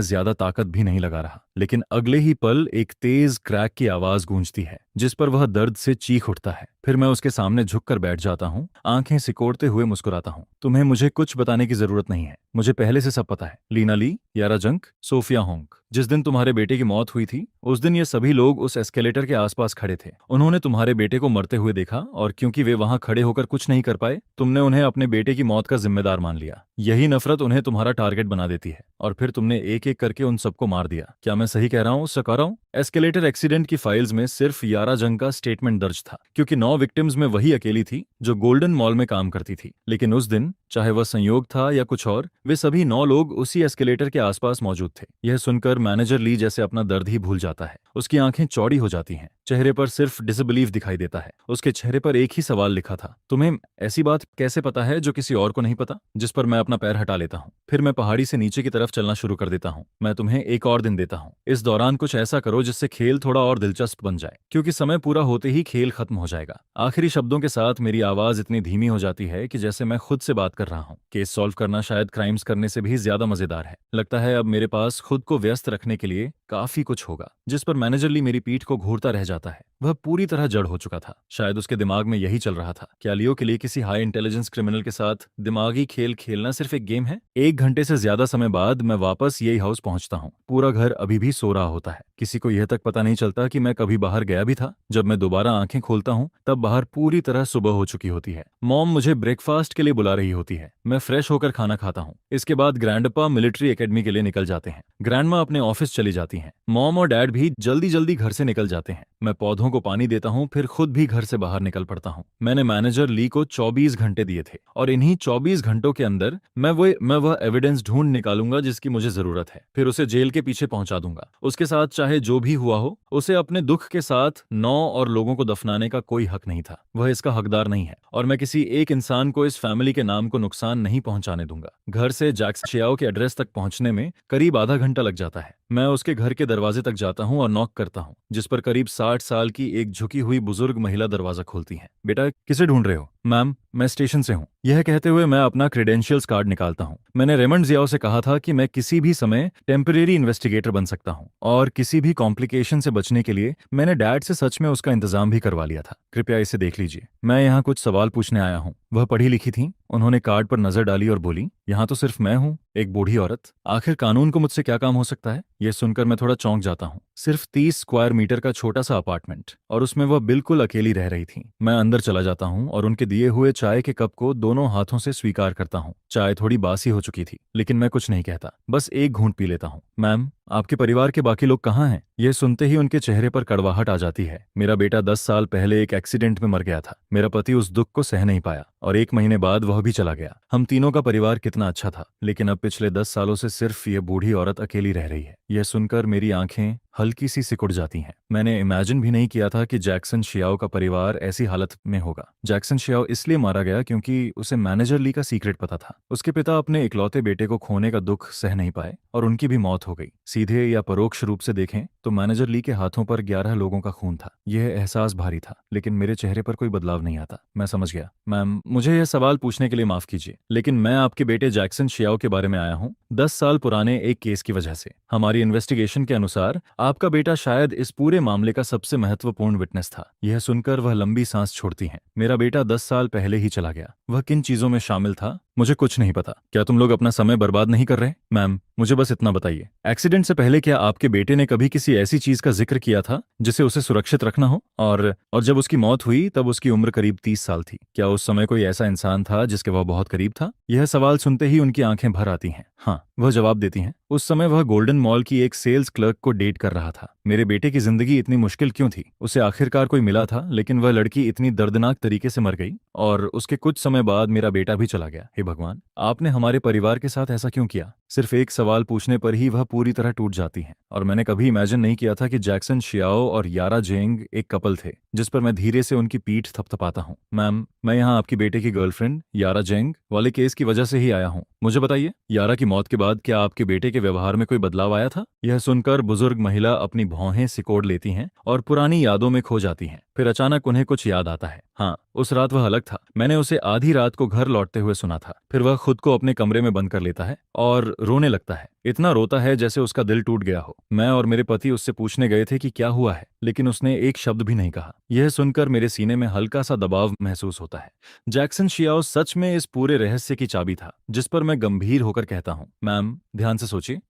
ज्यादा ताकत भी नहीं लगा रहा, लेकिन अगले ही पल एक तेज क्रैक की आवाज गूंजती है, जिस पर वह दर्द से चीख उठता है। फिर मैं उसके सामने झुककर बैठ जाता हूँ, आंखें सिकोड़ते हुए मुस्कुराता हूँ। तुम्हें मुझे कुछ बताने की जरूरत नहीं है, मुझे पहले से सब पता है। लीना ली, यारा जंक, सोफिया होंग, जिस दिन तुम्हारे बेटे की मौत हुई थी उस दिन ये सभी लोग उस एस्केलेटर के आसपास खड़े थे। उन्होंने तुम्हारे बेटे को मरते हुए देखा और क्योंकि वे वहां खड़े होकर कुछ नहीं कर पाए, तुमने उन्हें अपने बेटे की मौत का जिम्मेदार मान लिया। यही नफरत उन्हें तुम्हारा टारगेट बना देती है और फिर तुमने एक एक करके उन सबको मार दिया। क्या मैं सही कह रहा हूँ, सका रहा हूँ? एस्केलेटर एक्सीडेंट की फाइल्स में सिर्फ यारा जंग का स्टेटमेंट दर्ज था, क्योंकि 9 विक्टिम्स में वही अकेली थी जो गोल्डन मॉल में काम करती थी। लेकिन उस दिन, चाहे वह संयोग था या कुछ और, वे सभी 9 लोग उसी एस्केलेटर के आसपास मौजूद थे। यह सुनकर मैनेजर ली जैसे अपना दर्द ही भूल जाता है। उसकी आंखें चौड़ी हो जाती हैं, चेहरे पर सिर्फ डिसबिलीफ दिखाई देता है। उसके चेहरे पर एक ही सवाल लिखा था, तुम्हें ऐसी बात कैसे पता है जो किसी और को नहीं पता? जिस पर मैं अपना पैर हटा लेता हूँ। फिर मैं पहाड़ी से नीचे की तरफ चलना शुरू कर देता हूँ। मैं तुम्हें एक और दिन देता हूँ। इस दौरान कुछ ऐसा करो जिससे खेल थोड़ा और दिलचस्प बन जाए, क्योंकि समय पूरा होते ही खेल खत्म हो जाएगा। आखिरी शब्दों के साथ मेरी आवाज इतनी धीमी हो जाती है कि जैसे मैं खुद से बात कर रहा हूँ। केस सॉल्व करना शायद क्राइम्स करने से भी ज्यादा मजेदार है। लगता है अब मेरे पास खुद को व्यस्त रखने के लिए काफी कुछ होगा। जिस पर मैनेजर ली मेरी पीठ को घूरता रह जाता है। वह पूरी तरह जड़ हो चुका था। शायद उसके दिमाग में यही चल रहा था, क्या लियो के लिए किसी हाई इंटेलिजेंस क्रिमिनल के साथ दिमागी खेल खेलना सिर्फ एक गेम है? 1 घंटे से ज्यादा समय बाद मैं वापस यही हाउस पहुंचता हूँ। पूरा घर अभी भी सो रहा होता है। किसी को यह तक पता नहीं चलता कि मैं कभी बाहर गया भी था। जब मैं दोबारा आंखें खोलता हूँ तब बाहर पूरी तरह सुबह हो चुकी होती है। मॉम मुझे ब्रेकफास्ट के लिए बुला रही होती है। मैं फ्रेश होकर खाना खाता हूँ। इसके बाद ग्रैंडपा मिलिट्री एकेडमी के लिए निकल जाते हैं। ग्रैंडमा अपने ऑफिस चली जाती हैं। मॉम और डैड भी जल्दी जल्दी घर से निकल जाते हैं। मैं पौधों को पानी देता हूँ, फिर खुद भी घर से बाहर निकल पड़ता हूँ। मैंने मैनेजर ली को 24 घंटे दिए थे और इन्हीं 24 घंटों के अंदर मैं वह एविडेंस ढूंढ निकालूंगा जिसकी मुझे जरूरत है। फिर उसे जेल के पीछे पहुंचा दूंगा। उसके साथ चाहे जो भी हुआ हो, उसे अपने दुख के साथ 9 और लोगों को दफनाने का कोई हक नहीं था। वह इसका हकदार नहीं है और मैं किसी एक इंसान को इस फैमिली के नाम को नुकसान नहीं पहुंचाने दूंगा। घर से जैक्सन शियाओ के एड्रेस तक पहुंचने में करीब आधा घंटा लग जाता है। मैं उसके घर के दरवाजे तक जाता हूं और नॉक करता हूं, जिस पर करीब 60 साल की एक झुकी हुई बुजुर्ग महिला दरवाजा खोलती है। बेटा, किसे ढूंढ रहे हो? मैम, मैं स्टेशन से हूँ। यह कहते हुए मैं अपना क्रेडेंशियल्स कार्ड निकालता हूँ। मैंने रेमंड जियाओ से कहा था कि मैं किसी भी समय टेम्परेरी इन्वेस्टिगेटर बन सकता हूँ और किसी भी कॉम्प्लिकेशन से बचने के लिए मैंने डैड से सच में उसका इंतजाम भी करवा लिया था। कृपया इसे देख लीजिए। मैं यहाँ कुछ सवाल पूछने आया हूँ। वह पढ़ी लिखी थी। उन्होंने कार्ड पर नजर डाली और बोली, यहाँ तो सिर्फ मैं हूँ, एक बूढ़ी औरत। आखिर कानून को मुझसे क्या काम हो सकता है? यह सुनकर मैं थोड़ा चौंक जाता हूँ। सिर्फ 30 स्क्वायर मीटर का छोटा सा अपार्टमेंट और उसमें वह बिल्कुल अकेली रह रही थी। मैं अंदर चला जाता हूँ और उनके दिए हुए चाय के कप को दोनों हाथों से स्वीकार करता हूँ। चाय थोड़ी बासी हो चुकी थी, लेकिन मैं कुछ नहीं कहता, बस एक घूंट पी लेता हूँ। मैम, आपके परिवार के बाकी लोग कहाँ हैं? यह सुनते ही उनके चेहरे पर कड़वाहट आ जाती है। मेरा बेटा 10 साल पहले एक एक्सीडेंट में मर गया था। मेरा पति उस दुख को सह नहीं पाया और 1 महीने बाद वह भी चला गया। हम तीनों का परिवार कितना अच्छा था, लेकिन अब पिछले 10 सालों से सिर्फ ये बूढ़ी औरत अकेली रह रही है। यह सुनकर मेरी आंखें हल्की सी सिकुड़ जाती हैं। मैंने इमेजिन भी नहीं किया था कि जैक्सन शियाओ का परिवार ऐसी हालत में होगा। जैक्सन शियाओ इसलिए मारा गया क्योंकि उसे मैनेजर ली का सीक्रेट पता था। उसके पिता अपने इकलौते बेटे को खोने का दुख सह नहीं पाए और उनकी भी मौत हो गई। सीधे या परोक्ष रूप से देखें तो मैनेजर ली के हाथों पर 11 लोगों का खून था। यह एहसास भारी था, लेकिन मेरे चेहरे पर कोई बदलाव नहीं आता। मैं समझ गया। मैम, मुझे यह सवाल पूछने के लिए माफ कीजिए, लेकिन मैं आपके बेटे जैक्सन शियाओ के बारे में आया हूँ 10 साल पुराने एक केस की वजह से। हमारी इन्वेस्टिगेशन के अनुसार आपका बेटा शायद इस पूरे मामले का सबसे महत्वपूर्ण विटनेस था। यह सुनकर वह लंबी सांस छोड़ती हैं। मेरा बेटा 10 साल पहले ही चला गया। वह किन चीजों में शामिल था मुझे कुछ नहीं पता। क्या तुम लोग अपना समय बर्बाद नहीं कर रहे? मैम, मुझे बस इतना बताइए, एक्सीडेंट से पहले क्या आपके बेटे ने कभी किसी ऐसी चीज का जिक्र किया था जिसे उसे सुरक्षित रखना हो? और जब उसकी मौत हुई तब उसकी उम्र करीब 30 साल थी। क्या उस समय कोई ऐसा इंसान था जिसके वह बहुत करीब था? यह सवाल सुनते ही उनकी आंखें भर आती हैं। हाँ, वह जवाब देती हैं। उस समय वह गोल्डन मॉल की एक सेल्स क्लर्क को डेट कर रहा था। मेरे बेटे की जिंदगी इतनी मुश्किल क्यों थी? उसे आखिरकार कोई मिला था, लेकिन वह लड़की इतनी दर्दनाक तरीके से मर गई और उसके कुछ समय बाद मेरा बेटा भी चला गया। हे भगवान, आपने हमारे परिवार के साथ ऐसा क्यों किया? सिर्फ एक सवाल पूछने पर ही वह पूरी तरह टूट जाती हैं। और मैंने कभी इमेजिन नहीं किया था कि जैक्सन शियाओ और यारा जेंग एक कपल थे। जिस पर मैं धीरे से उनकी पीठ थपथपाता हूँ। मैम, मैं यहाँ आपकी बेटे की गर्लफ्रेंड यारा जेंग वाले केस की वजह से ही आया हूँ। मुझे बताइए, यारा की मौत के बाद क्या आपके बेटे के व्यवहार में कोई बदलाव आया था? यह सुनकर बुजुर्ग महिला अपनी भौहें सिकोड़ लेती हैं और पुरानी यादों में खो जाती हैं। फिर अचानक उन्हें कुछ याद आता है। हाँ, उस रात वह अलग था। मैंने उसे आधी रात को घर लौटते हुए सुना था। फिर वह खुद को अपने कमरे में बंद कर लेता है और रोने लगता है। इतना रोता है जैसे उसका दिल टूट गया हो। मैं और मेरे पति उससे पूछने गए थे कि क्या हुआ है, लेकिन उसने एक शब्द भी नहीं कहा। यह सुनकर मेरे सीने में हल्का सा दबाव महसूस होता है। जैक्सन शियाओ सच में इस पूरे रहस्य की चाबी था। जिस पर मैं गंभीर होकर कहता हूँ, मैम, ध्यान से सोचिए,